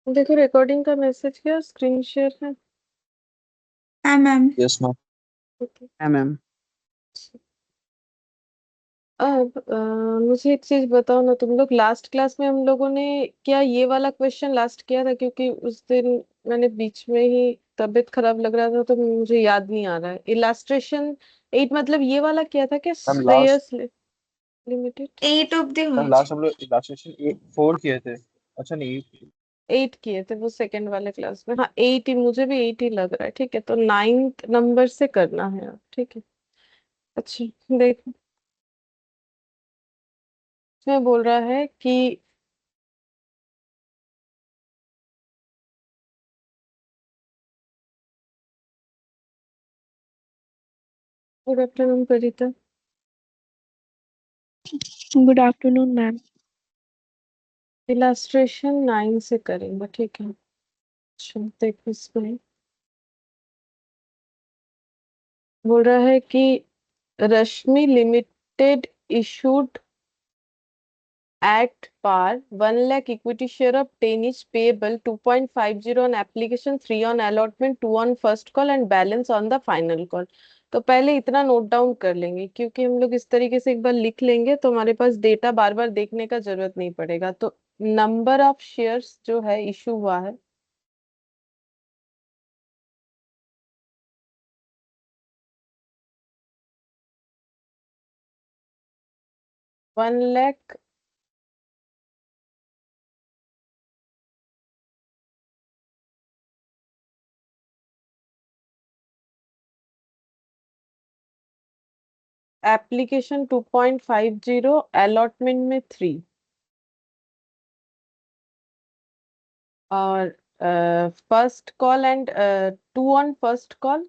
देखो रिकॉर्डिंग का मैसेज क्या स्क्रीन शेयर है। हाँ मैम। Yes ma'am. ओके। है मैम। अब मुझे एक चीज बताओ ना, तुम लोग लास्ट क्लास में हम लोगों ने क्या ये वाला क्वेश्चन लास्ट किया था? क्योंकि उस दिन मैंने बीच में ही तबीयत खराब लग रहा था तो मुझे याद नहीं आ रहा है। इलास्ट्रेशन 8 मतलब ये वाला किया था क्या, मैम लास्ट श्रेयस लिमिटेड? 8 ऑब्दि मैम हुई लास्ट हम लोग इलास्ट्रेशन 4 किए थे। अच्छा नहीं 8। 8 किए थे वो सेकंड वाले क्लास में। हाँ 8 ही, मुझे भी 8 ही लग रहा है। ठीक है, तो 9th नंबर से करना है अब। ठीक है, अच्छा देखो इसमें बोल रहा है कि good afternoon Preeta. Good afternoon ma'am. Illustration 9 से करेंगे, ठीक है। अच्छा देखो इसमें बोल रहा है कि रश्मि limited issued at par 1 lakh equity share of 10 is payable 2.50 on application, 3 on allotment, 2 on first call and balance on the final call। तो पहले इतना नोट डाउन कर लेंगे, क्योंकि हम लोग इस तरीके से एक बार लिख लेंगे तो हमारे पास डेटा बार बार देखने का जरूरत नहीं पड़ेगा। तो नंबर ऑफ शेयर्स जो है इशू हुआ है 1 लाख एप्लीकेशन 2.50 अलॉटमेंट में 3 और first call and 2 on first call,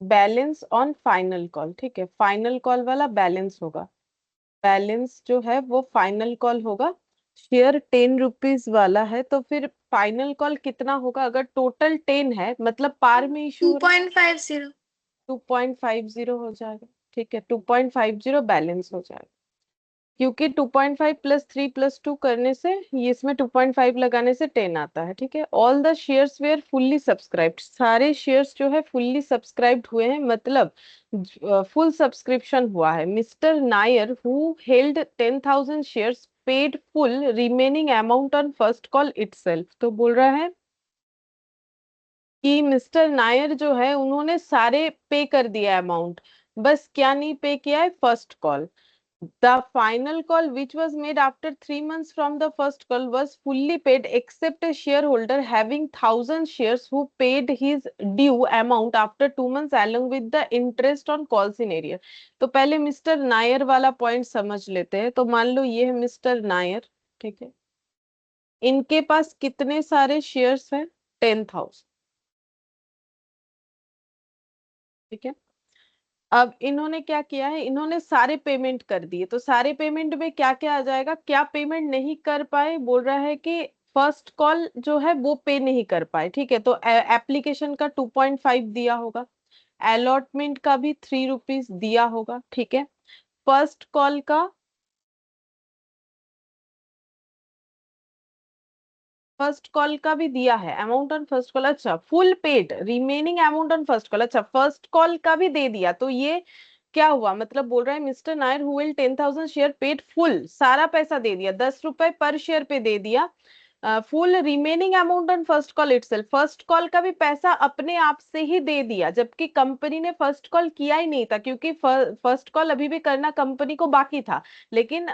balance on final call. ठीक है, फाइनल कॉल वाला बैलेंस होगा। बैलेंस जो है वो फाइनल कॉल होगा। शेयर 10 रुपीज वाला है तो फिर फाइनल कॉल कितना होगा? अगर टोटल 10 है मतलब पार में इशू हो रहा है 2.50। 2.50 हो जाएगा। ठीक है, 2.50 बैलेंस हो जाएगा। क्योंकि 2.5 प्लस 3 प्लस 2 करने से ये इसमें 2.5 लगाने से 10 आता है। ठीक है, all the shares where fully subscribed, सारे शेयर्स जो है फुल्ली सब्सक्राइब्ड हुए हैं, मतलब फुल सब्सक्रिप्शन हुआ है। Mister Nair who held 10,000 shares paid full remaining amount on first call itself. तो बोल रहा है कि मिस्टर नायर जो है उन्होंने सारे पे कर दिया अमाउंट, बस क्या नहीं पे किया है? First call. The final call, which was made after 3 months from the first call, was fully paid except a shareholder having 1,000 shares who paid his due amount after 2 months along with the interest on calls in area। तो पहले mister Nair वाला point समझ लेते हैं। तो मान लो ये है मिस्टर नायर, ठीक है, इनके पास कितने सारे शेयर्स हैं? 10,000। ठीक है, अब इन्होंने क्या किया है, इन्होंने सारे पेमेंट कर दिए। तो सारे पेमेंट में क्या क्या आ जाएगा? क्या पेमेंट नहीं कर पाए? बोल रहा है कि फर्स्ट कॉल जो है वो पे नहीं कर पाए। ठीक है, तो एप्लीकेशन का 2.5 दिया होगा, अलॉटमेंट का भी 3 रुपीज दिया होगा। ठीक है, फर्स्ट कॉल का भी दिया है अमाउंट ऑन फर्स्ट कॉल। अच्छा, full paid remaining amount on first call. अच्छा, फर्स्ट कॉल का भी दे दिया। तो ये क्या हुआ? मतलब बोल रहा है mister Nair who will 10,000 share paid full, सारा पैसा दे दिया, 10 रुपए पर शेयर पे दे दिया। Full remaining amount on first call itself, first call का भी पैसा अपने आप से ही दे दिया, जबकि कंपनी ने फर्स्ट कॉल किया ही नहीं था, क्योंकि फर्स्ट कॉल अभी भी करना कंपनी को बाकी था। लेकिन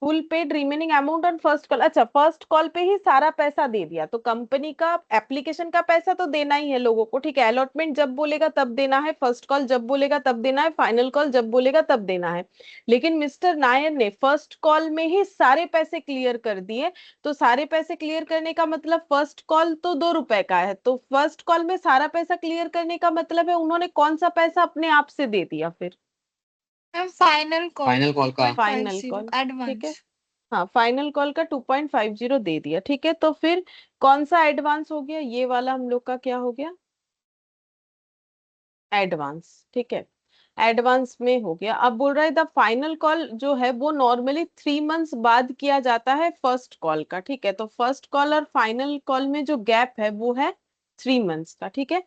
full paid remaining amount on first call. अच्छा, फर्स्ट कॉल पे ही सारा पैसा दे दिया, तो कंपनी का एप्लीकेशन का पैसा तो देना ही है लोगों को। ठीक है, अलॉटमेंट जब बोलेगा तब देना है, फर्स्ट कॉल जब बोलेगा तब देना है, फाइनल कॉल जब बोलेगा तब देना है। लेकिन मिस्टर नायर ने फर्स्ट कॉल में ही सारे पैसे क्लियर कर दिए। तो सारे पैसे क्लियर करने का मतलब फर्स्ट कॉल तो 2 रुपए का है, तो फर्स्ट कॉल में सारा पैसा क्लियर करने का मतलब है उन्होंने कौन सा पैसा अपने आप से दे दिया फिर? फाइनल कॉल का फाइनल कॉल। ठीक है, एडवांस। हाँ फाइनल कॉल का 2.50 दे दिया। ठीक है, तो फिर कौन सा एडवांस हो गया? ये वाला हम लोग का क्या हो गया? एडवांस। ठीक है, एडवांस में हो गया। अब बोल रहा है द फाइनल कॉल जो है वो नॉर्मली 3 मंथ्स बाद किया जाता है फर्स्ट कॉल का, ठीक है। तो फर्स्ट कॉल और फाइनल कॉल में जो गैप है वो है 3 मंथ्स का, ठीक है।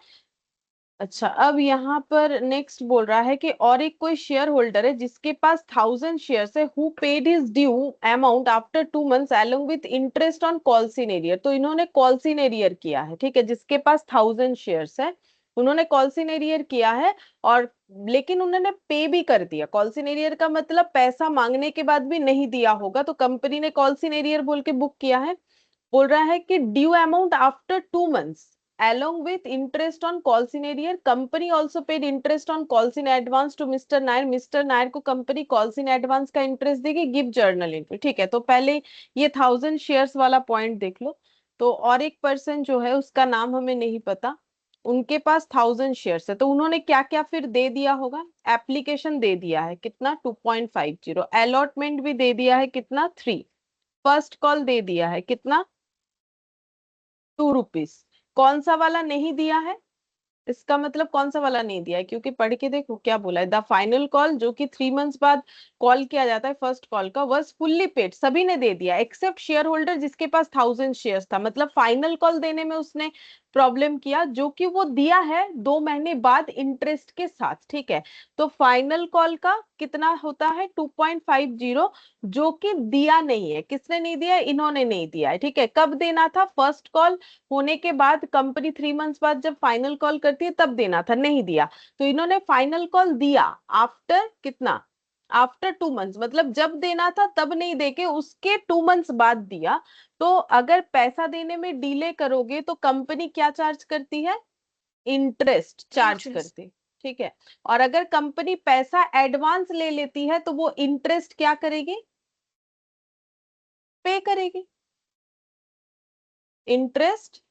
अच्छा, अब यहाँ पर नेक्स्ट बोल रहा है कि और एक कोई शेयर होल्डर है जिसके पास 1000 शेयर्स है, who paid his due amount after 2 months along with interest on calls in arrear. तो इन्होंने कॉल्स इन एरियर किया है, ठीक है, जिसके पास 1000 शेयर्स है, उन्होंने कॉल्स इन एरियर किया है और लेकिन उन्होंने पे भी कर दिया। कॉल्स इन एरियर का मतलब पैसा मांगने के बाद भी नहीं दिया होगा, तो कंपनी ने कॉल्स इन एरियर बोल के बुक किया है। बोल रहा है कि due amount after 2 months along with interest on calls in arrear, company also paid interest on calls in advance to Mr. Nair. Mister Nair को कंपनी कॉल्स इन एडवांस का इंटरेस्ट देगी, गिव जर्नल एंट्री, ठीक है। तो पहले ये 1000 शेयर्स वाला point देख लो। तो और एक पर्सन जो है उसका नाम हमें नहीं पता, उनके पास 1000 शेयर्स है, तो उन्होंने क्या क्या फिर दे दिया होगा। एप्लीकेशन दे दिया है कितना 2.50, अलॉटमेंट भी दे दिया है कितना 3, फर्स्ट कॉल दे दिया है कितना 2 रुपीज। कौन सा वाला नहीं दिया है, इसका मतलब कौन सा वाला नहीं दिया है, क्योंकि पढ़ के देखो क्या बोला है। द फाइनल कॉल जो कि 3 मंथ्स बाद कॉल किया जाता है फर्स्ट कॉल का, वॉज फुल्ली पेड, सभी ने दे दिया एक्सेप्ट शेयर होल्डर जिसके पास 1000 शेयर्स था। मतलब फाइनल कॉल देने में उसने प्रॉब्लम किया, जो कि वो दिया है 2 महीने बाद इंटरेस्ट के साथ, ठीक है। तो फाइनल कॉल का कितना होता है 2.50, जो कि दिया नहीं है। किसने नहीं दिया है, इन्होंने नहीं दिया है, ठीक है। कब देना था, फर्स्ट कॉल होने के बाद, कंपनी 3 मंथ्स बाद जब फाइनल कॉल करती है तब देना था, नहीं दिया। तो इन्होंने फाइनल कॉल दिया आफ्टर कितना, आफ्टर 2 मंथ्स, मतलब जब देना था तब नहीं देके उसके 2 मंथ्स बाद दिया। तो अगर पैसा देने में डिले करोगे तो कंपनी क्या चार्ज करती है, इंटरेस्ट चार्ज Interest. करती, ठीक है। और अगर कंपनी पैसा एडवांस ले लेती है तो वो इंटरेस्ट क्या करेगी, पे करेगी, इंटरेस्ट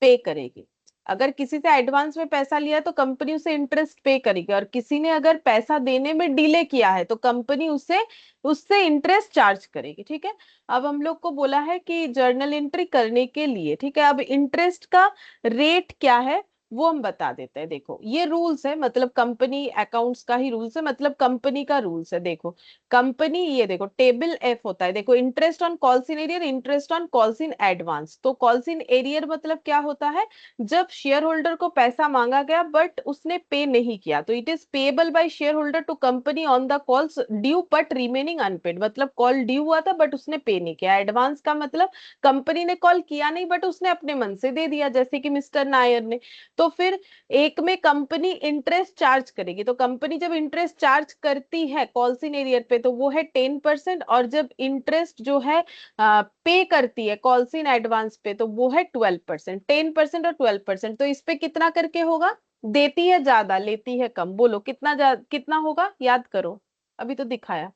पे करेगी। अगर किसी से एडवांस में पैसा लिया है तो कंपनी उसे इंटरेस्ट पे करेगी, और किसी ने अगर पैसा देने में डिले किया है तो कंपनी उसे उससे इंटरेस्ट चार्ज करेगी, ठीक है। अब हम लोग को बोला है कि जर्नल एंट्री करने के लिए, ठीक है, अब इंटरेस्ट का रेट क्या है वो हम बता देते हैं। देखो ये रूल्स है, मतलब कंपनी अकाउंट्स का ही रूल्स है, मतलब कंपनी का रूल्स है। देखो कंपनी, ये देखो टेबल एफ होता है, देखो interest on calls in arrear, interest on calls in advance. तो कॉल्स इन एरियर मतलब क्या होता है, जब शेयर होल्डर को पैसा मांगा गया बट उसने पे नहीं किया, तो it is payable by share holder to company on the calls due but remaining unpaid, मतलब कॉल ड्यू हुआ था बट उसने पे नहीं किया। एडवांस का मतलब कंपनी ने कॉल किया नहीं बट उसने अपने मन से दे दिया, जैसे कि मिस्टर नायर ने। तो फिर एक में कंपनी इंटरेस्ट चार्ज करेगी, तो कंपनी जब इंटरेस्ट चार्ज करती है कॉल्स इन एरियर पे तो वो है 10%, और जब इंटरेस्ट जो है पे करती है कॉल्स इन एडवांस पे तो वो है 12%। 10% और 12%, तो इस पे कितना करके होगा, देती है ज्यादा लेती है कम, बोलो कितना कितना होगा, याद करो, अभी तो दिखाया।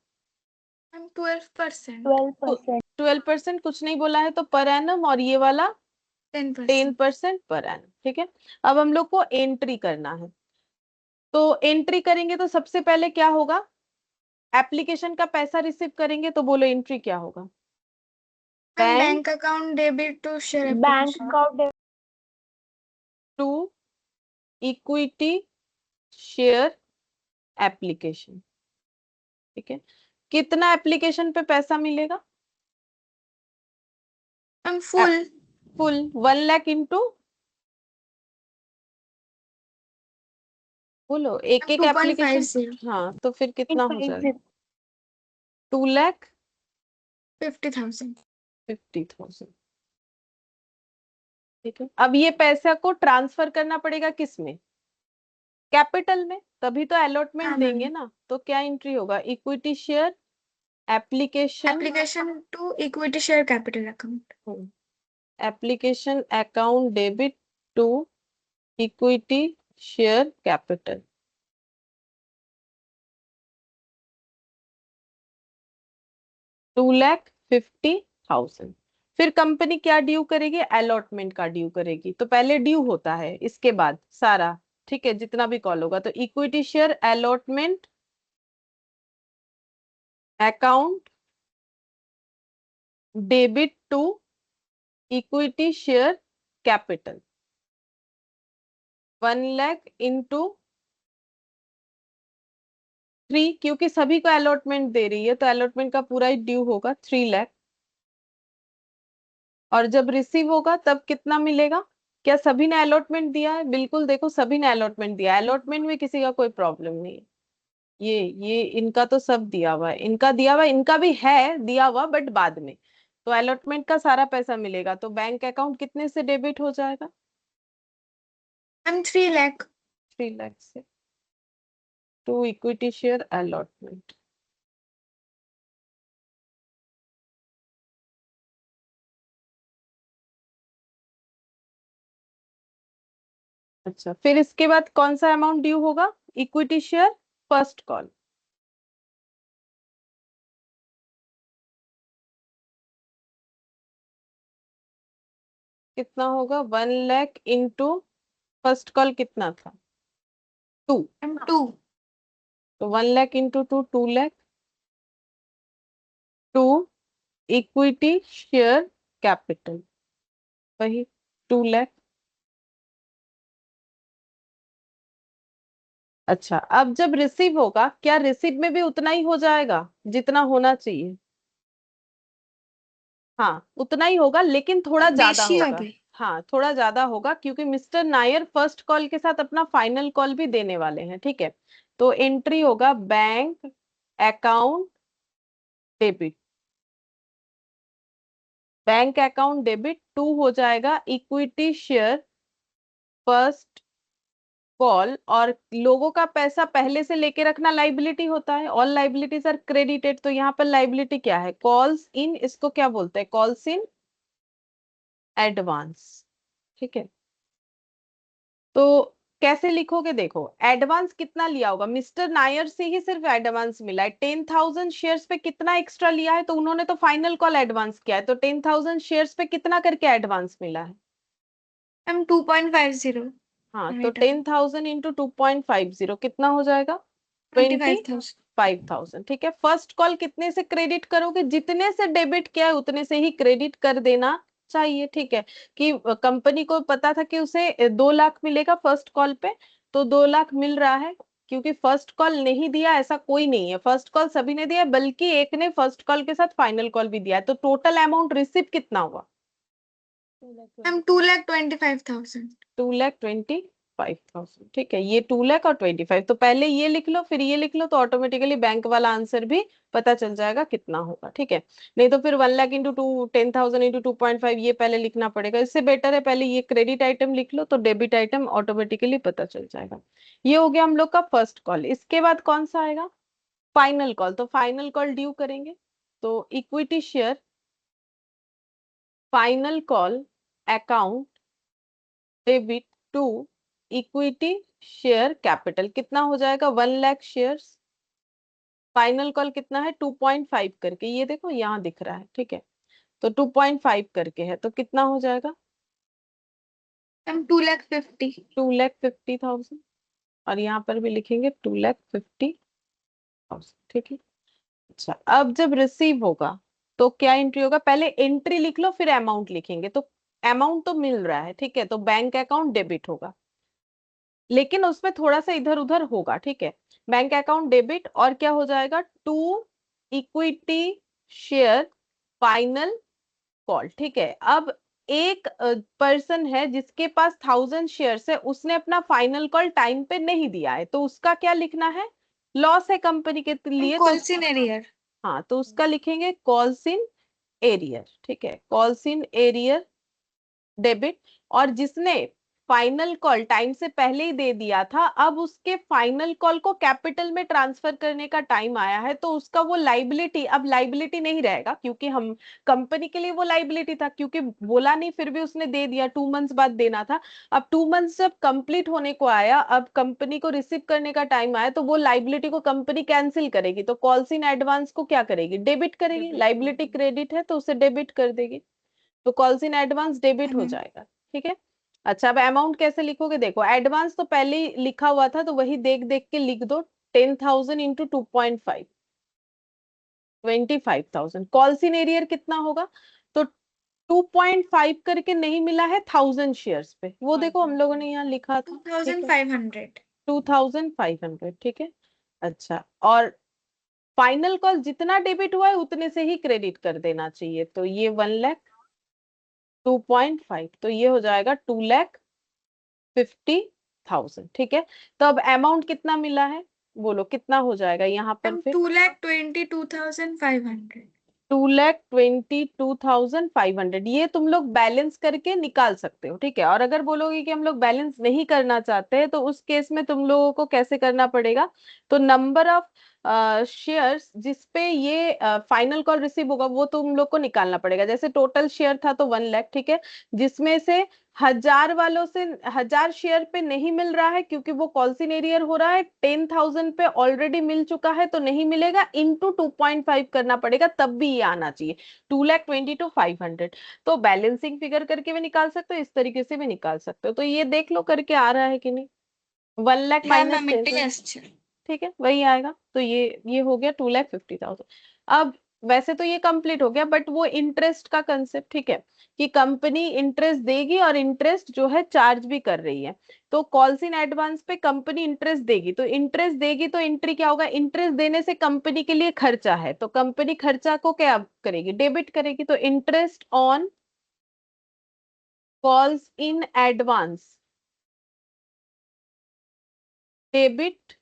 I'm 12%. 12%. 12% कुछ नहीं बोला है, तो पर एनम, और ये वाला 10%. 10% पर एनम, ठीक है। अब हम लोग को एंट्री करना है, तो एंट्री करेंगे तो सबसे पहले क्या होगा, एप्लीकेशन का पैसा रिसीव करेंगे, तो बोलो एंट्री क्या होगा, And bank bank account debit to share Bank application. account to equity share application, ठीक है। कितना एप्लीकेशन पे पैसा मिलेगा, I'm full. Full 1 lakh into, बोलो एक I'm एक एप्लीकेशन, 2.50. हाँ तो फिर कितना हो जाएगा, 50. 2,50,000, 50,000. ठीक है। अब ये पैसा को ट्रांसफर करना पड़ेगा किस में, कैपिटल में, तभी तो अलॉटमेंट हाँ देंगे मैम. ना। तो क्या एंट्री होगा, equity share application, Application to equity share capital account. Application account debit to equity share capital, 2,50,000। फिर कंपनी क्या ड्यू करेगी, अलॉटमेंट का ड्यू करेगी। तो पहले ड्यू होता है, इसके बाद सारा, ठीक है, जितना भी कॉल होगा। तो equity share allotment account debit to equity share capital, 1 lakh into 3, क्योंकि सभी को अलॉटमेंट दे रही है तो अलॉटमेंट का पूरा ही ड्यू होगा 3 लाख। और जब रिसीव होगा तब कितना मिलेगा? क्या सभी ने अलॉटमेंट दिया है? बिल्कुल, देखो सभी ने अलॉटमेंट दिया है, अलॉटमेंट में किसी का कोई प्रॉब्लम नहीं है। ये इनका तो सब दिया हुआ है, इनका दिया हुआ, इनका भी है दिया हुआ बट बाद में। तो अलॉटमेंट का सारा पैसा मिलेगा, तो बैंक अकाउंट कितने से डेबिट हो जाएगा? मैम 3 लाख। 3 लाख से टू इक्विटी शेयर अलॉटमेंट। अच्छा, फिर इसके बाद कौन सा अमाउंट ड्यू होगा? Equity share first call. कितना होगा? 1 लाख इंटू फर्स्ट कॉल कितना था? 2। मैम 2। तो 1 lakh into 2, 2 lakh. 2 equity share capital, वही 2 लाख। अच्छा, अब जब रिसीव होगा, क्या रिसीव में भी उतना ही हो जाएगा जितना होना चाहिए? हाँ, उतना ही होगा, लेकिन थोड़ा ज्यादा बेशी होगा। হবে। हाँ, थोड़ा ज्यादा होगा, क्योंकि मिस्टर नायर फर्स्ट कॉल के साथ अपना फाइनल कॉल भी देने वाले हैं, ठीक है। तो एंट्री होगा bank account debit, bank account debit 2 हो जाएगा इक्विटी शेयर फर्स्ट कॉल। और लोगों का पैसा पहले से लेके रखना लाइबिलिटी होता है, ऑल लाइबिलिटीज आर क्रेडिटेड। तो यहाँ पर लाइबिलिटी क्या है? कॉल्स इन, इसको क्या बोलते हैं? कॉल्स इन एडवांस, ठीक है। तो कैसे लिखोगे? देखो, एडवांस कितना लिया होगा? मिस्टर नायर से ही सिर्फ एडवांस मिला है। 10,000 शेयर्स पे कितना एक्स्ट्रा लिया है? तो उन्होंने तो फाइनल कॉल एडवांस किया है, तो 10,000 शेयर्स पे कितना करके एडवांस मिला है? मैम 2.50। हाँ, तो 10,000 इंटू 2.50 कितना हो जाएगा? 25,000। 25,000, ठीक है। फर्स्ट कॉल कितने से क्रेडिट करोगे? जितने से डेबिट किया है उतने से ही क्रेडिट कर देना चाहिए, ठीक है। कि कंपनी को पता था कि उसे 2 लाख मिलेगा फर्स्ट कॉल पे, तो 2 लाख मिल रहा है। क्योंकि फर्स्ट कॉल नहीं दिया ऐसा कोई नहीं है, फर्स्ट कॉल सभी ने दिया है, बल्कि एक ने फर्स्ट कॉल के साथ फाइनल कॉल भी दिया है। तो टोटल अमाउंट रिसीव कितना हुआ? मैम 2,25,000। 2,25,000, ठीक है। ये 2 लाख और 25, तो पहले ये लिख लो फिर ये लिख लो, तो ऑटोमेटिकली बैंक वाला आंसर भी पता चल जाएगा कितना होगा, ठीक है। नहीं तो फिर 1 लाख इंटू 10,000 इंटू 2.5 ये पहले लिखना पड़ेगा। इससे बेटर है पहले ये क्रेडिट आइटम लिख लो, तो डेबिट आइटम ऑटोमेटिकली पता चल जाएगा। ये हो गया हम लोग का फर्स्ट कॉल। इसके बाद कौन सा आएगा? Final call. तो फाइनल कॉल ड्यू करेंगे, तो equity share final call account debit to equity share capital कितना हो जाएगा? 1 लाख शेयर्स। फाइनल कॉल कितना है? 2.5 करके, ये देखो यहाँ दिख रहा है, ठीक है। तो 2.5 करके है, तो कितना हो जाएगा? मैम 2,50,000। 2,50,000। और यहाँ पर भी लिखेंगे 2,50,000, ठीक है। अच्छा, अब जब रिसीव होगा तो क्या एंट्री होगा? पहले एंट्री लिख लो फिर अमाउंट लिखेंगे। तो अमाउंट तो मिल रहा है, ठीक है, तो बैंक अकाउंट डेबिट होगा, लेकिन उसमें थोड़ा सा इधर उधर होगा, ठीक है। बैंक अकाउंट डेबिट और क्या हो जाएगा? 2 इक्विटी शेयर फाइनल कॉल, ठीक है। अब एक पर्सन है जिसके पास 1,000 शेयर्स है, उसने अपना फाइनल कॉल टाइम पे नहीं दिया है, तो उसका क्या लिखना है? लॉस है कंपनी के लिए, तो कॉल्स इन एरियर। हाँ, तो उसका लिखेंगे कॉल्स इन एरियर, ठीक है। Calls in arrear debit. और जिसने फाइनल कॉल टाइम से पहले ही दे दिया था, अब उसके फाइनल कॉल को कैपिटल में ट्रांसफर करने का टाइम आया है, तो उसका वो लाइबिलिटी अब लाइबिलिटी नहीं रहेगा, क्योंकि हम कंपनी के लिए वो लाइबिलिटी था, क्योंकि बोला नहीं फिर भी उसने दे दिया, 2 मंथ्स बाद देना था। अब 2 मंथ्स जब कंप्लीट होने को आया, अब कंपनी को रिसीव करने का टाइम आया, तो वो लाइबिलिटी को कंपनी कैंसिल करेगी, तो कॉल्स इन एडवांस को क्या करेगी? डेबिट करेगी। लाइबिलिटी क्रेडिट है तो उसे डेबिट कर देगी, तो कॉल्स इन एडवांस डेबिट हो जाएगा, ठीक है। अच्छा, अब अमाउंट कैसे लिखोगे? देखो, एडवांस तो पहले ही लिखा हुआ था, तो वही देख देख के लिख दो। 10,000 इंटू 2.5, 25,000। कॉल्स इन एरियर कितना होगा? तो 2.5 करके नहीं मिला है 1,000 शेयर्स पे, वो देखो हम लोगों ने यहाँ लिखा था, ठीक है। 2,500। 2,500, ठीक है। अच्छा, और फाइनल कॉल जितना डेबिट हुआ है उतने से ही क्रेडिट कर देना चाहिए। तो ये 1,00,000, 2.5, तो ये हो जाएगा 2,50,000। ठीक है, तो अब अमाउंट कितना मिला है, बोलो कितना हो जाएगा यहाँ पर मैम फिर? 2,22,500। 2,22,500 ये तुम लोग बैलेंस करके निकाल सकते हो। ठीक है, और अगर बोलोगे कि हम लोग बैलेंस नहीं करना चाहते हैं तो उस केस में तुम लोगों को कैसे करना पड़ेगा, तो नंबर ऑफ शेयर्स जिसपे ये फाइनल कॉल रिसीव होगा वो तुम लोग को निकालना पड़ेगा। जैसे टोटल शेयर था तो 1,00,000, ठीक है, जिसमें से 1,000 वालों से 1,000 शेयर पे नहीं मिल रहा है क्योंकि वो कॉल्सिन एरियर हो रहा है, 10,000 पे ऑलरेडी मिल चुका है तो नहीं मिलेगा, इंटू 2.5 करना पड़ेगा, तब भी ये आना चाहिए 2,22,500। तो बैलेंसिंग फिगर करके भी निकाल सकते हो, इस तरीके से भी निकाल सकते हो। तो ये देख लो करके आ रहा है कि नहीं, 1,00,000 हाँ माइनस मैम, इट इज। ठीक है, वही आएगा। तो ये हो गया 2,50,000। अब वैसे तो ये कंप्लीट हो गया, बट वो इंटरेस्ट का कंसेप्ट, ठीक है, कि कंपनी इंटरेस्ट देगी और इंटरेस्ट जो है चार्ज भी कर रही है। तो कॉल्स इन एडवांस पे कंपनी इंटरेस्ट देगी, तो इंटरेस्ट देगी तो एंट्री क्या होगा, इंटरेस्ट देने से कंपनी के लिए खर्चा है तो कंपनी खर्चा को क्या करेगी, डेबिट करेगी। तो interest on calls in advance debit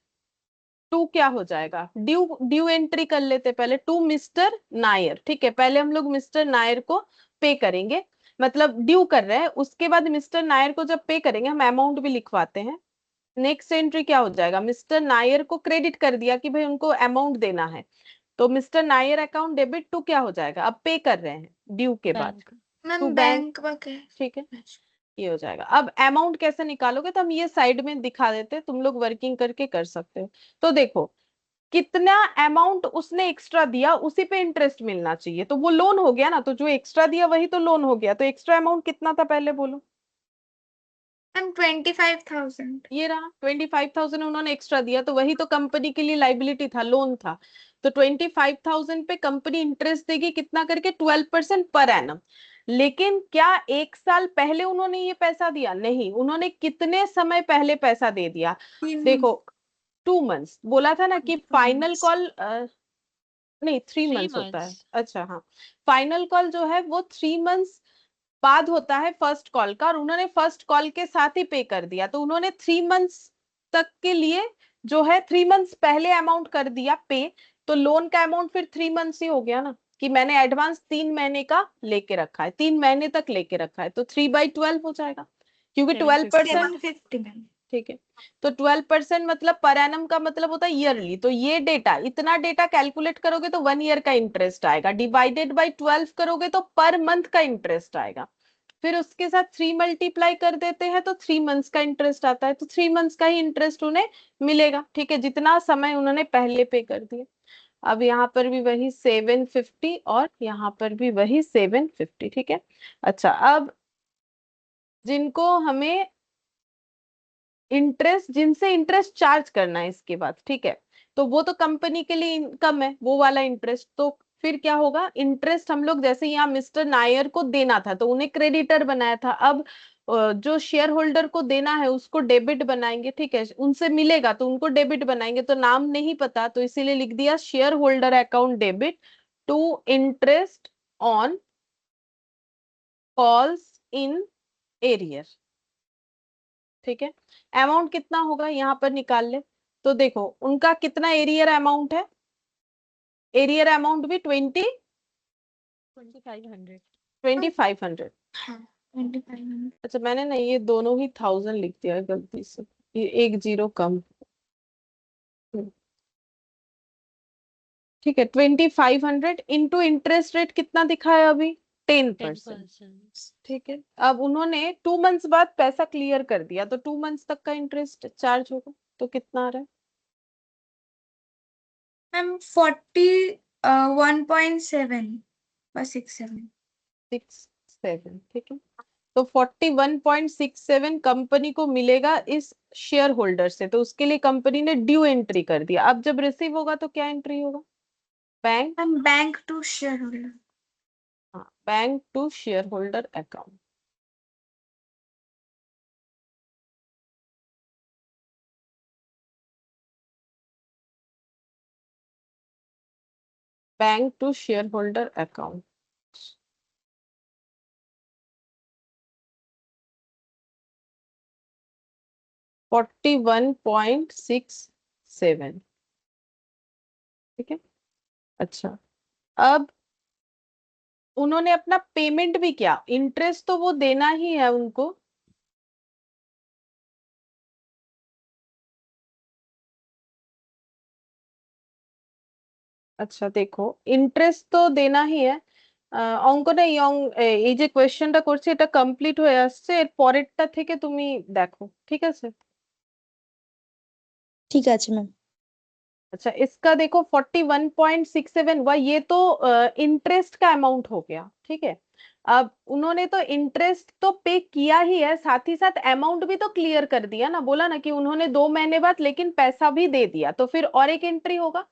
to क्या हो जाएगा, ड्यू ड्यू एंट्री कर लेते पहले, टू मिस्टर नायर। ठीक है, पहले हम लोग मिस्टर नायर को पे करेंगे, मतलब ड्यू कर रहे हैं, उसके बाद मिस्टर नायर को जब पे करेंगे हम अमाउंट भी लिखवाते हैं। नेक्स्ट एंट्री क्या हो जाएगा, मिस्टर नायर को क्रेडिट कर दिया कि भाई उनको अमाउंट देना है, तो mister Nair account debit to क्या हो जाएगा, अब पे कर रहे हैं ड्यू के बाद, टू मैम बैंक। बैंक का ठीक है, ये हो जाएगा। अब अमाउंट कैसे निकालोगे, तो हम ये साइड में दिखा देते हैं, तुम लोग वर्किंग करके कर सकते हो। तो देखो कितना अमाउंट उसने एक्स्ट्रा दिया उसी पे इंटरेस्ट मिलना चाहिए, तो वो लोन हो गया ना, तो जो एक्स्ट्रा दिया वही तो लोन हो गया। तो एक्स्ट्रा अमाउंट कितना था पहले बोलो? मैम 25,000। ये रहा 25,000 उन्होंने एक्स्ट्रा दिया, तो वही तो कंपनी के लिए लाइबिलिटी था, लोन था। तो 25,000 पे कंपनी इंटरेस्ट देगी कितना करके, 12% पर एनम। लेकिन क्या एक साल पहले उन्होंने ये पैसा दिया, नहीं, उन्होंने कितने समय पहले पैसा दे दिया, देखो 2 मंथ्स बोला था ना कि फाइनल कॉल, नहीं 3 मंथ्स होता है, अच्छा हाँ, फाइनल कॉल जो है वो 3 मंथ्स बाद होता है फर्स्ट कॉल का, और उन्होंने फर्स्ट कॉल के साथ ही पे कर दिया, तो उन्होंने 3 मंथ्स तक के लिए जो है 3 मंथ्स पहले अमाउंट कर दिया पे, तो लोन का अमाउंट फिर 3 मंथ्स ही हो गया ना, कि मैंने एडवांस 3 महीने का लेके रखा है, 3 महीने तक लेके रखा है, तो 3/12 हो जाएगा, क्योंकि 12%। 750 मैम। ठीक है, तो 12% मतलब पर एनम का मतलब होता है ईयरली, तो ये डेटा, इतना डेटा कैलकुलेट करोगे तो 1 ईयर का इंटरेस्ट आएगा, डिवाइडेड बाय 12 करोगे तो पर मंथ का इंटरेस्ट आएगा, फिर उसके साथ 3 मल्टीप्लाई कर देते हैं तो 3 मंथ्स का इंटरेस्ट आता है, तो 3 मंथ्स का ही इंटरेस्ट उन्हें मिलेगा। ठीक है, जितना समय उन्होंने पहले पे कर दिया। अब यहाँ पर भी वही 750 और यहाँ पर भी वही 750। ठीक है, अच्छा, अब जिनको हमें इंटरेस्ट, जिनसे इंटरेस्ट चार्ज करना है इसके बाद, ठीक है, तो वो तो कंपनी के लिए इनकम है वो वाला इंटरेस्ट, तो फिर क्या होगा, इंटरेस्ट हम लोग जैसे यहाँ मिस्टर नायर को देना था तो उन्हें क्रेडिटर बनाया था, अब जो शेयर होल्डर को देना है उसको डेबिट बनाएंगे। ठीक है, उनसे मिलेगा तो उनको डेबिट बनाएंगे, तो नाम नहीं पता तो इसीलिए लिख दिया share holder account debit to interest on calls in arrear. ठीक है, अमाउंट कितना होगा यहाँ पर निकाल ले, तो देखो उनका कितना एरियर अमाउंट है, एरियर अमाउंट भी 2,500। हाँ 2500। अच्छा, मैंने ना ये दोनों ही 1,000 लिख दिया है गलती से, ये एक जीरो कम। हम्म, ठीक है, 2,500 इंटू इंटरेस्ट रेट कितना दिखाया अभी, 10%। ठीक है, अब उन्होंने 2 मंथ्स बाद पैसा क्लियर कर दिया, तो 2 मंथ्स तक का इंटरेस्ट चार्ज होगा, तो कितना आ रहा है, मैम 41.767। 67। ठीक है, तो 41.67 कंपनी को मिलेगा इस शेयर होल्डर से, तो उसके लिए कंपनी ने ड्यू एंट्री कर दिया। अब जब रिसीव होगा तो क्या एंट्री होगा, bank, ma'am bank to shareholder. हाँ, bank to share holder account. Bank to share holder account, $41.67, ठीक है। अच्छा, अब उन्होंने अपना पेमेंट भी किया, इंटरेस्ट तो वो देना ही है उनको, अच्छा দেখো ইন্টারেস্ট তো দেনা হি হ্যায়, অঙ্কটা এই যে কোয়েশ্চেনটা করছি এটা কমপ্লিট হয়ে আসছে, এর পরেরটা থেকে তুমি দেখো, ঠিক আছে। ठीक है मैम। अच्छा, इसका देखो 41.67 हुआ, ये तो इंटरेस्ट का अमाउंट हो गया, ठीक है। अब उन्होंने तो इंटरेस्ट तो पे किया ही है, साथ ही साथ अमाउंट भी तो क्लियर कर दिया ना, बोला ना कि उन्होंने 2 महीने बाद लेकिन पैसा भी दे दिया, तो फिर और एक एंट्री होगा,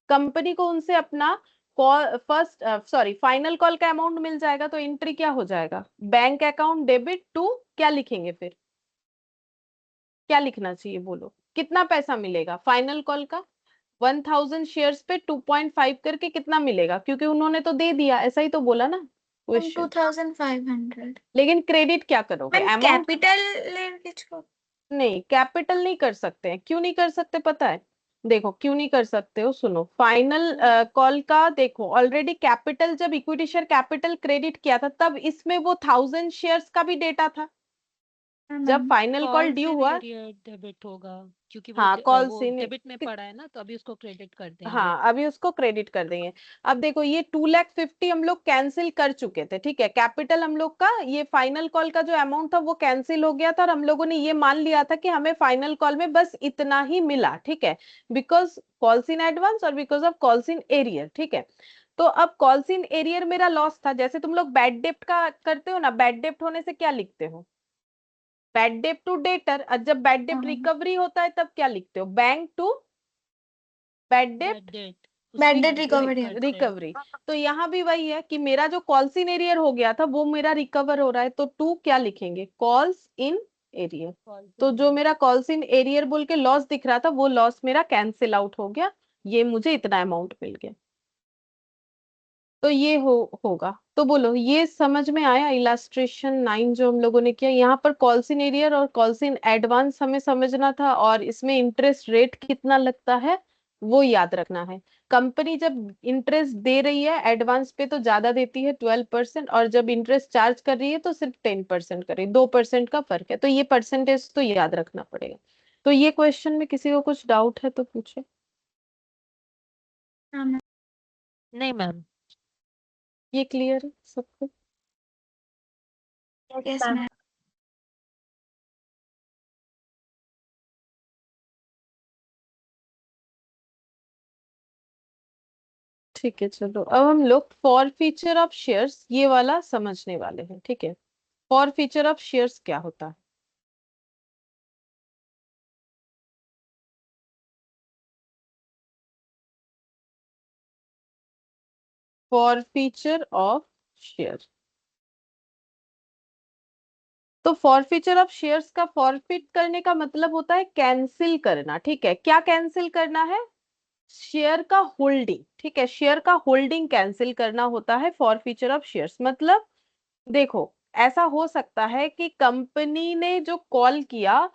कंपनी को उनसे अपना call first sorry final call का अमाउंट मिल जाएगा, तो एंट्री क्या हो जाएगा, बैंक अकाउंट डेबिट टू, क्या लिखेंगे फिर, क्या लिखना चाहिए बोलो, कितना पैसा मिलेगा फाइनल कॉल का, 1000 शेयर्स पे 2.5 करके कितना मिलेगा, क्योंकि उन्होंने तो दे दिया, ऐसा ही तो बोला ना क्वेश्चन। 2500। लेकिन क्रेडिट क्या करोगे, मैम अमाउंट कैपिटल लेके छोड़। नहीं, कैपिटल नहीं कर सकते हैं, क्यों नहीं कर सकते पता है, देखो क्यों नहीं कर सकते हो, सुनो, फाइनल कॉल का देखो ऑलरेडी कैपिटल, जब इक्विटी शेयर कैपिटल क्रेडिट किया था तब इसमें वो 1000 शेयर्स का भी डेटा था, जब फाइनल कॉल ड्यू हुआ, डेबिट होगा क्योंकि वो हाँ कॉल वो इन, डेबिट में पड़ा है ना, तो अभी उसको क्रेडिट कर देंगे। हाँ अभी उसको क्रेडिट कर देंगे। अब देखो ये 2,50,000 हम लोग कैंसिल कर चुके थे, ठीक है, कैपिटल हम लोग का ये फाइनल कॉल का जो अमाउंट था वो कैंसिल हो गया था, और हम लोगों ने ये मान लिया था कि हमें फाइनल कॉल में बस इतना ही मिला, ठीक है, बिकॉज कॉल्स इन एडवांस और because of calls in arrear, ठीक है। तो अब कॉल्स इन एरियर मेरा लॉस था, जैसे तुम लोग बैड डेप्ट का करते हो ना, बैड डेप्ट होने से क्या लिखते हो, बैड डेप्ट टू डेटर, और जब बैड डेप्ट रिकवरी होता है तब क्या लिखते हो, बैंक टू बैड डेप्ट बैड डेट रिकवरी है। रिकवरी। तो यहाँ भी वही है कि मेरा जो कॉल्स इन एरियर हो गया था वो मेरा रिकवर हो रहा है, तो टू क्या लिखेंगे, कॉल्स इन एरियर, तो जो मेरा कॉल्स इन एरियर बोल के लॉस दिख रहा था वो लॉस मेरा कैंसिल आउट हो गया, ये मुझे इतना अमाउंट मिल गया, तो ये होगा, तो बोलो ये समझ में आया, इलास्ट्रेशन 9 जो हम लोगों ने किया, यहाँ पर कॉल्स इन एरियर और कॉल्स इन एडवांस हमें समझना था, और इसमें इंटरेस्ट रेट कितना लगता है वो याद रखना है, कंपनी जब इंटरेस्ट दे रही है एडवांस पे तो ज्यादा देती है 12%, और जब इंटरेस्ट चार्ज कर रही है तो सिर्फ 10% कर रही है, 2% का फर्क है, तो ये परसेंटेज तो याद रखना पड़ेगा। तो ये क्वेश्चन में किसी को कुछ डाउट है तो पूछे। हाँ मैम। नहीं मैम। ये क्लियर है सबको। Yes ma'am. ठीक है, चलो अब हम लोग फॉर फीचर ऑफ शेयर्स ये वाला समझने वाले हैं, ठीक है। फॉर फीचर ऑफ शेयर्स क्या होता है, फॉर फीचर ऑफ शेयर, तो फॉरफीचर ऑफ शेयर्स का फॉरफिट करने का मतलब होता है कैंसिल करना, ठीक है, क्या कैंसिल करना है, शेयर का होल्डिंग, ठीक है, शेयर का होल्डिंग कैंसिल करना होता है फॉरफीचर ऑफ शेयर्स, मतलब देखो ऐसा हो सकता है कि कंपनी ने जो कॉल किया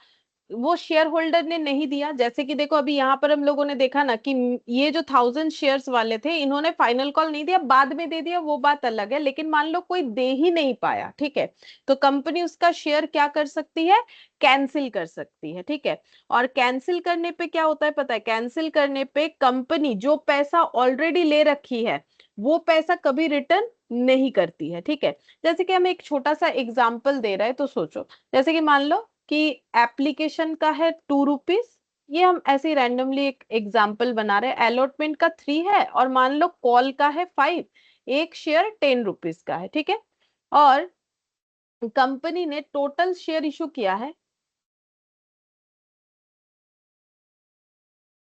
वो शेयर होल्डर ने नहीं दिया, जैसे कि देखो अभी यहाँ पर हम लोगों ने देखा ना कि ये जो 1000 शेयर्स वाले थे इन्होंने फाइनल कॉल नहीं दिया, बाद में दे दिया वो बात अलग है, लेकिन मान लो कोई दे ही नहीं पाया, ठीक है, तो कंपनी उसका शेयर क्या कर सकती है, कैंसिल कर सकती है, ठीक है। और कैंसिल करने पे क्या होता है पता है, कैंसिल करने पे कंपनी जो पैसा ऑलरेडी ले रखी है वो पैसा कभी रिटर्न नहीं करती है, ठीक है। जैसे कि हम एक छोटा सा एग्जाम्पल दे रहे हैं, तो सोचो जैसे कि मान लो कि एप्लीकेशन का है ₹2, ये हम ऐसे ही रैंडमली एक एग्जांपल बना रहे हैं, अलॉटमेंट का 3 है और मान लो कॉल का है 5, एक शेयर ₹10 का है, ठीक है, और कंपनी ने टोटल शेयर इशू किया है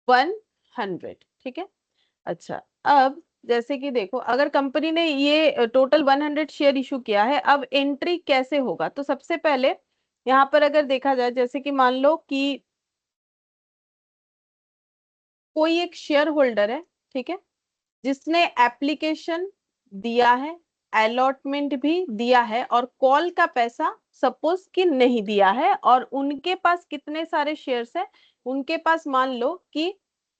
100, ठीक है। अच्छा, अब जैसे कि देखो अगर कंपनी ने ये टोटल 100 शेयर इशू किया है, अब एंट्री कैसे होगा, तो सबसे पहले यहाँ पर अगर देखा जाए, जैसे कि मान लो कि कोई एक शेयर होल्डर है, ठीक है, जिसने एप्लीकेशन दिया है, अलॉटमेंट भी दिया है और कॉल का पैसा सपोज कि नहीं दिया है, और उनके पास कितने सारे शेयर्स है, उनके पास मान लो कि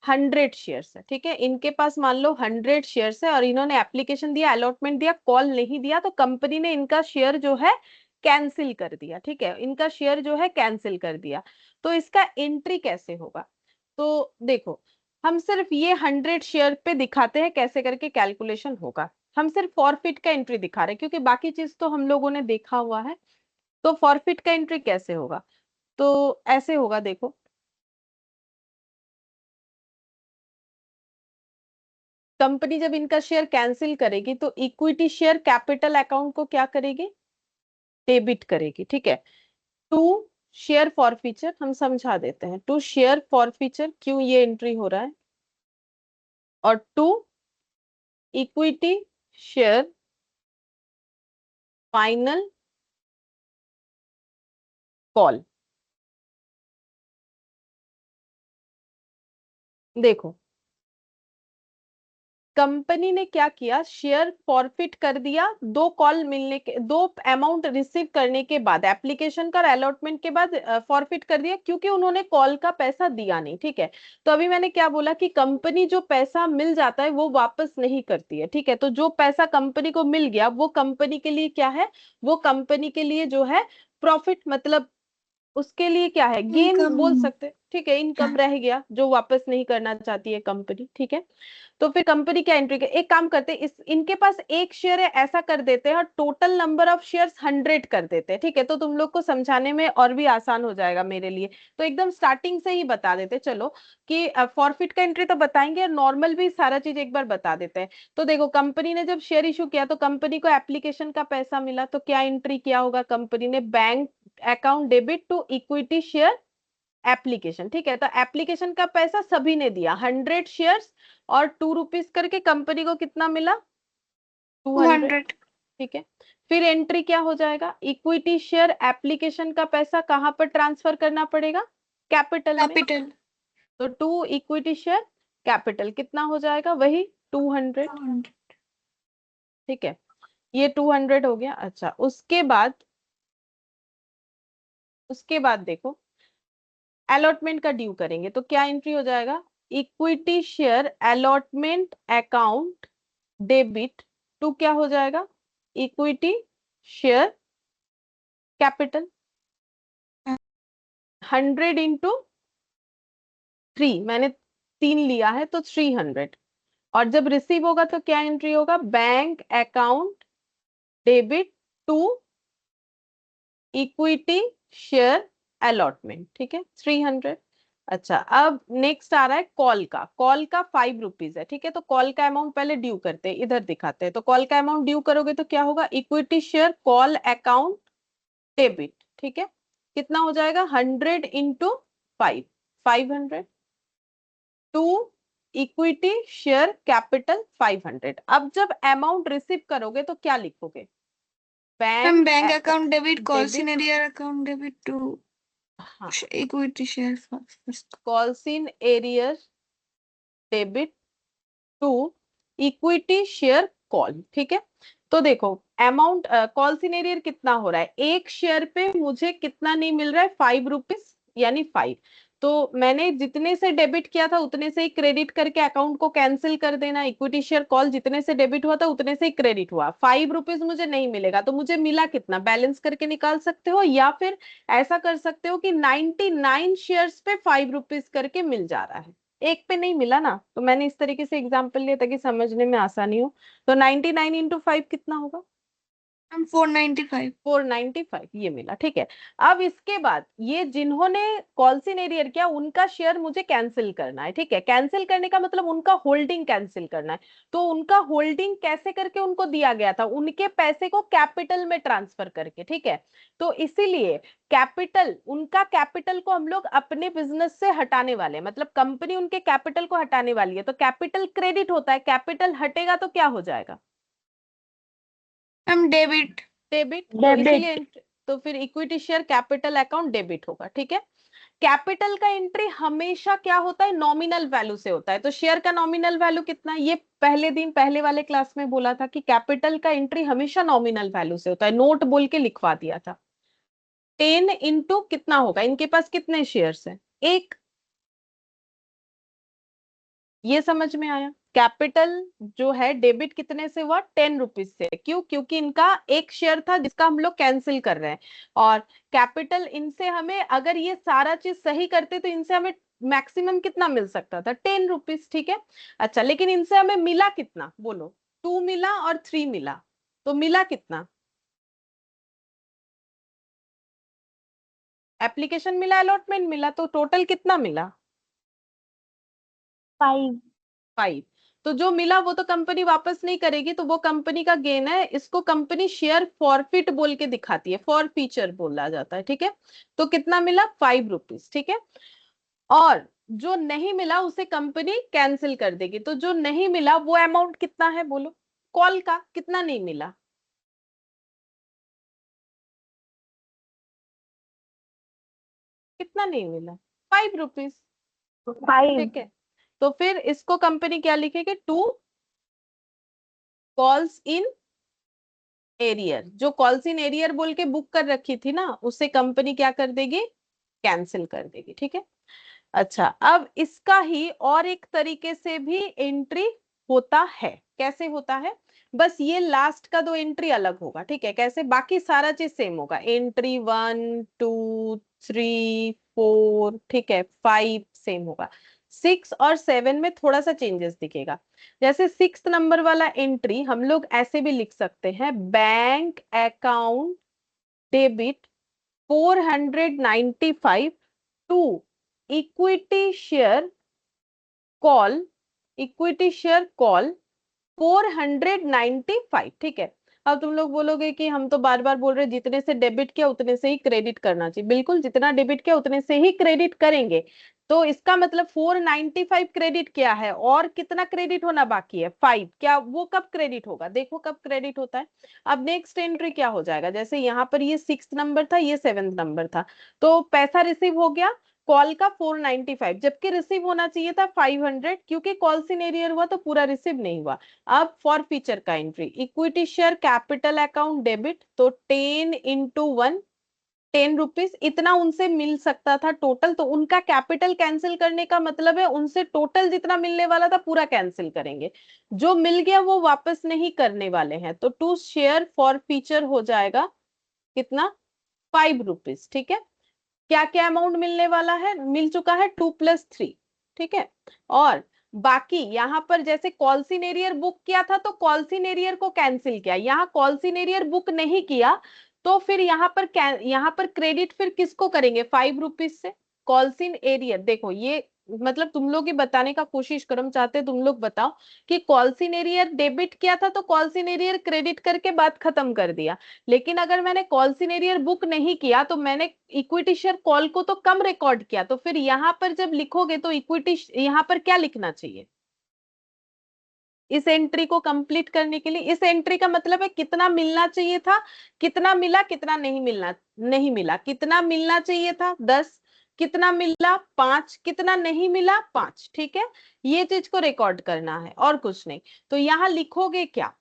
100 शेयर्स है, ठीक है, इनके पास मान लो 100 शेयर्स है और इन्होंने एप्लीकेशन दिया, अलॉटमेंट दिया, कॉल नहीं दिया, तो कंपनी ने इनका शेयर जो है कैंसिल कर दिया, ठीक है, इनका शेयर जो है कैंसिल कर दिया। तो इसका एंट्री कैसे होगा? तो देखो, हम सिर्फ ये 100 शेयर पे दिखाते हैं कैसे करके कैलकुलेशन होगा। हम सिर्फ फॉरफिट का एंट्री दिखा रहे हैं क्योंकि बाकी चीज तो हम लोगों ने देखा हुआ है। तो फॉरफिट का एंट्री कैसे होगा? तो ऐसे होगा, देखो, कंपनी जब इनका शेयर कैंसिल करेगी तो इक्विटी शेयर कैपिटल अकाउंट को क्या करेगी? डेबिट करेगी, ठीक है। टू शेयर फॉरफीचर हम समझा देते हैं, टू शेयर फॉरफीचर क्यों ये एंट्री हो रहा है, और to equity share final call. देखो, कंपनी ने क्या किया, शेयर फॉरफिट कर दिया, दो कॉल मिलने के, दो अमाउंट रिसीव करने के बाद, एप्लीकेशन का अलॉटमेंट के बाद फॉरफिट कर दिया क्योंकि उन्होंने कॉल का पैसा दिया नहीं, ठीक है। तो अभी मैंने क्या बोला कि कंपनी जो पैसा मिल जाता है वो वापस नहीं करती है, ठीक है। तो जो पैसा कंपनी को मिल गया वो कंपनी के लिए क्या है, वो कंपनी के लिए जो है प्रॉफिट, मतलब उसके लिए क्या है, गेन इनकम। बोल सकते हैं, ठीक है, इनकम रह गया जो वापस नहीं करना चाहती है कंपनी, ठीक है। तो फिर कंपनी क्या एंट्री, एक काम करते हैं, इस इनके पास एक शेयर है ऐसा कर देते हैं और टोटल नंबर ऑफ शेयर्स 100 कर देते हैं, ठीक है। तो तुम लोग को समझाने में और भी आसान हो जाएगा मेरे लिए। तो एकदम स्टार्टिंग से ही बता देते चलो कि फॉरफिट का एंट्री तो बताएंगे और नॉर्मल भी सारा चीज एक बार बता देते हैं। तो देखो, कंपनी ने जब शेयर इशू किया तो कंपनी को एप्लीकेशन का पैसा मिला, तो क्या एंट्री किया होगा कंपनी ने, bank account debit to equity share application, ठीक है। तो एप्लीकेशन का पैसा सभी ने दिया, 100 शेयर्स और 2 रुपीज करके कंपनी को कितना मिला, 200, 200 ठीक है। फिर एंट्री क्या हो जाएगा, इक्विटी शेयर एप्लीकेशन का पैसा कहां पर ट्रांसफर करना पड़ेगा, कैपिटल में। कैपिटल। तो 2 इक्विटी शेयर कैपिटल कितना हो जाएगा, वही 200, 200 ठीक है। ये 200 हो गया। अच्छा, उसके बाद देखो, अलॉटमेंट का ड्यू करेंगे तो क्या एंट्री हो जाएगा, equity share allotment account debit to क्या हो जाएगा, इक्विटी शेयर कैपिटल, 100 इंटू 3, मैंने 3 लिया है तो 300। और जब रिसीव होगा तो क्या एंट्री होगा, bank account debit to equity share allotment, ठीक है, 300। अच्छा, अब नेक्स्ट आ रहा है कॉल का। कॉल का 5 रुपीज है, ठीक है। तो कॉल का अमाउंट पहले ड्यू करते हैं, इधर दिखाते हैं। तो कॉल का अमाउंट ड्यू करोगे तो क्या होगा, equity share call account debit, ठीक है, कितना हो जाएगा, 100 into 5, 500 to equity share capital 500। अब जब अमाउंट रिसीव करोगे तो क्या लिखोगे, हम bank bank account debit, call debit, senior account debit to हाँ, equity share. Calls in arrear debit to equity share call, ठीक है। तो देखो, अमाउंट कॉल सिनेरियर कितना हो रहा है, एक शेयर पे मुझे कितना नहीं मिल रहा है, 5 रुपीज, यानी 5। तो मैंने जितने से डेबिट किया था उतने से ही क्रेडिट करके अकाउंट को कैंसिल कर देना, इक्विटी शेयर कॉल जितने से डेबिट हुआ था उतने से ही क्रेडिट हुआ, 5 रुपीज मुझे नहीं मिलेगा, तो मुझे मिला कितना, बैलेंस करके निकाल सकते हो, या फिर ऐसा कर सकते हो कि 99 शेयर्स पे 5 रुपीज करके मिल जा रहा है, एक पे नहीं मिला ना। तो मैंने इस तरीके से एग्जांपल लिया ताकि समझने में आसानी हो। तो 99 इंटू 5 कितना होगा, हम 495। 495 ये मिला, ठीक है। अब इसके बाद ये जिन्होंने कॉल्सिन एरियर किया उनका शेयर मुझे कैंसिल करना है, ठीक है। कैंसिल करने का मतलब उनका होल्डिंग कैंसिल करना है। तो उनका होल्डिंग कैसे करके उनको दिया गया था, उनके पैसे को कैपिटल में ट्रांसफर करके, ठीक है। तो इसीलिए कैपिटल, उनका कैपिटल को हम लोग अपने बिजनेस से हटाने वाले हैं, मतलब कंपनी उनके कैपिटल को हटाने वाली है। तो कैपिटल क्रेडिट होता है, कैपिटल हटेगा तो क्या हो जाएगा, हम डेबिट। डेबिट। तो इसीलिए तो फिर equity share capital account debit होगा, ठीक है। कैपिटल का एंट्री हमेशा क्या होता है, नॉमिनल वैल्यू से होता है। तो शेयर का नॉमिनल वैल्यू कितना है, ये पहले दिन पहले वाले क्लास में बोला था कि कैपिटल का एंट्री हमेशा नॉमिनल वैल्यू से होता है, नोट बोल के लिखवा दिया था। 10 इंटू कितना होगा, इनके पास कितने शेयर्स है, एक। ये समझ में आया। कैपिटल जो है डेबिट कितने से हुआ, 10 रुपीज से। क्यों, क्योंकि इनका एक शेयर था जिसका हम लोग कैंसिल कर रहे हैं। और कैपिटल इनसे हमें, अगर ये सारा चीज सही करते तो इनसे हमें मैक्सिमम कितना मिल सकता था, 10 रुपीज, ठीक है। अच्छा, लेकिन इनसे हमें मिला कितना, बोलो, 2 मिला और 3 मिला, तो मिला कितना, एप्लीकेशन मिला, अलॉटमेंट मिला, तो टोटल कितना मिला, 5। तो जो मिला वो तो कंपनी वापस नहीं करेगी, तो वो कंपनी का गेन है। इसको कंपनी शेयर फॉरफिट बोल के दिखाती है, फॉर फीचर बोला जाता है, ठीक है। तो कितना मिला, 5 रुपीज, ठीक है। और जो नहीं मिला उसे कंपनी कैंसिल कर देगी। तो जो नहीं मिला वो अमाउंट कितना है, बोलो, कॉल का कितना नहीं मिला, कितना नहीं मिला, 5 रुपीज, ठीक है। तो फिर इसको कंपनी क्या लिखेगी, 2 कॉल्स इन एरियर। जो कॉल्स इन एरियर बोल के बुक कर रखी थी ना, उसे कंपनी क्या कर देगी, कैंसिल कर देगी, ठीक है। अच्छा, अब इसका ही और एक तरीके से भी एंट्री होता है। कैसे होता है, बस ये लास्ट का 2 एंट्री अलग होगा, ठीक है। कैसे, बाकी सारा चीज सेम होगा, एंट्री 1 2 3 4, ठीक है, 5 सेम होगा। 6 और 7 में थोड़ा सा चेंजेस दिखेगा। जैसे 6 नंबर वाला एंट्री हम लोग ऐसे भी लिख सकते हैं, bank account debit 495 to equity share call, equity share call 495, ठीक है। अब तुम लोग बोलोगे कि हम तो बार बार बोल रहे हैं जितने से डेबिट किया उतने से ही क्रेडिट करना चाहिए। बिल्कुल, जितना डेबिट किया उतने से ही क्रेडिट करेंगे। तो इसका मतलब 495 क्रेडिट किया है और कितना क्रेडिट होना बाकी है, 5। क्या वो कब क्रेडिट होगा, देखो कब क्रेडिट होता है। अब नेक्स्ट एंट्री क्या हो जाएगा, जैसे यहाँ पर ये 6 नंबर था, ये 7 नंबर था, तो पैसा रिसीव हो गया कॉल का 495, जबकि रिसीव होना चाहिए था 500, क्योंकि कॉल इन एरियर हुआ तो पूरा रिसीव नहीं हुआ। अब फॉर फीचर का entry, equity share capital account debit, तो 10 इंटू 1, 10 रुपीज, इतना उनसे मिल सकता था टोटल। तो उनका कैपिटल कैंसिल करने का मतलब है उनसे टोटल जितना मिलने वाला था पूरा कैंसिल करेंगे। जो मिल गया वो वापस नहीं करने वाले हैं। तो 2 शेयर फॉर फीचर हो जाएगा कितना, 5 रुपीज, ठीक है। क्या क्या अमाउंट मिलने वाला है, मिल चुका है 2 + 3, ठीक है। और बाकी यहाँ पर जैसे कॉल्सिन एरियर बुक किया था तो कॉल्सिन एरियर को कैंसिल किया, यहाँ कॉल्सिन एरियर बुक नहीं किया, तो फिर यहाँ पर क्रेडिट फिर किसको करेंगे, 5 रुपीज से। कॉल्सिन एरियर, देखो ये मतलब तुम लोग ही बताने का कोशिश करो, हम चाहते तुम लोग बताओ कि कॉल्सिन एरियर डेबिट किया था तो कॉल्सिन एरियर क्रेडिट करके बात खत्म कर दिया। लेकिन अगर मैंने कॉल सीनेरियर बुक नहीं किया तो मैंने इक्विटी शेयर कॉल को तो कम रिकॉर्ड किया, तो फिर यहाँ पर जब लिखोगे तो इक्विटी यहाँ पर क्या लिखना चाहिए, इस एंट्री को कंप्लीट करने के लिए। इस एंट्री का मतलब है कितना मिलना चाहिए था, कितना मिला, कितना नहीं मिला, कितना मिलना चाहिए था 10, कितना मिला 5, कितना नहीं मिला 5, ठीक है। ये चीज को रिकॉर्ड करना है और कुछ नहीं। तो यहाँ लिखोगे क्या,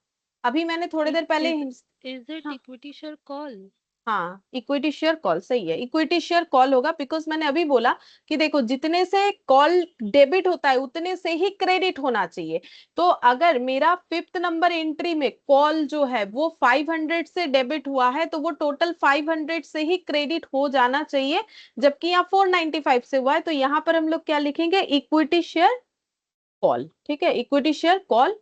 अभी मैंने थोड़ी देर पहले इज इट हाँ, इक्विटी शेयर कॉल? हाँ इक्विटी शेयर कॉल सही है, इक्विटी शेयर कॉल होगा। बिकॉज मैंने अभी बोला कि देखो जितने से कॉल डेबिट होता है उतने से ही क्रेडिट होना चाहिए। तो अगर मेरा 5th नंबर एंट्री में कॉल जो है वो 500 से डेबिट हुआ है तो वो टोटल 500 से ही क्रेडिट हो जाना चाहिए, जबकि यहाँ 495 से हुआ है। तो यहाँ पर हम लोग क्या लिखेंगे, इक्विटी शेयर कॉल, ठीक है, इक्विटी शेयर कॉल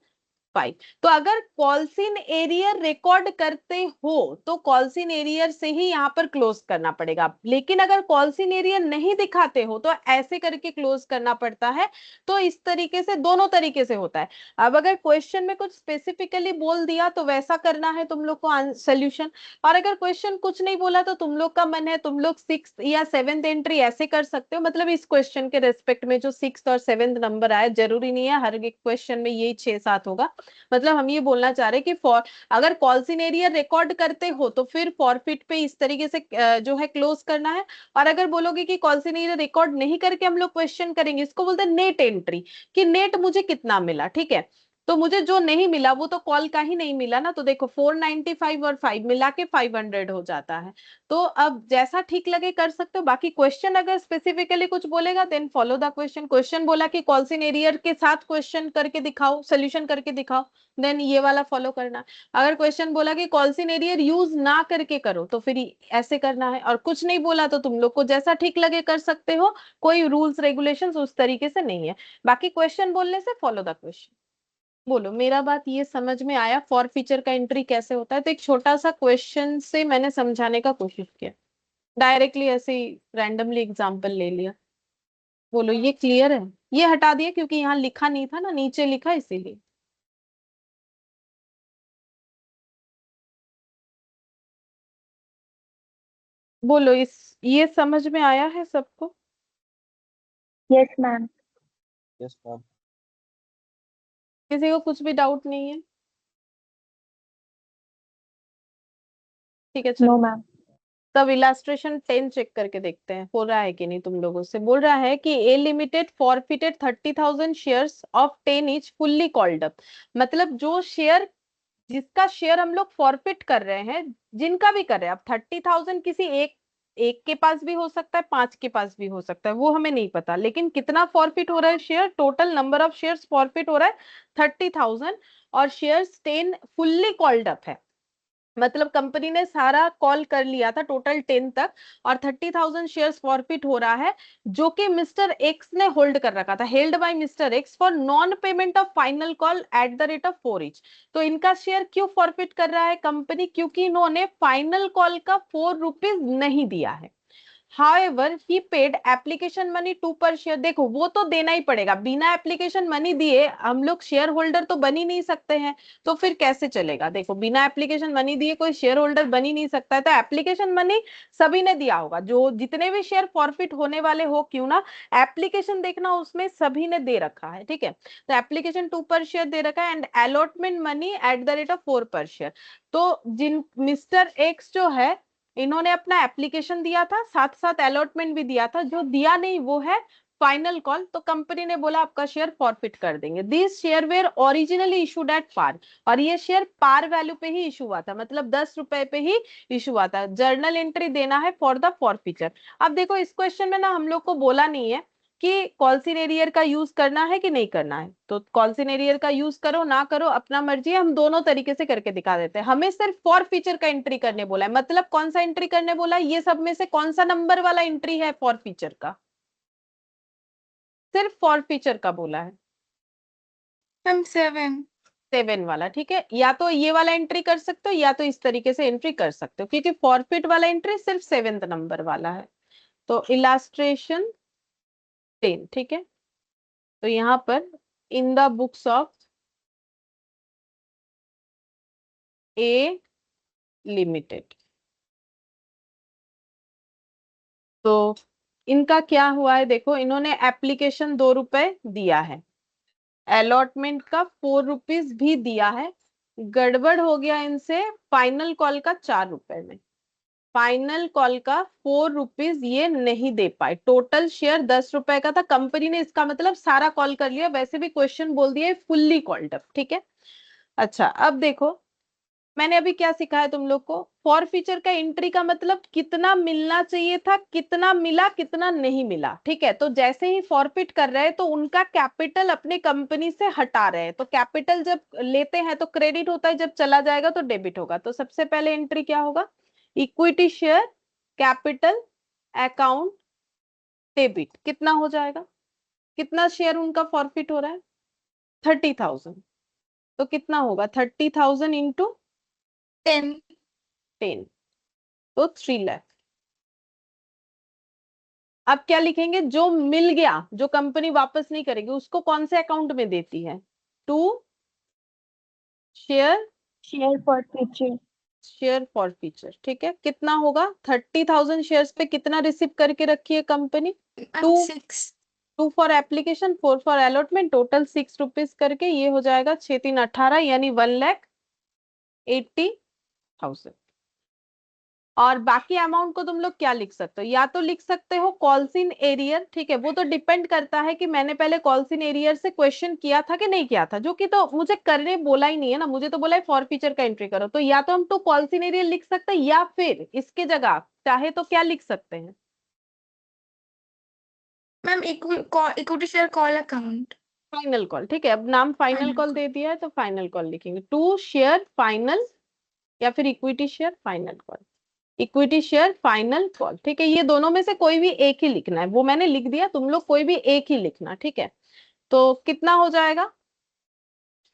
5। तो अगर कॉल्सिन एरियर रिकॉर्ड करते हो तो कॉल्सिन एरियर से ही यहाँ पर क्लोज करना पड़ेगा। लेकिन अगर कॉल्सिन एरियर नहीं दिखाते हो तो ऐसे करके क्लोज करना पड़ता है। तो इस तरीके से दोनों तरीके से होता है। अब अगर क्वेश्चन में कुछ स्पेसिफिकली बोल दिया तो वैसा करना है तुम लोग को सोल्यूशन, और अगर क्वेश्चन कुछ नहीं बोला तो तुम लोग का मन है तुम लोग 6th या 7th एंट्री ऐसे कर सकते हो। मतलब इस क्वेश्चन के रेस्पेक्ट में जो 6th और 7th नंबर आए, जरूरी नहीं है हर एक क्वेश्चन में यही 6-7 होगा। मतलब हम ये बोलना चाह रहे हैं कि अगर कॉल्सिन एरियर रिकॉर्ड करते हो तो फिर फॉरफिट पे इस तरीके से जो है क्लोज करना है। और अगर बोलोगे कि कॉल्सिन एरियर रिकॉर्ड नहीं करके हम लोग क्वेश्चन करेंगे, इसको बोलते हैं नेट एंट्री, कि नेट मुझे कितना मिला। ठीक है, तो मुझे जो नहीं मिला वो तो कॉल का ही नहीं मिला ना, तो देखो 495 और 5 मिला के 500 हो जाता है। तो अब जैसा ठीक लगे कर सकते हो। बाकी क्वेश्चन अगर स्पेसिफिकली कुछ बोलेगा then follow the question. Question बोला कि कॉल्सिन एरियर के साथ क्वेश्चन करके दिखाओ, सोल्यूशन करके दिखाओ, देन ये वाला फॉलो करना। अगर क्वेश्चन बोला कि कॉल्सिन एरियर यूज ना करके करो तो फिर ऐसे करना है। और कुछ नहीं बोला तो तुम लोग को जैसा ठीक लगे कर सकते हो, कोई रूल्स रेगुलेशंस उस तरीके से नहीं है। बाकी क्वेश्चन बोलने से फॉलो द क्वेश्चन। बोलो मेरा बात ये समझ में आया फॉर फीचर का एंट्री कैसे होता है? तो एक छोटा सा क्वेश्चन से मैंने समझाने का कोशिश किया, डायरेक्टली ऐसे ही रैंडमली एग्जांपल ले लिया। बोलो ये क्लियर है? ये हटा दिया क्योंकि यहाँ लिखा नहीं था ना, नीचे लिखा इसीलिए। बोलो ये समझ में आया है सबको? Yes, ma'am. Yes ma'am. किसी को कुछ भी डाउट नहीं है? ठीक है No, चलो, ma'am. तब इलास्ट्रेशन 10 चेक करके देखते हैं हो रहा है कि नहीं तुम लोगों से। बोल रहा है कि A limited forfeited 30,000 shares of 10 each fully called up. मतलब जो शेयर, जिसका शेयर हम लोग फॉरफिट कर रहे हैं, जिनका भी कर रहे हैं, अब 30,000 किसी एक के पास भी हो सकता है, 5 के पास भी हो सकता है, वो हमें नहीं पता, लेकिन कितना फॉरफिट हो रहा है share, total number of shares forfeit हो रहा है 30,000। और शेयर्स 10 फुल्ली कॉल्ड अप है, मतलब कंपनी ने सारा कॉल कर लिया था टोटल 10 तक, और 30,000 शेयर्स फॉरफिट हो रहा है, जो कि मिस्टर एक्स ने होल्ड कर रखा था, held by mister x for non payment of final call at the rate of 4 each। तो इनका शेयर क्यों फॉरफिट कर रहा है कंपनी? क्योंकि इन्होंने फाइनल कॉल का 4 रुपीज नहीं दिया है। However, he paid application money 2 per share। देखो वो तो देना ही पड़ेगा, बिना एप्लीकेशन मनी दिए हम लोग शेयर होल्डर तो बन ही नहीं सकते हैं, तो फिर कैसे चलेगा? देखो बिना एप्लीकेशन मनी दिए कोई शेयर होल्डर बन ही नहीं सकता है, तो एप्लीकेशन मनी सभी ने दिया होगा, जो जितने भी शेयर फॉरफिट होने वाले हो क्यों ना, एप्लीकेशन देखना उसमें सभी ने दे रखा है। ठीक है, तो एप्लीकेशन 2 पर शेयर दे रखा है and allotment money at the rate of 4 पर शेयर। तो जिन मिस्टर एक्स जो है, इन्होंने अपना एप्लीकेशन दिया था, साथ साथ अलॉटमेंट भी दिया था, जो दिया नहीं वो है फाइनल कॉल। तो कंपनी ने बोला आपका शेयर फॉरफिट कर देंगे। This share were originally issued at par, और ये शेयर पार वैल्यू पे ही इशू हुआ था, मतलब 10 रुपए पे ही इशू हुआ था। जर्नल एंट्री देना है फॉर द फॉरफिचर। अब देखो इस क्वेश्चन में ना हम लोग को बोला नहीं है कि कॉल्सिन एरियर का यूज करना है कि नहीं करना है, तो कॉल्सिन एरियर का यूज करो ना करो अपना मर्जी है, हम दोनों तरीके से करके दिखा देते हैं। हमें सिर्फ फॉर फीचर का एंट्री करने बोला है, मतलब कौन सा एंट्री करने बोला है? ये सब में से कौन सा नंबर वाला एंट्री है फॉर फीचर का? सिर्फ फॉर फीचर का बोला है, मैम 7। 7 वाला। ठीक है, या तो ये वाला एंट्री कर सकते हो या तो इस तरीके से एंट्री कर सकते हो, क्योंकि फॉरफिट वाला एंट्री सिर्फ 7th नंबर वाला है। तो इलास्ट्रेशन 10। ठीक है, तो यहाँ पर in the books of A limited, तो इनका क्या हुआ है? देखो इन्होंने एप्लीकेशन 2 रुपए दिया है, अलॉटमेंट का 4 रुपीज भी दिया है, गड़बड़ हो गया इनसे फाइनल कॉल का 4 रुपए में। फाइनल कॉल का 4 रुपीज ये नहीं दे पाए, टोटल शेयर 10 रुपए का था, कंपनी ने इसका मतलब सारा कॉल कर लिया, वैसे भी क्वेश्चन बोल दिया फुल्ली कॉल्ड अप। ठीक है, अच्छा अब देखो मैंने अभी क्या सिखाया तुम लोग को, फॉर फीचर का एंट्री का मतलब कितना मिलना चाहिए था, कितना मिला, कितना नहीं मिला। ठीक है, तो जैसे ही फॉरफिट कर रहे हैं तो उनका कैपिटल अपने कंपनी से हटा रहे हैं, तो कैपिटल जब लेते हैं तो क्रेडिट होता है, जब चला जाएगा तो डेबिट होगा। तो सबसे पहले एंट्री क्या होगा? Equity share capital account debit. कितना हो जाएगा? कितना शेयर उनका फॉरफिट हो रहा है? 30,000। तो कितना होगा? 30,000 इंटू 10। 10, तो 3 लाख। अब क्या लिखेंगे? जो मिल गया, जो कंपनी वापस नहीं करेगी, उसको कौन से अकाउंट में देती है? To share, Share for future. Share for future. ठीक है, कितना होगा? 30,000 शेयर्स पे कितना रिसीव करके रखी है company? Ma'am to 6। 2 for application, 4 for allotment, total 6 rupees करके ये हो जाएगा 6 3 18 यानी 1,80,000। और बाकी अमाउंट को तुम लोग क्या लिख सकते हो, या तो लिख सकते हो कॉल्स इन एरियर, ठीक है, वो तो डिपेंड करता है कि मैंने पहले कॉल्स इन एरियर से क्वेश्चन किया था कि नहीं किया था, जो कि तो मुझे करने बोला ही नहीं है ना, मुझे तो बोला है फॉर फीचर का एंट्री करो, तो या तो हम तो कॉल्स इन एरियर लिख सकते हैं या फिर इसके जगह चाहे तो क्या लिख सकते हैं, ma'am equity share call account. Final call, ठीक है, अब नाम फाइनल Final कॉल call. दे दिया है तो फाइनल कॉल लिखेंगे, टू शेयर फाइनल या फिर equity share final call, equity share final call, ठीक है, ये दोनों में से कोई भी एक ही लिखना है, वो मैंने लिख दिया, तुम लोग कोई भी एक ही लिखना, ठीक है। तो कितना हो जाएगा,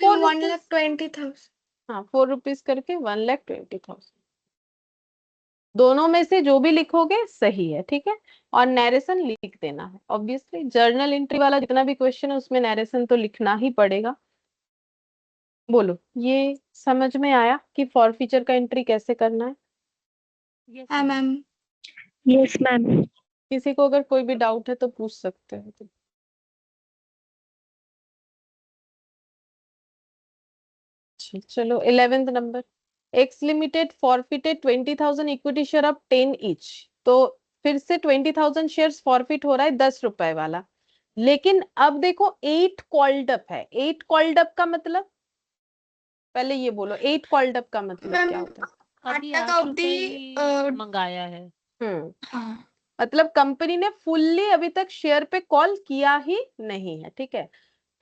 4 रुपीज, 1,20,000। हाँ 4 रुपीज करके 1,20,000, दोनों में से जो भी लिखोगे सही है, ठीक है। और नैरेशन लिख देना है, ऑब्वियसली जर्नल एंट्री वाला जितना भी क्वेश्चन है उसमें नैरेशन तो लिखना ही पड़ेगा। बोलो, ये समझ में आया कि फॉर फीचर का एंट्री कैसे करना है? यस हाँ मैम। मैम। Yes, ma'am. किसी को अगर कोई भी डाउट है तो पूछ सकते हैं। चलो 11th number, x limited forfeited 20,000 equity share of 10 each, तो फिर से 20,000 शेयर्स फॉरफिट हो रहा है 10 रुपए वाला, लेकिन अब देखो 8 कॉल्ड अप है, 8 कॉल्ड अप का मतलब, पहले ये बोलो 8 कॉल्ड अप का मतलब क्या मैम होता है? अभी 8 8 रुपए अवधि ही मंगाया है। हाँ मतलब कंपनी ने फुल्ली अभी तक शेयर पे कॉल किया ही नहीं है, ठीक है,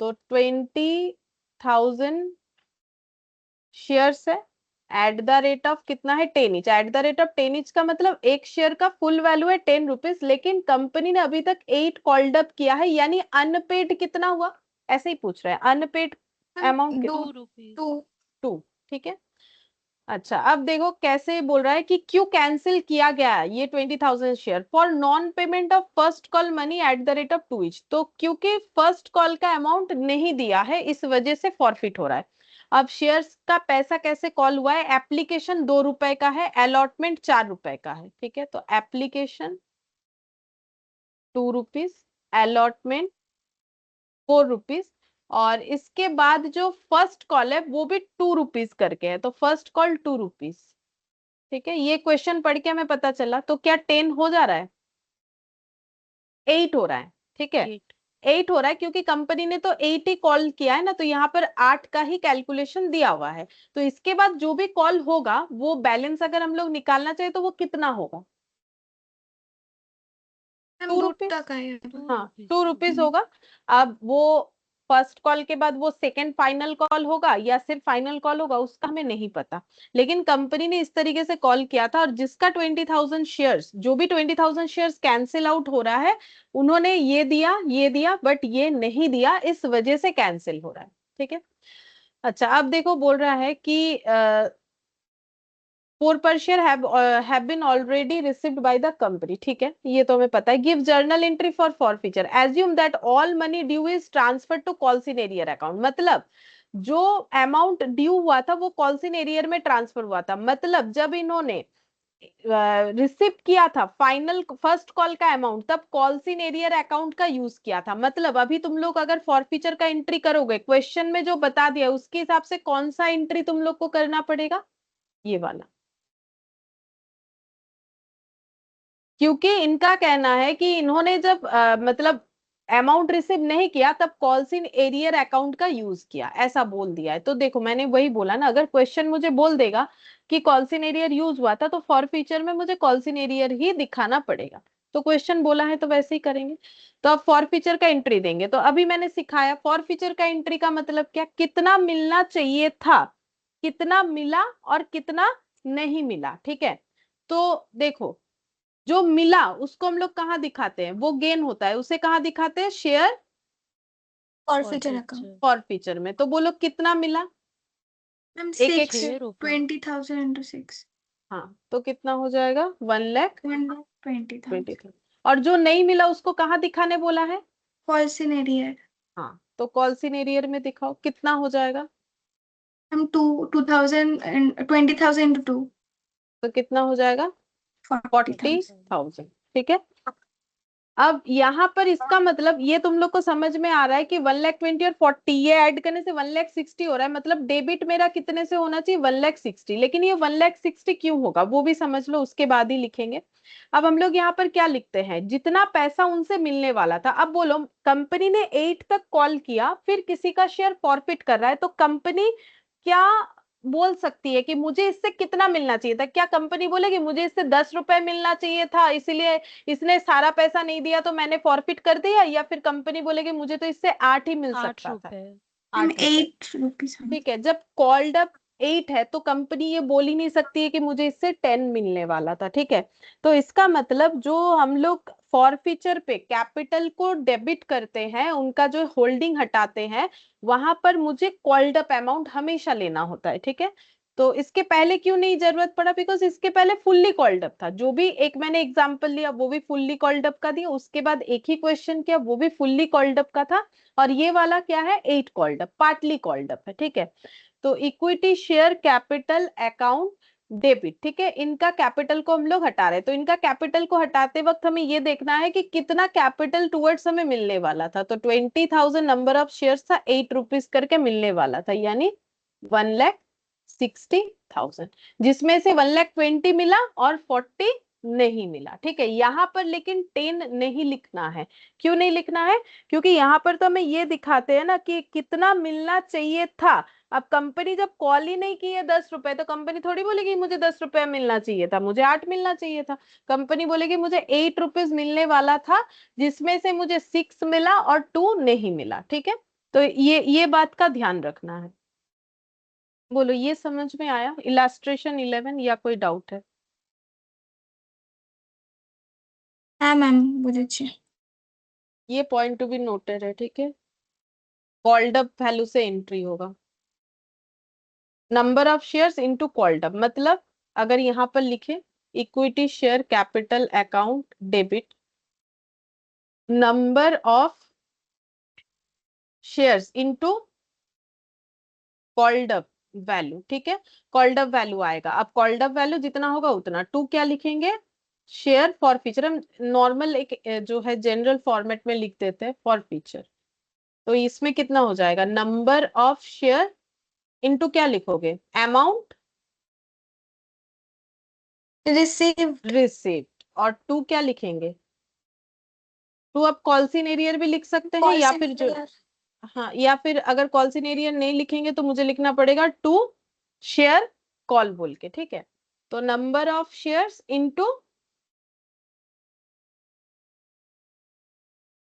तो 20,000 शेयर्स है एट द रेट ऑफ कितना है 10 each, eight the rate of 10 each का मतलब एक शेयर का फुल वैल्यू है 10 रुपीज, लेकिन कंपनी ने अभी तक 8 कॉल्ड अप किया है, यानी अनपेड कितना हुआ, ऐसे ही पूछ रहा है, अनपेड अमाउंट कितना, 2 रुपीज। 2, ठीक है। अच्छा अब देखो कैसे बोल रहा है कि क्यों कैंसिल किया गया है ये 20,000 share, for non payment of first call money at the rate of 2 each, तो क्योंकि फर्स्ट कॉल का अमाउंट नहीं दिया है इस वजह से फॉरफिट हो रहा है। अब शेयर्स का पैसा कैसे कॉल हुआ है, एप्लीकेशन 2 रुपए का है, अलॉटमेंट 4 रुपए का है, ठीक है, तो एप्लीकेशन 2 रुपीज, अलॉटमेंट 4 रुपीज, और इसके बाद जो फर्स्ट कॉल है वो भी 2 रुपीज करके है, तो फर्स्ट कॉल 2 रुपीज, ठीक है, ये क्वेश्चन पढ़ के हमें पता चला, तो क्या 10 हो जा रहा है, 8 हो रहा है, ठीक है, 8 8 हो रहा है क्योंकि कंपनी ने तो 8 ही कॉल किया है ना, तो यहाँ पर 8 का ही कैलकुलेशन दिया हुआ है, तो इसके बाद जो भी कॉल होगा वो बैलेंस अगर हम लोग निकालना चाहिए तो वो कितना होगा, मैम 2 2 रुपीज, तक है। 2 हाँ रुपीज 2 रुपीज होगा। अब वो फर्स्ट कॉल के बाद वो सेकंड फाइनल कॉल होगा या सिर्फ फाइनल कॉल होगा उसका हमें नहीं पता, लेकिन कंपनी ने इस तरीके से कॉल किया था, और जिसका 20,000 शेयर्स, जो भी 20,000 शेयर्स कैंसिल आउट हो रहा है, उन्होंने ये दिया बट ये नहीं दिया, इस वजह से कैंसिल हो रहा है, ठीक है। अच्छा अब देखो बोल रहा है कि 4 per share have been already received by the company, ठीक है, ये तो हमें पता है, give journal entry for forfeiture, assume that all money due is transferred to calls in arrear account, मतलब जो अमाउंट ड्यू हुआ था वो कॉल्स इन एरियर में ट्रांसफर हुआ था, मतलब जब इन्होंने रिसीव किया था फाइनल फर्स्ट कॉल का अमाउंट तब कॉल्स इन एरियर अकाउंट का यूज किया था, मतलब अभी तुम लोग अगर फॉरफीचर का एंट्री करोगे क्वेश्चन में जो बता दिया उसके हिसाब से कौन सा एंट्री तुम लोग को करना पड़ेगा, ये वाला, क्योंकि इनका कहना है कि इन्होंने जब मतलब अमाउंट रिसीव नहीं किया तब कॉल्स इन एरियर अकाउंट का यूज किया, ऐसा बोल दिया है, तो देखो मैंने वही बोला ना, अगर क्वेश्चन मुझे बोल देगा कि कॉल्स इन एरियर यूज हुआ था तो फॉर फ्यूचर में मुझे कॉल्स इन एरियर ही दिखाना पड़ेगा, तो क्वेश्चन बोला है तो वैसे ही करेंगे, तो अब फॉर फ्यूचर का एंट्री देंगे, तो अभी मैंने सिखाया फॉर फ्यूचर का एंट्री का मतलब क्या, कितना मिलना चाहिए था, कितना मिला और कितना नहीं मिला, ठीक है। तो देखो जो मिला उसको हम लोग कहाँ दिखाते हैं, वो गेन होता है, उसे कहाँ दिखाते हैं, शेयर और फ्यूचर अकाउंट। फॉर फीचर में, तो बोलो कितना मिला, मैम एक एक 6 20,000 into 6 हाँ, तो कितना हो जाएगा 1,20,000, 1,20,000 और जो नहीं मिला उसको कहाँ दिखाने बोला है, कॉल्स इन एरियर। हाँ, तो कॉल्स इन एरियर में दिखाओ कितना हो जाएगा, हम 2,000 and 20,000 into 2 तो कितना हो जाएगा 40,000। 40,000, ठीक है। अब यहाँ पर इसका मतलब ये तुम लोग को समझ में आ रहा है कि 1,20,000 और 40 ये ऐड करने से 1,60,000 हो रहा है, मतलब डेबिट मेरा कितने से होना चाहिए 1,60,000, लेकिन ये 1,60,000 क्यों होगा वो भी समझ लो, उसके बाद ही लिखेंगे। अब हम लोग यहाँ पर क्या लिखते हैं, जितना पैसा उनसे मिलने वाला था। अब बोलो कंपनी ने 8 तक कॉल किया, फिर किसी का शेयर फॉरफिट कर रहा है, तो कंपनी क्या बोल सकती है कि मुझे इससे कितना मिलना चाहिए था? क्या कंपनी बोलेगी मुझे इससे 10 रुपए मिलना चाहिए था, इसीलिए इसने सारा पैसा नहीं दिया तो मैंने फॉरफिट कर दिया? या फिर कंपनी बोलेगी मुझे तो इससे 8 ही मिल 8 सकता था, रुपए। मैम 8 रुपए। 8 रुपीज। ठीक है, जब कॉल्ड अप 8 है तो कंपनी ये बोल ही नहीं सकती है कि मुझे इससे 10 मिलने वाला था। ठीक है, तो इसका मतलब जो हम लोग फॉरफीचर पे कैपिटल को डेबिट करते हैं, उनका जो होल्डिंग हटाते हैं, वहां पर मुझे कॉल्ड अप अमाउंट हमेशा लेना होता है। ठीक है, तो इसके पहले क्यों नहीं जरूरत पड़ा? बिकॉज इसके पहले फुल्ली कॉल्ड अप था, जो भी एक मैंने एग्जांपल लिया वो भी फुल्ली कॉल्ड अप का दिया, उसके बाद एक ही क्वेश्चन किया वो भी फुल्ली कॉल्ड अप का था, और ये वाला क्या है 8 called up, partly called up है। ठीक है, तो equity share capital account debit, ठीक है, इनका कैपिटल को हम लोग हटा रहे हैं, तो इनका कैपिटल को हटाते वक्त हमें ये देखना है कि कितना कैपिटल टुवर्ड्स हमें मिलने वाला था। तो 20,000 नंबर ऑफ शेयर्स था, 8 रुपीज करके मिलने वाला था, यानी 1,60,000, जिसमें से 1,20,000 मिला और 40 नहीं मिला। ठीक है, यहाँ पर लेकिन 10 नहीं लिखना है। क्यों नहीं लिखना है? क्योंकि यहाँ पर तो हमें ये दिखाते हैं ना कि कितना मिलना चाहिए था। अब कंपनी जब कॉल ही नहीं की है 10 रुपए, तो कंपनी थोड़ी बोलेगी मुझे 10 रुपए मिलना चाहिए था, मुझे 8 मिलना चाहिए था। कंपनी बोलेगी मुझे 8 रुपीज मिलने वाला था, जिसमें से मुझे 6 मिला और 2 नहीं मिला। ठीक है, तो ये बात का ध्यान रखना है। बोलो ये समझ में आया इलास्ट्रेशन 11 या कोई डाउट है? हाँ मैम बुझेছি। ये पॉइंट टू बी नोटेड है। ठीक है, कॉल्ड अप वैल्यू से एंट्री होगा, number of shares into called up, मतलब अगर यहाँ पर लिखे equity share capital account debit, number of shares into called up value. ठीक है, कॉल्ड अप वैल्यू आएगा, अब कॉल्ड अप वैल्यू जितना होगा उतना, टू क्या लिखेंगे शेयर फॉर फीचर, हम नॉर्मल एक जो है जनरल फॉर्मेट में लिख देते हैं फॉर फीचर। तो इसमें कितना हो जाएगा, नंबर ऑफ शेयर इनटू क्या लिखोगे अमाउंट रिसीव्ड। रिसिप्ट, और टू क्या लिखेंगे टू, अब कॉल्सिनेरियर भी लिख सकते हैं, कॉल या फिर जो सेंटर। हाँ, या फिर अगर कॉल्सिनेरियर नहीं लिखेंगे तो मुझे लिखना पड़ेगा टू शेयर कॉल बोल के। ठीक है, तो number of shares into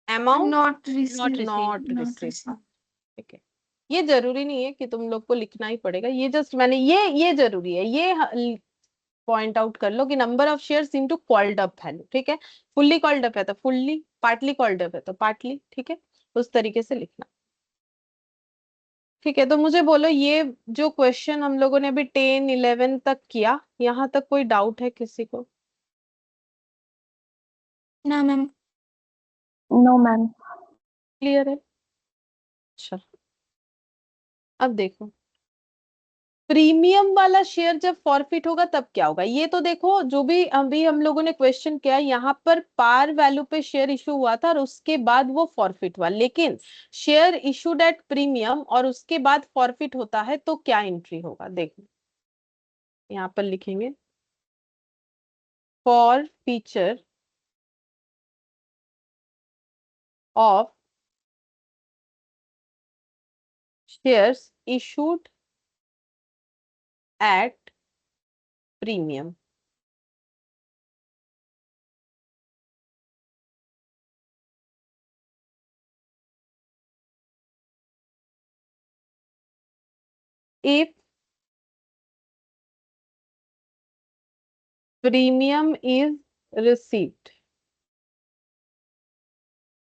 amount not Not received. received. Not not receipt. Received. ठीक है, ये जरूरी नहीं है कि तुम लोग को लिखना ही पड़ेगा, ये जस्ट मैंने ये जरूरी है, ये पॉइंट आउट कर लो कि number of shares into called up value. ठीक है, फुल्ली कॉल्ड अप है तो फुल्ली, पार्टली कॉल्ड अप है तो पार्टली। ठीक है, उस तरीके से लिखना। ठीक है, तो मुझे बोलो ये जो क्वेश्चन हम लोगों ने अभी 10 11 तक किया, यहाँ तक कोई डाउट है किसी को? ना मैम। No, ma'am. क्लियर है? अच्छा, अब देखो प्रीमियम वाला शेयर जब फॉरफिट होगा तब क्या होगा, ये तो देखो जो भी अभी हम लोगों ने क्वेश्चन किया, यहाँ पर पार वैल्यू पे शेयर इशू हुआ था और उसके बाद वो फॉरफिट हुआ, लेकिन शेयर इशूड एट प्रीमियम और उसके बाद फॉरफिट होता है तो क्या एंट्री होगा? देखो यहाँ पर लिखेंगे for feature of shares issued at premium. if premium is received,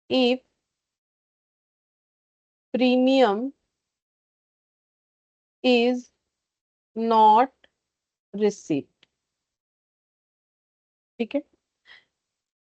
if premium is not received। ठीक है,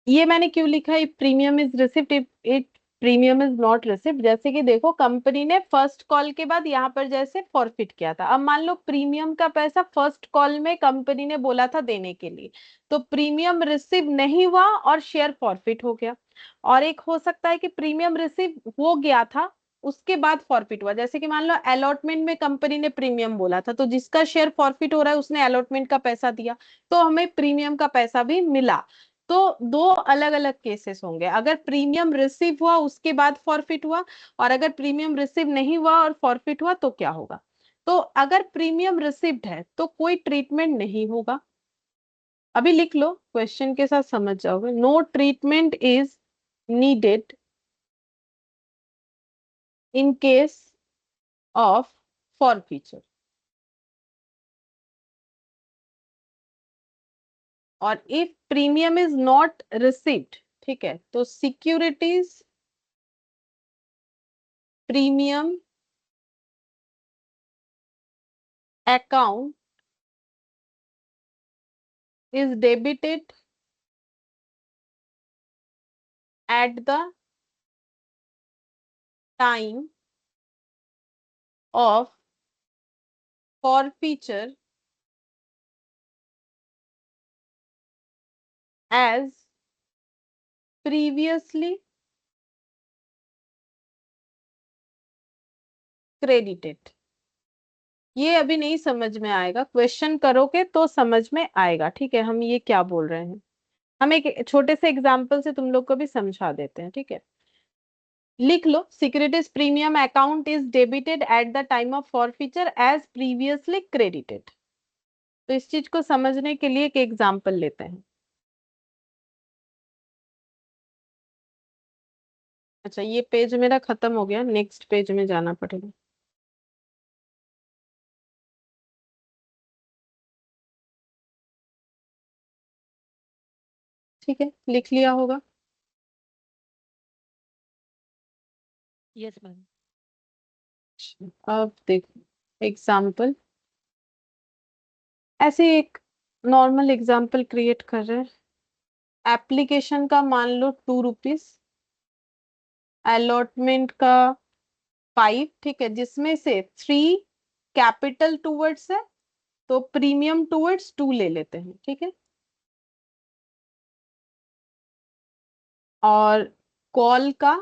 ये मैंने क्यों लिखा है premium is received, it premium is not received? जैसे कि देखो कंपनी ने फर्स्ट कॉल के बाद यहाँ पर जैसे फॉरफिट किया था, अब मान लो प्रीमियम का पैसा फर्स्ट कॉल में कंपनी ने बोला था देने के लिए, तो प्रीमियम रिसीव नहीं हुआ और शेयर फॉरफिट हो गया। और एक हो सकता है कि प्रीमियम रिसीव हो गया था उसके बाद फॉरफिट हुआ, जैसे कि मान लो अलॉटमेंट में कंपनी ने प्रीमियम बोला था, तो जिसका शेयर फॉरफिट हो रहा है उसने अलॉटमेंट का पैसा दिया, तो हमें प्रीमियम का पैसा भी मिला। तो दो अलग अलग केसेस होंगे, अगर प्रीमियम रिसीव हुआ उसके बाद फॉरफिट हुआ, और अगर प्रीमियम रिसीव नहीं हुआ और फॉरफिट हुआ तो क्या होगा। तो अगर प्रीमियम रिसीव्ड है तो कोई ट्रीटमेंट नहीं होगा, अभी लिख लो, क्वेश्चन के साथ समझ जाओगे। No treatment is needed in case of forfeiture, और if premium is not received, ठीक है, तो securities premium account is debited at the time of forfeiture as previously credited। ये अभी नहीं समझ में आएगा, क्वेश्चन करोगे तो समझ में आएगा, ठीक है, हम ये क्या बोल रहे हैं। हम एक छोटे से एग्जाम्पल से तुम लोग को भी समझा देते हैं, ठीक है। लिख लो, securities premium account is debited at the time of forfeiture as previously credited. तो इस चीज को समझने के लिए एक एग्जाम्पल लेते हैं। अच्छा, ये पेज मेरा खत्म हो गया, नेक्स्ट पेज में जाना पड़ेगा। ठीक है, लिख लिया होगा। Yes ma'am. अब देखो एग्जाम्पल, ऐसे एक नॉर्मल एग्जाम्पल क्रिएट कर रहे हैं। एप्लीकेशन का मान लो 2 रुपीज, अलॉटमेंट का 5, ठीक है, जिसमें से 3 कैपिटल टूवर्ड्स है, तो प्रीमियम टूवर्ड्स 2 ले लेते हैं, ठीक है। और कॉल का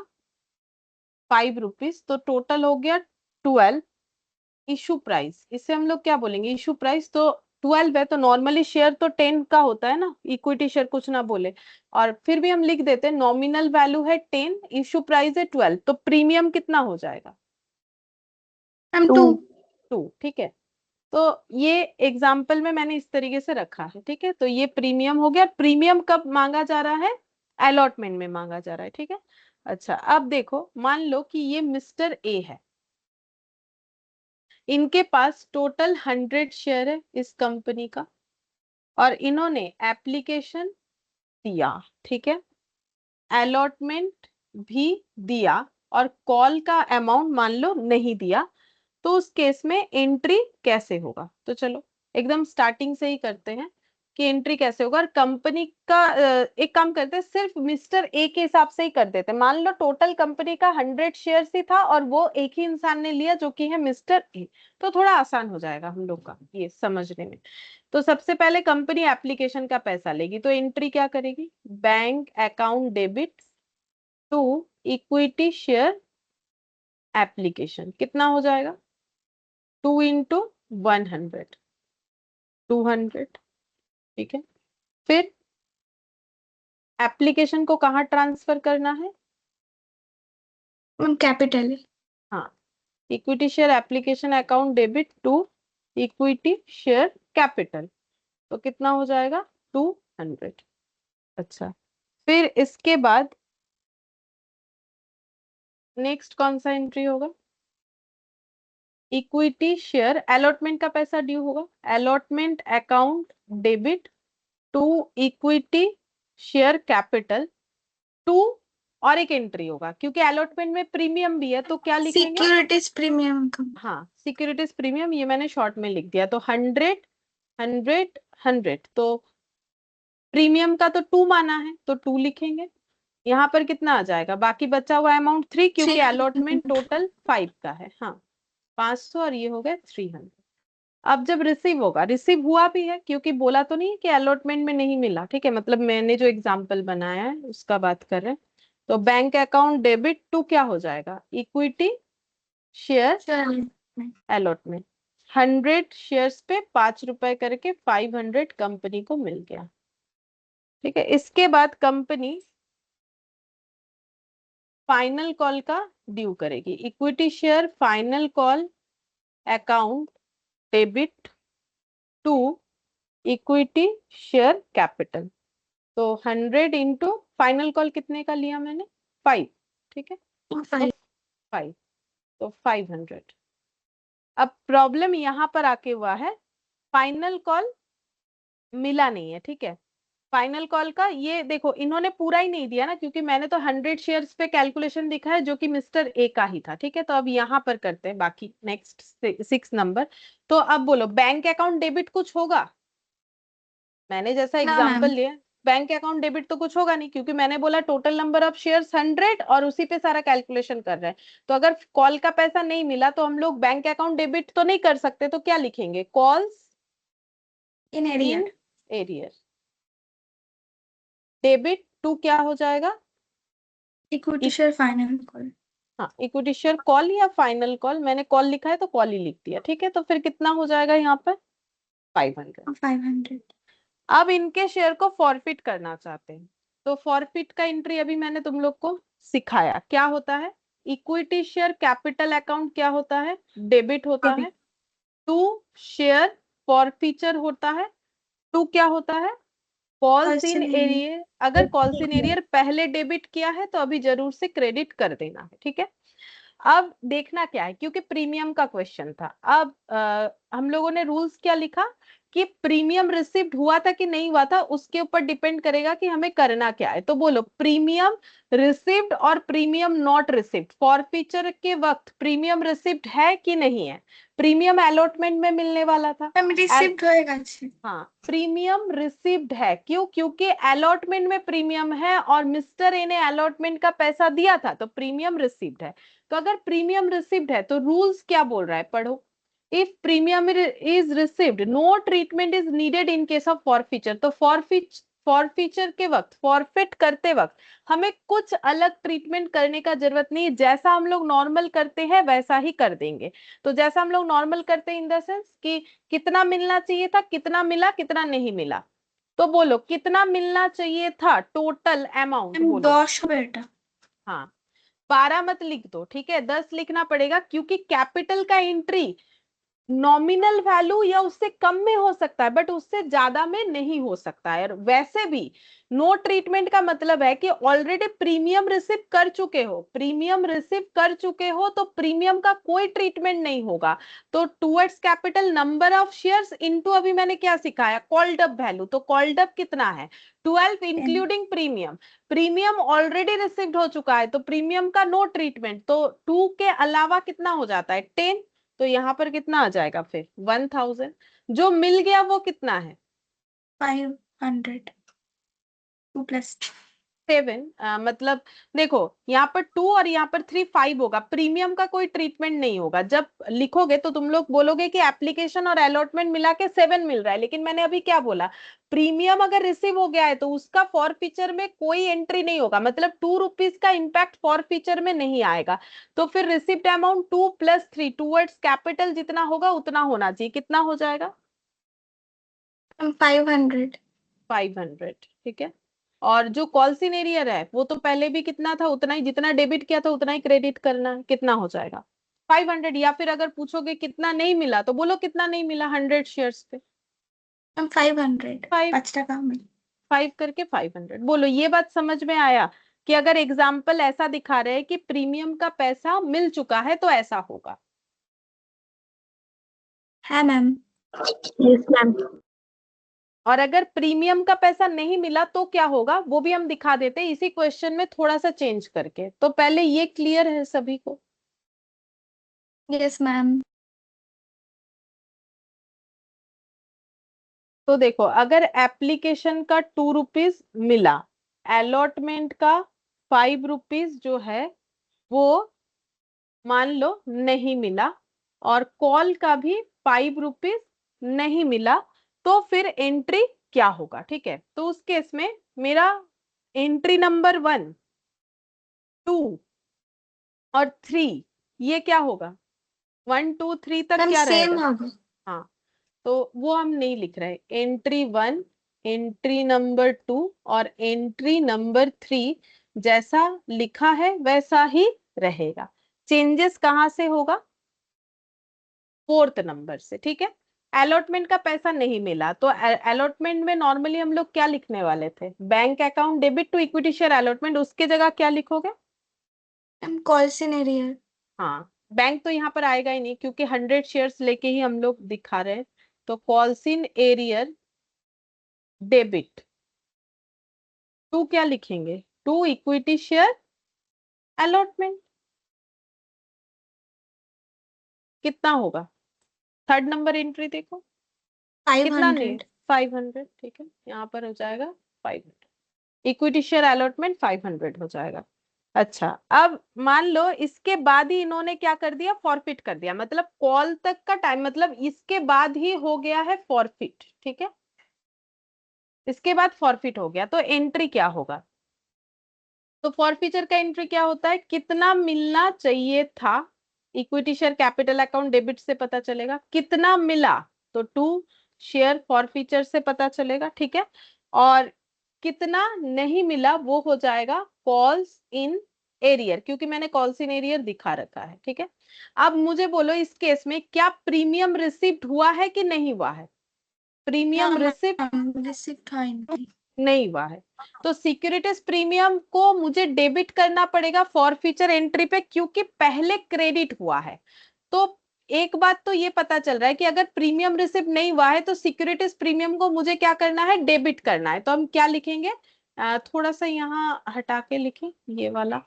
5 रुपीज, तो टोटल हो गया 12। इशू प्राइस, इसे हम लोग क्या बोलेंगे, इशू प्राइस, तो 12 है, तो नॉर्मली शेयर तो 10 का होता है ना, इक्विटी शेयर कुछ ना बोले, और फिर भी हम लिख देते हैं नॉमिनल वैल्यू है 10, इशू प्राइस है 12, तो प्रीमियम कितना हो जाएगा, मैम 2. 2। ठीक है। तो ये एग्जाम्पल में मैंने इस तरीके से रखा है, ठीक है। तो ये प्रीमियम हो गया, प्रीमियम कब मांगा जा रहा है, अलॉटमेंट में मांगा जा रहा है, ठीक है। अच्छा, अब देखो, मान लो कि ये मिस्टर ए है, इनके पास टोटल 100 शेयर है इस कंपनी का, और इन्होंने एप्लीकेशन दिया, ठीक है, अलॉटमेंट भी दिया, और कॉल का अमाउंट मान लो नहीं दिया, तो उस केस में एंट्री कैसे होगा। तो चलो एकदम स्टार्टिंग से ही करते हैं कि एंट्री कैसे होगा, और कंपनी का एक काम करते हैं, सिर्फ मिस्टर ए के हिसाब से ही कर देते हैं। मान लो टोटल कंपनी का 100 शेयर ही था और वो एक ही इंसान ने लिया जो कि है मिस्टर ए, तो थोड़ा आसान हो जाएगा हम लोग का ये समझने में। तो सबसे पहले कंपनी एप्लीकेशन का पैसा लेगी, तो एंट्री क्या करेगी, bank account debit to equity share application, कितना हो जाएगा, 2 इंटू 100, 200, ठीक है। फिर एप्लीकेशन को कहाँ ट्रांसफर करना है, मैम कैपिटल है। हाँ, equity share application account debit to equity share capital, तो कितना हो जाएगा, 200। अच्छा, फिर इसके बाद नेक्स्ट कौन सा एंट्री होगा, इक्विटी शेयर अलॉटमेंट का पैसा ड्यू होगा, allotment account debit to equity share capital to, और एक एंट्री होगा क्योंकि अलॉटमेंट में प्रीमियम भी है, तो क्या लिखेंगे, सिक्योरिटीज प्रीमियम का। हाँ, सिक्योरिटीज प्रीमियम, ये मैंने शॉर्ट में लिख दिया, तो 100 100 100, तो प्रीमियम का तो 2 माना है तो 2 लिखेंगे। यहाँ पर कितना आ जाएगा, बाकी बचा हुआ अमाउंट 3, क्योंकि 300। अलॉटमेंट टोटल 5 का है, हाँ 500, और ये हो गया 300। अब जब रिसीव होगा, रिसीव हुआ भी है क्योंकि बोला तो नहीं कि अलॉटमेंट में नहीं मिला, ठीक है, मतलब मैंने जो एग्जांपल बनाया है उसका बात कर रहे हैं। तो बैंक अकाउंट डेबिट टू क्या हो जाएगा, equity share Sure. Allotment. 100 shares पे 5 रुपए करके 500 कंपनी को मिल गया। ठीक है, इसके बाद कंपनी फाइनल कॉल का ड्यू करेगी। Equity share final call account debit to equity share capital. तो 100 इंटू फाइनल कॉल कितने का लिया मैंने, 5। ठीक है, 5, तो 500। अब प्रॉब्लम यहाँ पर आके हुआ है, फाइनल कॉल मिला नहीं है। ठीक है, फाइनल कॉल का ये देखो इन्होंने पूरा ही नहीं दिया ना, क्योंकि मैंने तो 100 शेयर्स पे कैलकुलेशन दिखा है जो कि मिस्टर ए का ही था। ठीक है, तो अब यहाँ पर करते हैं बाकी नेक्स्ट 6 नंबर। तो अब बोलो बैंक अकाउंट डेबिट कुछ होगा, मैंने जैसा ना एग्जांपल मैम, लिया बैंक अकाउंट डेबिट तो कुछ होगा नहीं, क्योंकि मैंने बोला टोटल नंबर ऑफ शेयर्स 100 और उसी पे सारा कैलकुलेशन कर रहे हैं। तो अगर कॉल का पैसा नहीं मिला तो हम लोग बैंक अकाउंट डेबिट तो नहीं कर सकते, तो क्या लिखेंगे, calls in area in arrear. Debit to क्या हो जाएगा, इक्विटी शेयर फाइनल कॉल हाँ इक्विटी शेयर कॉल या फाइनल कॉल, मैंने कॉल लिखा है तो कॉल ही लिख दिया। ठीक है, तो फिर कितना हो जाएगा यहाँ पर 500। 500। अब इनके शेयर को फॉरफिट करना चाहते हैं, तो फॉरफिट का एंट्री अभी मैंने तुम लोग को सिखाया क्या होता है। इक्विटी शेयर कैपिटल अकाउंट क्या होता है, डेबिट होता है। टू शेयर फॉरफीचर होता है। टू क्या होता है, कॉल्स इन एरियर। अगर कॉल्स इन एरियर पहले डेबिट किया है तो अभी जरूर से क्रेडिट कर देना है। ठीक है, अब देखना क्या है, क्योंकि प्रीमियम का क्वेश्चन था। अब हम लोगों ने रूल्स क्या लिखा कि प्रीमियम रिसीव्ड हुआ था कि नहीं हुआ था, उसके ऊपर डिपेंड करेगा कि हमें करना क्या है। तो बोलो प्रीमियम रिसीव्ड और प्रीमियम नॉट रिसीव्ड, फॉरफीचर के वक्त प्रीमियम रिसीव्ड है कि नहीं है। प्रीमियम अलॉटमेंट में मिलने वाला था, मैम रिसिप्ट होएगा अच्छे। हाँ प्रीमियम रिसीव्ड है, क्यों, क्योंकि अलॉटमेंट में प्रीमियम है और मिस्टर ए ने अलॉटमेंट का पैसा दिया था, तो प्रीमियम रिसीव्ड है। तो अगर प्रीमियम रिसीव्ड है तो रूल्स क्या बोल रहा है, पढ़ो। If premium is received no treatment is needed in case of forfeiture. तो फॉरफीचर के वक्त, फॉरफिट करते वक्त हमें कुछ अलग ट्रीटमेंट करने का जरूरत नहीं है, जैसा हम लोग नॉर्मल करते हैं वैसा ही कर देंगे। तो जैसा हम लोग नॉर्मल करते हैं इन द सेंस कि कितना मिलना चाहिए था, कितना मिला, कितना नहीं मिला। तो बोलो कितना मिलना चाहिए था, टोटल अमाउंट मैम बोलो। 10 बेटा। हाँ 12 मत लिख दो, ठीक है 10 लिखना पड़ेगा, क्योंकि कैपिटल का एंट्री नॉमिनल वैल्यू या उससे कम में हो सकता है बट उससे ज्यादा में नहीं हो सकता है। और वैसे भी नो ट्रीटमेंट का मतलब है कि ऑलरेडी प्रीमियम रिसीव कर चुके हो, प्रीमियम रिसीव कर चुके हो तो प्रीमियम का कोई ट्रीटमेंट नहीं होगा। तो towards capital number of shares into अभी मैंने क्या सिखाया, कॉल्ड अप वैल्यू। तो कॉल्ड अप कितना है 12 including premium. Premium already received हो चुका है तो प्रीमियम का नो ट्रीटमेंट, तो 2 के अलावा कितना हो जाता है 10। तो यहाँ पर कितना आ जाएगा फिर 1000। जो मिल गया वो कितना है 500 2 प्लस 7। मतलब देखो यहाँ पर 2 और यहाँ पर 3 5 होगा, प्रीमियम का कोई ट्रीटमेंट नहीं होगा। जब लिखोगे तो तुम लोग बोलोगे कि एप्लीकेशन और अलॉटमेंट मिला के 7 मिल रहा है, लेकिन मैंने अभी क्या बोला, प्रीमियम अगर रिसीव हो गया है तो उसका फॉरफीचर में कोई एंट्री नहीं होगा, मतलब 2 रुपीज का इंपैक्ट फॉरफीचर में नहीं आएगा। तो फिर रिसिप्ट अमाउंट 2 + 3 टूवर्ड्स कैपिटल जितना होगा उतना होना चाहिए। कितना हो जाएगा 500। 500। ठीक है, और जो कॉल सिनेरियर है वो तो पहले भी कितना था उतना ही, जितना डेबिट किया था उतना ही क्रेडिट करना है। कितना हो जाएगा 500। या फिर अगर पूछोगे कितना नहीं मिला तो बोलो कितना नहीं मिला 100 शेयर्स पे मैम 500 5 5 टका में। 5 करके 500। बोलो ये बात समझ में आया कि अगर एग्जाम्पल ऐसा दिखा रहे हैं कि प्रीमियम का पैसा मिल चुका है तो ऐसा होगा। है मैम। Yes, ma'am. और अगर प्रीमियम का पैसा नहीं मिला तो क्या होगा वो भी हम दिखा देते हैं इसी क्वेश्चन में थोड़ा सा चेंज करके। तो पहले ये क्लियर है सभी को। Yes ma'am. तो देखो अगर एप्लीकेशन का 2 रुपीज मिला, अलॉटमेंट का 5 रुपीज जो है वो मान लो नहीं मिला, और कॉल का भी 5 रुपीज नहीं मिला, तो फिर एंट्री क्या होगा। ठीक है, तो उस केस में मेरा एंट्री नंबर 1 2 और 3, ये क्या होगा? 1 2 3 तक मैम क्या सेम रहेगा? होगा। हाँ, तो वो हम नहीं लिख रहे। एंट्री 1, एंट्री नंबर 2 और एंट्री नंबर 3 जैसा लिखा है वैसा ही रहेगा। चेंजेस कहाँ से होगा? 4th नंबर से, ठीक है। अलॉटमेंट का पैसा नहीं मिला तो अलॉटमेंट में नॉर्मली हम लोग क्या लिखने वाले थे? Bank account debit to equity share allotment, उसके जगह क्या लिखोगे? Ma'am calls in arrear. हाँ, बैंक तो यहाँ पर आएगा ही नहीं क्योंकि 100 शेयर्स लेके ही हम लोग दिखा रहे हैं। तो calls in arrear debit to क्या लिखेंगे? To equity share allotment. कितना होगा? 3rd नंबर एंट्री देखो, कितना नहीं? 500। 500, ठीक है, यहाँ पर हो जाएगा 500। इक्विटी शेयर अलॉटमेंट 500 हो जाएगा। अच्छा, अब मान लो इसके बाद ही इन्होंने क्या कर दिया? फॉरफिट कर दिया, मतलब कॉल तक का टाइम, मतलब इसके बाद ही हो गया है फॉरफिट, ठीक है। इसके बाद फॉरफिट हो गया तो एंट्री क्या होगा? तो फॉरफीचर का एंट्री क्या होता है? कितना मिलना चाहिए था? Equity share capital account debit से पता चलेगा कितना मिला, तो 2 शेयर फॉरफीचर से पता चलेगा, ठीक है। और कितना नहीं मिला वो हो जाएगा कॉल्स इन एरियर, क्योंकि मैंने कॉल्स इन एरियर दिखा रखा है, ठीक है। अब मुझे बोलो इस केस में क्या प्रीमियम रिसिप्ट हुआ है कि नहीं हुआ है? प्रीमियम रिसिप्ट रिसिप्ट है नहीं। नहीं हुआ है, तो सिक्योरिटीज प्रीमियम को मुझे डेबिट करना पड़ेगा फॉरफीचर एंट्री पे, क्योंकि पहले क्रेडिट हुआ है। तो एक बात तो ये पता चल रहा है कि अगर प्रीमियम रिसिप्ट नहीं हुआ है तो सिक्योरिटीज प्रीमियम को मुझे क्या करना है? डेबिट करना है। तो हम क्या लिखेंगे? थोड़ा सा यहाँ हटा के लिखें, ये वाला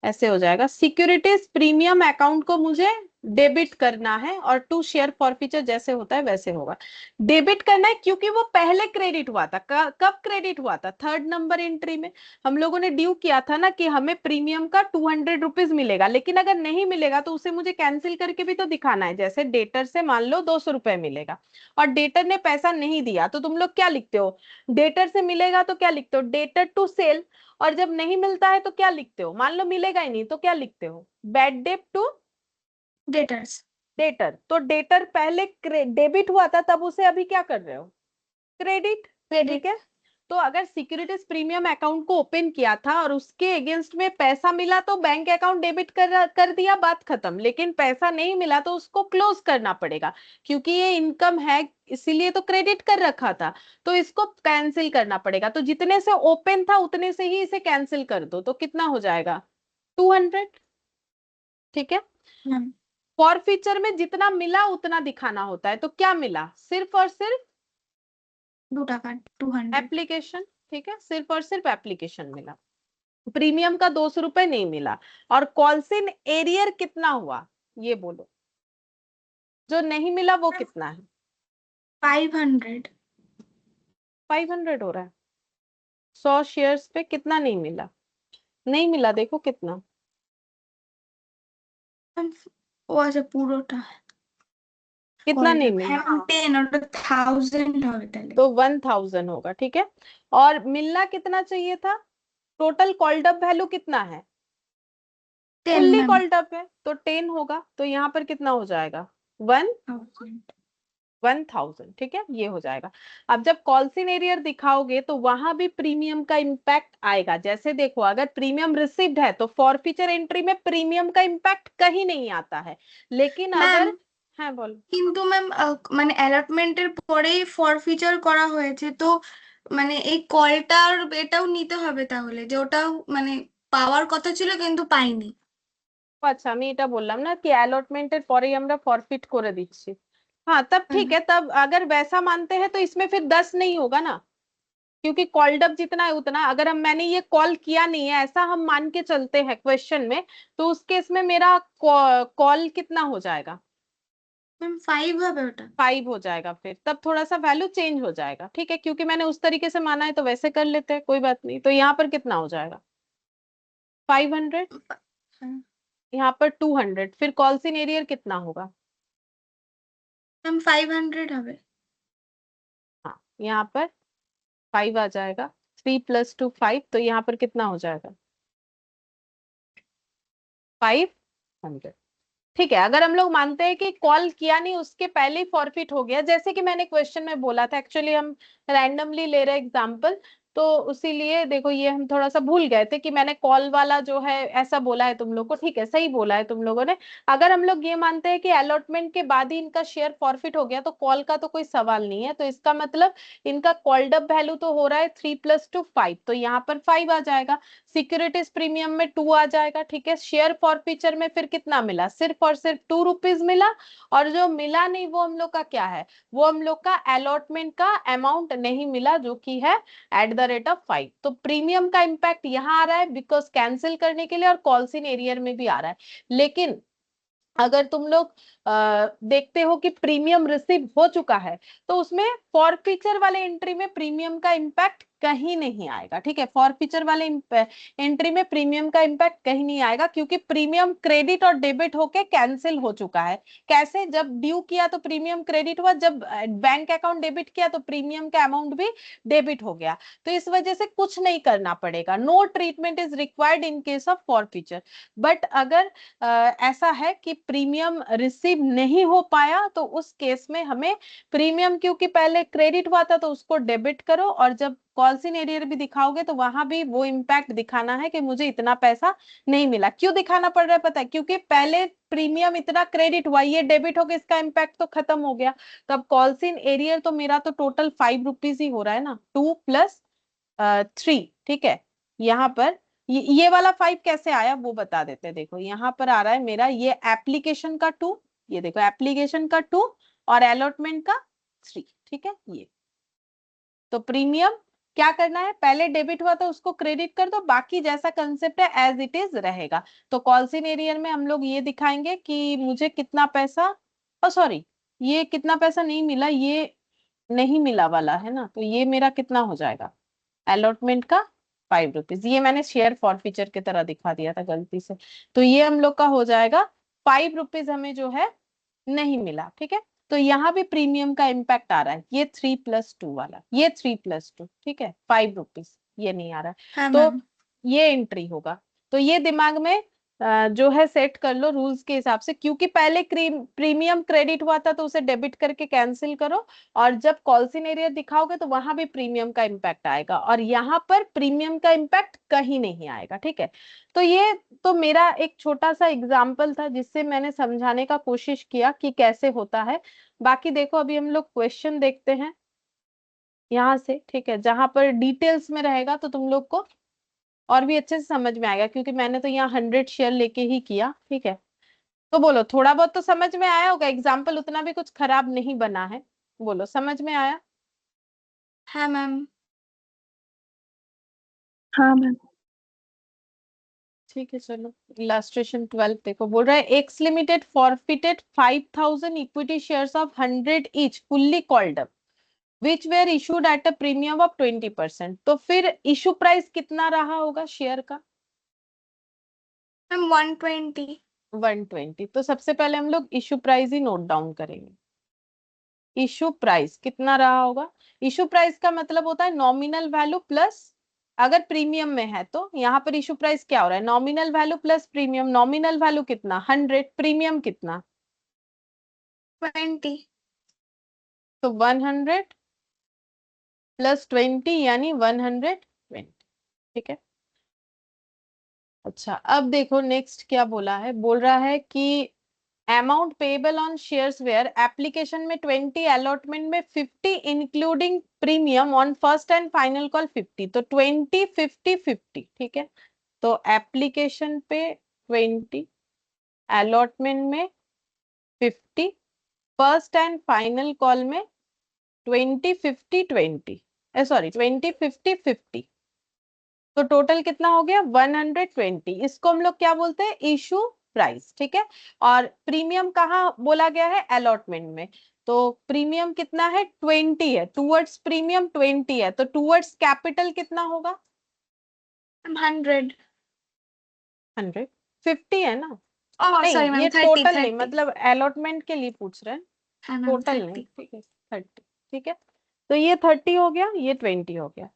ऐसे हो जाएगा। सिक्योरिटीज प्रीमियम अकाउंट को मुझे डेबिट करना है और 2 शेयर फॉरफीचर जैसे होता है वैसे होगा। डेबिट करना है क्योंकि वो पहले क्रेडिट हुआ था। कब क्रेडिट हुआ था? 3rd नंबर एंट्री में। हम लोगों ने ड्यू किया था ना कि हमें प्रीमियम का 200 रुपीज मिलेगा, लेकिन अगर नहीं मिलेगा तो उसे मुझे कैंसिल करके भी तो दिखाना है। जैसे डेटर से मान लो 200 रुपए मिलेगा और डेटर ने पैसा नहीं दिया, तो तुम लोग क्या लिखते हो? डेटर से मिलेगा तो क्या लिखते हो? Debtor to sale. और जब नहीं मिलता है तो क्या लिखते हो? मान लो मिलेगा ही नहीं तो क्या लिखते हो? Bad debt to debtors. Debtor. तो डेटर पहले डेबिट हुआ था, तब उसे अभी क्या कर रहे हो? क्रेडिट, ठीक क्रेडिट। है। तो अगर सिक्योरिटीज प्रीमियम अकाउंट को ओपन किया था और उसके अगेंस्ट में पैसा मिला तो बैंक अकाउंट डेबिट कर दिया, बात खत्म। लेकिन पैसा नहीं मिला तो उसको क्लोज करना पड़ेगा, क्योंकि ये इनकम है इसीलिए तो क्रेडिट कर रखा था। तो इसको कैंसिल करना पड़ेगा, तो जितने से ओपन था उतने से ही इसे कैंसिल कर दो। तो कितना हो जाएगा? 200, ठीक है। मैम फॉर फीचर में जितना मिला उतना दिखाना होता है, तो क्या मिला? सिर्फ और सिर्फ 2 টাকা 200। एप्लीकेशन, ठीक है, सिर्फ और सिर्फ एप्लीकेशन मिला। प्रीमियम का 200 रुपए नहीं मिला। और कॉल्सिन एरियर कितना हुआ ये बोलो? जो नहीं मिला वो कितना है? 500। 500 हो रहा है। 100 शेयर्स पे कितना नहीं मिला? नहीं मिला, देखो कितना। ম্যাম ও আচ্ছা পুরোটা कितना नहीं मिला? ম্যাম 10 ওটা 1000 হবে তাহলে। तो 1000 होगा, ठीक है। और मिलना कितना चाहिए था? टोटल कॉल्ड अप वैल्यू कितना है? 10 फुल्ली ম্যাम। कॉल्ड अप है तो 10 होगा, तो यहाँ पर कितना हो जाएगा? 1000, ठीक है, ये हो जाएगा। अब जब कॉल्सिन एरियर दिखाओगे तो वहां भी प्रीमियम का इम्पैक्ट आएगा। जैसे देखो, अगर प्रीमियम रिसीव्ड है तो फॉरफीचर एंट्री में प्रीमियम का इम्पैक्ट कहीं नहीं आता है। लेकिन ম্যাম अगर, हाँ बोलो। কিন্তু ম্যাম মানে অ্যালটমেন্টের পরেই ফরফিচার করা হয়েছে তো মানে এই কলটার এটাও নিতে হবে তাহলে যে ওটাও মানে পাওয়ার কথা ছিল কিন্তু পাইনি। আচ্ছা, আমি এটা বললাম না कि অ্যালটমেন্টের পরেই আমরা ফরফিট করে দিচ্ছি। हाँ, तब হুম। ठीक है। तब अगर वैसा मानते हैं तो इसमें फिर 10 नहीं होगा ना, क्योंकि कॉल्ड अप जितना है उतना। अगर हम, मैंने ये कॉल किया नहीं है ऐसा हम मान के चलते हैं क्वेश्चन में, तो उस केस में मेरा कॉल कितना हो जाएगा? ম্যাম 5 হবে ওটা। 5 हो जाएगा। फिर तब थोड़ा सा वैल्यू चेंज हो जाएगा, ठीक है, क्योंकि मैंने उस तरीके से माना है तो वैसे कर लेते हैं, कोई बात नहीं। तो यहाँ पर कितना हो जाएगा? 500, হুম। यहाँ पर 200। फिर कॉल्सिन एरियर कितना होगा? ম্যাম 500 হবে। हाँ, यहाँ पर 5 आ जाएगा। 3 + 2 5, तो यहाँ पर कितना हो जाएगा? 500। ठीक है, अगर हम लोग मानते हैं कि कॉल किया नहीं उसके पहले ही फॉरफिट हो गया, जैसे कि मैंने क्वेश्चन में बोला था, एक्चुअली हम रैंडमली ले रहे एग्जांपल, तो उसीलिए देखो ये हम थोड़ा सा भूल गए थे कि मैंने कॉल वाला जो है ऐसा बोला है तुम लोग को। ठीक है, सही बोला है तुम लोगों ने। अगर हम लोग ये मानते हैं कि अलॉटमेंट के बाद ही इनका शेयर फॉरफिट हो गया तो कॉल का तो कोई सवाल नहीं है, तो इसका मतलब इनका कॉल्ड अप वैल्यू तो हो रहा है 3 + 2 5, तो यहाँ पर 5 आ जाएगा। सिक्योरिटीज प्रीमियम में 2 आ जाएगा। ठीक है, शेयर फॉरफीचर में फिर कितना मिला, सिर्फ और सिर्फ 2 रुपीज मिला। और जो मिला नहीं वो हम लोग का क्या है, वो हम लोग का अलॉटमेंट का अमाउंट नहीं मिला, जो कि है @5। तो प्रीमियम का इम्पैक्ट यहाँ आ रहा है बिकॉज कैंसिल करने के लिए, और कॉल्स इन एरियर में भी आ रहा है। लेकिन अगर तुम लोग देखते हो कि प्रीमियम रिसीव हो चुका है तो उसमें फॉरफीचर वाले एंट्री में प्रीमियम का इम्पैक्ट कहीं नहीं आएगा। ठीक है, फॉरफीचर वाले एंट्री में प्रीमियम का इम्पैक्ट कहीं नहीं आएगा, क्योंकि प्रीमियम क्रेडिट और डेबिट होके कैंसिल हो चुका है। कैसे, जब ड्यू किया तो प्रीमियम क्रेडिट हुआ, जब बैंक अकाउंट डेबिट किया तो प्रीमियम का अमाउंट भी डेबिट हो गया। तो इस वजह से कुछ नहीं करना पड़ेगा, no treatment is required in case of forfeiture. But अगर ऐसा है कि प्रीमियम रिसीव नहीं हो पाया तो उस केस में हमें प्रीमियम, क्योंकि पहले क्रेडिट हुआ था तो उसको डेबिट करो, और जब कॉल्स इन एरियर भी दिखाओगे तो वहां भी वो इम्पैक्ट दिखाना है कि मुझे इतना पैसा नहीं मिला। क्यों दिखाना पड़ रहा है पता है, क्योंकि पहले प्रीमियम इतना क्रेडिट हुआ, ये डेबिट हो गया, इसका इम्पैक्ट तो खत्म हो गया। तो अब कॉल्स इन एरियर तो मेरा तो टोटल 5 रुपीज ही हो रहा है ना, 2 + 3। ठीक है, यहाँ पर ये वाला 5 कैसे आया वो बता देते हैं। देखो यहाँ पर आ रहा है मेरा ये एप्लीकेशन का 2, ये देखो एप्लीकेशन का 2 और अलॉटमेंट का 3। ठीक है, ये तो प्रीमियम क्या करना है, पहले डेबिट हुआ तो उसको क्रेडिट कर दो, बाकी जैसा कंसेप्ट है एज इट इज रहेगा। तो कॉल्स इन एरियर में हम लोग ये दिखाएंगे कि मुझे कितना पैसा, सॉरी ये कितना पैसा नहीं मिला, ये नहीं मिला वाला है ना, तो ये मेरा कितना हो जाएगा, अलॉटमेंट का 5 रुपीज। ये मैंने शेयर फॉरफीचर की तरह दिखा दिया था गलती से, तो ये हम लोग का हो जाएगा 5 रुपीज हमें जो है नहीं मिला। ठीक है, तो यहाँ भी प्रीमियम का इम्पैक्ट आ रहा है, ये 3 + 2 वाला, ये 3 + 2। ठीक है, 5 रुपीज ये नहीं आ रहा है, हाँ तो मैम। ये एंट्री होगा। तो ये दिमाग में जो है सेट कर लो रूल्स के हिसाब से, क्योंकि पहले प्रीमियम क्रेडिट हुआ था तो उसे डेबिट करके कैंसिल करो, और जब कॉल्स इन एरियर दिखाओगे तो वहां भी प्रीमियम का इम्पैक्ट आएगा, और यहाँ पर प्रीमियम का इम्पैक्ट कहीं नहीं आएगा। ठीक है, तो ये तो मेरा एक छोटा सा एग्जाम्पल था जिससे मैंने समझाने का कोशिश किया कि कैसे होता है। बाकी देखो अभी हम लोग क्वेश्चन देखते हैं यहाँ से। ठीक है, जहां पर डिटेल्स में रहेगा तो तुम लोग को और भी अच्छे से समझ में आएगा, क्योंकि मैंने तो यहाँ 100 शेयर लेके ही किया। ठीक है, तो बोलो थोड़ा बहुत तो समझ में आया होगा, एग्जाम्पल उतना भी कुछ खराब नहीं बना है, बोलो समझ में आया। हाँ मैम। हाँ मैम। ठीक है, चलो इलस्ट्रेशन 12 देखो, बोल रहा है X limited forfeited 5000 equity shares of 100 each fully called up which were issued at a premium of 20%। तो फिर इशू प्राइस कितना रहा होगा शेयर का, मैम 120। 120। तो सबसे पहले हम लोग इशू प्राइस ही नोट डाउन करेंगे। इशू प्राइस कितना रहा होगा, इशू प्राइस का मतलब होता है नॉमिनल वैल्यू प्लस, अगर प्रीमियम में है तो यहाँ पर इशू प्राइस क्या हो रहा है, nominal value plus premium. Nominal value कितना 100, प्रीमियम कितना, 20। तो 100 + 20 यानी 120। ठीक है, अच्छा अब देखो नेक्स्ट क्या बोला है, बोल रहा है कि amount payable on shares where application में 20, अलॉटमेंट में 50 including premium, on first and final call 50। तो 20 50 50। ठीक है, तो एप्लीकेशन पे 20, अलॉटमेंट में 50, फर्स्ट एंड फाइनल कॉल में 20 50 20, सॉरी 20 50 50। तो टोटल कितना हो गया 120। इसको हम लोग क्या बोलते हैं, इशू प्राइस। ठीक है, और प्रीमियम कहाँ बोला गया है, अलॉटमेंट में। तो प्रीमियम कितना है 20 है, टूवर्ड्स प्रीमियम 20 है, तो टूवर्ड्स कैपिटल कितना होगा 100। 100। 50 है ना, ओह नहीं सॉरी मैम, ये 30 टोटल नहीं, 30। मतलब अलॉटमेंट के लिए पूछ रहे हैं, हाँ मैम, टोटल नहीं। 30। ठीक है 30। ठीक है, तो ये 30 हो गया, ये 20 हो गया।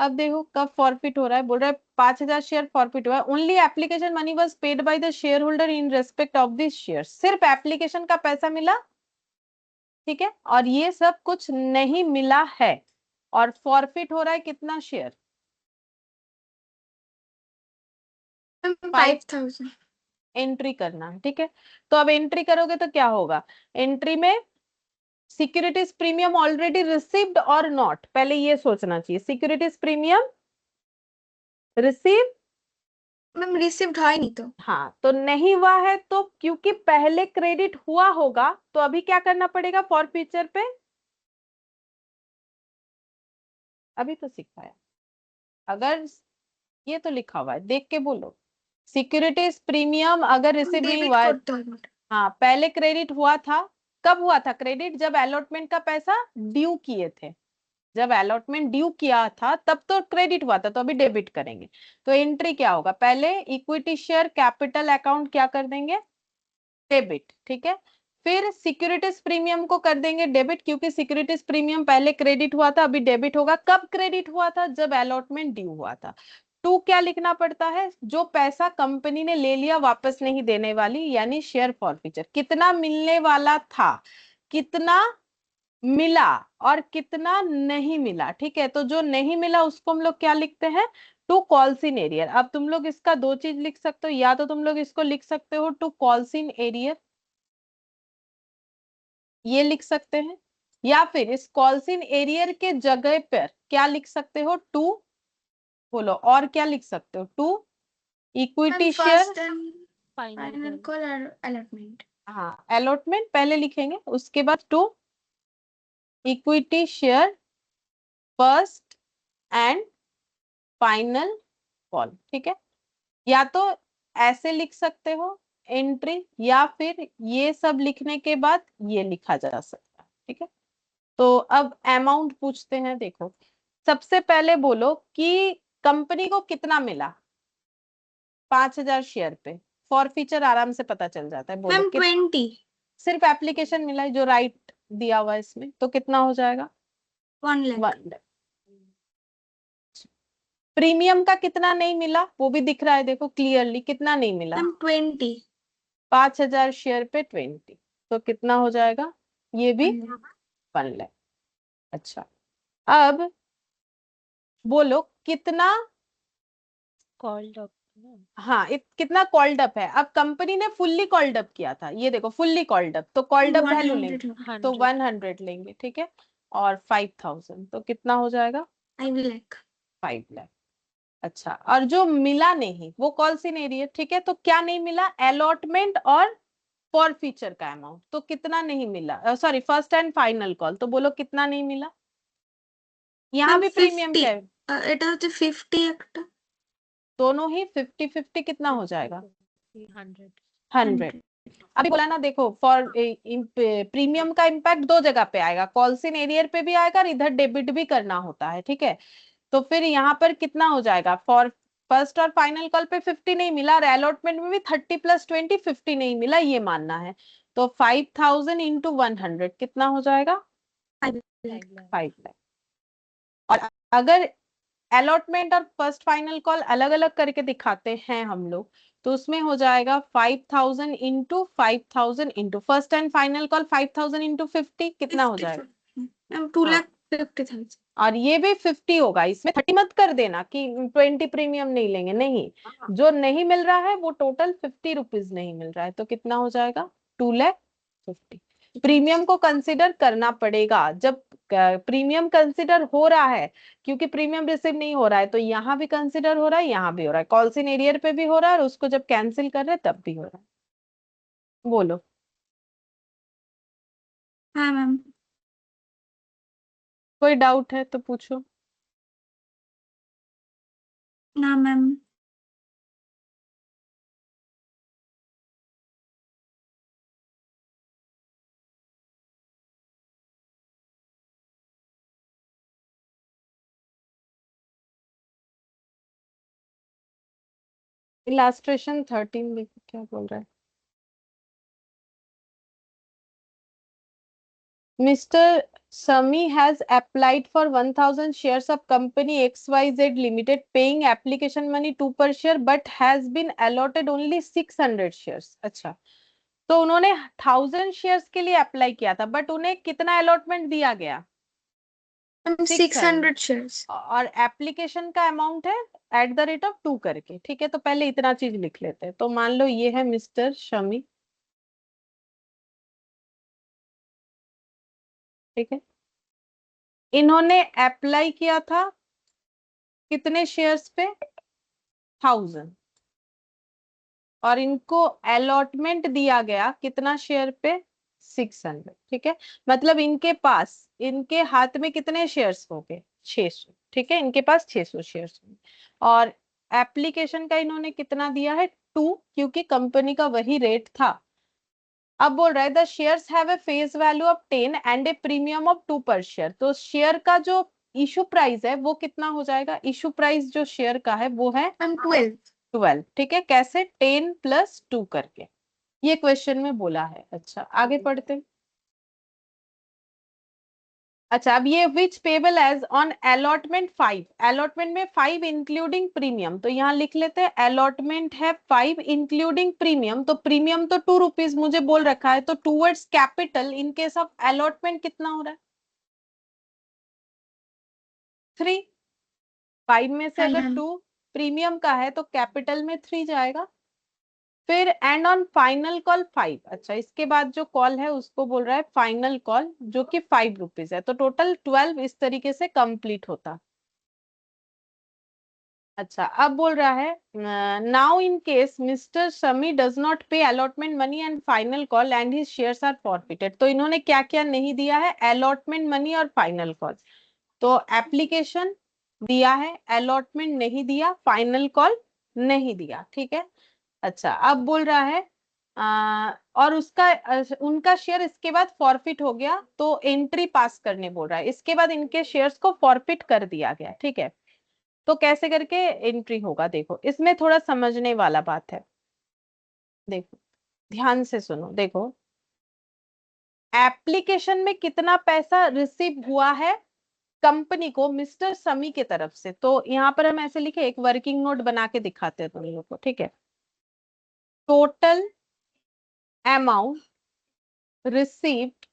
अब देखो कब फॉरफिट हो रहा है, बोल रहा है 5,000 शेयर फॉरफिट हुआ है। Only application money was paid by the share holder in respect of this share, सिर्फ एप्लीकेशन का पैसा मिला, ठीक है, और ये सब कुछ नहीं मिला है। और फॉरफिट हो रहा है कितना शेयर, 5,000। एंट्री करना है, ठीक है। तो अब एंट्री करोगे तो क्या होगा, एंट्री में सिक्योरिटीज प्रीमियम ऑलरेडी रिसीव्ड और नॉट, पहले ये सोचना चाहिए, securities premium receive, ma'am received है नहीं तो हाँ तो नहीं हुआ है, तो क्योंकि पहले क्रेडिट हुआ होगा तो अभी क्या करना पड़ेगा फॉर फ्यूचर पे, अभी तो सिखाया, अगर ये तो लिखा हुआ है देख के बोलो, सिक्योरिटीज प्रीमियम अगर रिसीव नहीं डेबिट हुआ है, করতে হবে। हाँ पहले क्रेडिट हुआ था, कब हुआ था क्रेडिट, जब अलॉटमेंट का पैसा ड्यू किए थे, जब अलॉटमेंट ड्यू किया था तब तो क्रेडिट हुआ था, तो अभी डेबिट करेंगे। तो एंट्री क्या होगा, पहले इक्विटी शेयर कैपिटल अकाउंट क्या कर देंगे, डेबिट, ठीक है। फिर सिक्योरिटीज प्रीमियम को कर देंगे डेबिट, क्योंकि सिक्योरिटीज प्रीमियम पहले क्रेडिट हुआ था, अभी डेबिट होगा। कब क्रेडिट हुआ था, जब अलॉटमेंट ड्यू हुआ था। टू क्या लिखना पड़ता है, जो पैसा कंपनी ने ले लिया वापस नहीं देने वाली, यानी शेयर फॉरफीचर, कितना मिलने वाला था, कितना मिला और कितना नहीं मिला, ठीक है। तो जो नहीं मिला उसको हम लोग क्या लिखते हैं, टू कॉल्स इन एरियर। अब तुम लोग इसका दो चीज लिख सकते हो, या तो तुम लोग इसको लिख सकते हो टू कॉल्स इन एरियर, ये लिख सकते हैं, या फिर इस कॉल्स इन एरियर के जगह पर क्या लिख सकते हो, टू, बोलो और क्या लिख सकते हो, to ma'am equity share, first and Final final call. Call और अलॉटमेंट। हाँ अलॉटमेंट पहले लिखेंगे, उसके बाद to equity share first and final call, ठीक है। या तो ऐसे लिख सकते हो एंट्री, या फिर ये सब लिखने के बाद ये लिखा जा सकता है, ठीक है। तो अब अमाउंट पूछते हैं, देखो सबसे पहले बोलो कि कंपनी को कितना मिला, 5,000 शेयर पे, फॉर फीचर आराम से पता चल जाता है, बोलो मैम 20 सिर्फ एप्लीकेशन मिला है जो राइट दिया हुआ है इसमें, तो कितना हो जाएगा 1 लाख। 1 लाख। प्रीमियम का कितना नहीं मिला वो भी दिख रहा है, देखो क्लियरली कितना नहीं मिला, मैम 20 5,000 शेयर पे 20, तो कितना हो जाएगा, ये भी 1 लाख। अच्छा अब बोलो कितना, Called up. No. हाँ कितना कॉल्ड अप है, अब कंपनी ने फुल्ली कॉल्ड अप किया था, ये देखो फुल्ली कॉल्ड अप, तो कॉल्ड अप वैल्यू लेंगे, 100 तो 100. 100 लेंगे, ठीक है। और 5,000 तो कितना हो जाएगा 5 लाख। 5 लाख। अच्छा और जो मिला नहीं वो कॉल सी नहीं रही है, ठीक है। तो क्या नहीं मिला, अलॉटमेंट और फॉर फीचर का अमाउंट, तो कितना नहीं मिला, sorry first and final call, तो बोलो कितना नहीं मिला, यहाँ मैम भी प्रीमियम 50 क्या है, এটা হচ্ছে 50 একটা दोनों ही 50-50 कितना हो जाएगा 100. 100। 100। अभी बोला ना देखो, फॉर प्रीमियम का इम्पैक्ट दो जगह पे आएगा, कॉल्स इन एरियर पे भी आएगा और इधर डेबिट भी करना होता है, ठीक है। तो फिर यहाँ पर कितना हो जाएगा, फॉर फर्स्ट और फाइनल कॉल पे 50 नहीं मिला, और अलॉटमेंट में भी 30 + 20 50 नहीं मिला, ये मानना है। तो 5,000 इंटू 100 कितना हो जाएगा 5 लाख। 5 lakh. 5 लाख। और अगर अलॉटमेंट और फर्स्ट फाइनल कॉल अलग अलग करके दिखाते हैं हम लोग, तो उसमें हो जाएगा 5,000 into 5,000 into first and final call 5,000 into 50 कितना हो जाएगा, 50 मैम 2 हाँ लाख 50,000। और ये भी 50 होगा, इसमें 30 मत कर देना कि 20 प्रीमियम नहीं लेंगे, नहीं, जो नहीं मिल रहा है वो टोटल 50 रुपीज नहीं मिल रहा है, तो कितना हो जाएगा 2,50,000। प्रीमियम को कंसिडर करना पड़ेगा, जब प्रीमियम कंसिडर हो रहा है, क्योंकि प्रीमियम रिसीव नहीं हो रहा है, तो यहाँ भी कंसिडर हो रहा है, यहाँ भी हो रहा है, कॉल्स इन एरियर पे भी हो रहा है, और उसको जब कैंसिल कर रहे हैं तब भी हो रहा है, बोलो हाँ मैम। कोई डाउट है तो पूछो। ना मैम। इलास्ट्रेशन 13 देखो क्या बोल रहा है, Mr. Sami has applied for 1000 shares of company XYZ Limited, paying application money 2 per share, but has been allotted only 600 shares. अच्छा, तो उन्होंने 1000 शेयर्स के लिए अप्लाई किया था, बट उन्हें कितना अलॉटमेंट दिया गया? 600 शेयर्स। और एप्लीकेशन का अमाउंट है @2 करके, ठीक है। तो पहले इतना चीज लिख लेते हैं। तो मान लो ये है मिस्टर शमी, ठीक है। इन्होंने अप्लाई किया था कितने शेयर्स पे? 1000, और इनको अलॉटमेंट दिया गया कितना शेयर पे? 600, ठीक है। मतलब इनके हाथ में कितने शेयर्स हो गए? 600, ठीक है। इनके पास 600 शेयर्स होंगे, और एप्लीकेशन का इन्होंने कितना दिया है? 2, क्योंकि कंपनी का वही रेट था। अब बोल रहा है the shares have a face value of 10 and A premium of 2 पर शेयर। तो शेयर का जो इशू प्राइस है वो कितना हो जाएगा? इशू प्राइस जो शेयर का है वो है 12, ठीक है। कैसे? 10 + 2 करके, ये क्वेश्चन में बोला है। अच्छा, आगे पढ़ते हैं। अच्छा, अब ये which payable as on allotment 5, allotment में 5 इंक्लूडिंग प्रीमियम, तो यहाँ लिख लेते हैं अलॉटमेंट है 5 इंक्लूडिंग प्रीमियम। तो प्रीमियम तो 2 रुपीज मुझे बोल रखा है, तो towards capital in case of allotment कितना हो रहा है? 3। 5 में से अगर 2 प्रीमियम का है तो कैपिटल में 3 जाएगा। फिर एंड ऑन फाइनल कॉल 5। अच्छा, इसके बाद जो कॉल है उसको बोल रहा है फाइनल कॉल, जो कि 5 रुपीज है। तो टोटल 12 इस तरीके से कंप्लीट होता। अच्छा, अब बोल रहा है now in case mister Shami does not pay allotment money and final call and his shares are forfeited. तो इन्होंने क्या क्या नहीं दिया है? अलॉटमेंट मनी और फाइनल कॉल। तो एप्लीकेशन दिया है, अलॉटमेंट नहीं दिया, फाइनल कॉल नहीं दिया, ठीक है। अच्छा, अब बोल रहा है और उनका शेयर इसके बाद फॉरफिट हो गया, तो एंट्री पास करने बोल रहा है। इसके बाद इनके शेयर्स को फॉरफिट कर दिया गया, ठीक है। तो कैसे करके एंट्री होगा? देखो, इसमें थोड़ा समझने वाला बात है। देखो, ध्यान से सुनो। देखो, एप्लीकेशन में कितना पैसा रिसीव हुआ है कंपनी को मिस्टर समी के तरफ से? तो यहाँ पर हम ऐसे लिखे, एक वर्किंग नोट बना के दिखाते हैं तुम लोग को, ठीक है। Total amount received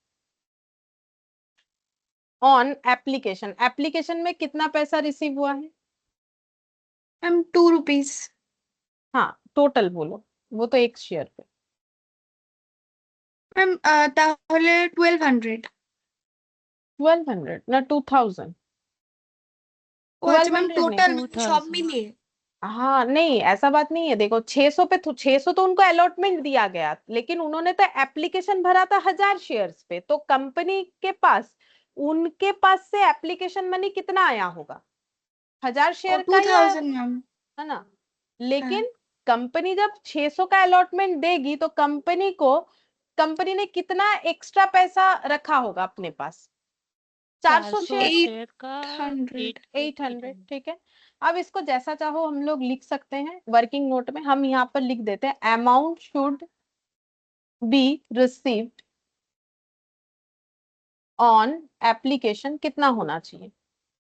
on application, application में कितना पैसा रिसीव हुआ है? 2 रुपीज। हाँ, टोटल बोलो, वो तो एक शेयर पे। मैम তাহলে 1200। 1200 ना 2000? ও আচ্ছা ম্যাম 1200 नहीं, টোটাল সব 2000 মিলিয়ে। हाँ नहीं, ऐसा बात नहीं है। देखो, 600 पे 600 तो उनको अलॉटमेंट दिया गया, लेकिन उन्होंने तो एप्लीकेशन भरा था 1000 शेयर्स पे। तो कंपनी के पास, उनके पास से एप्लीकेशन मनी कितना आया होगा? 1000 ও शेयर का ही आया, 2000 ম্যাম। है ना। হ্যাঁ। लेकिन कंपनी जब 600 का अलॉटमेंट देगी तो कंपनी ने कितना एक्स्ट्रा पैसा रखा होगा अपने पास? 400 शेयर, शेयर का 800। 800, ठीक है। अब इसको जैसा चाहो हम लोग लिख सकते हैं वर्किंग नोट में। हम यहाँ पर लिख देते हैं amount should be received on application कितना होना चाहिए?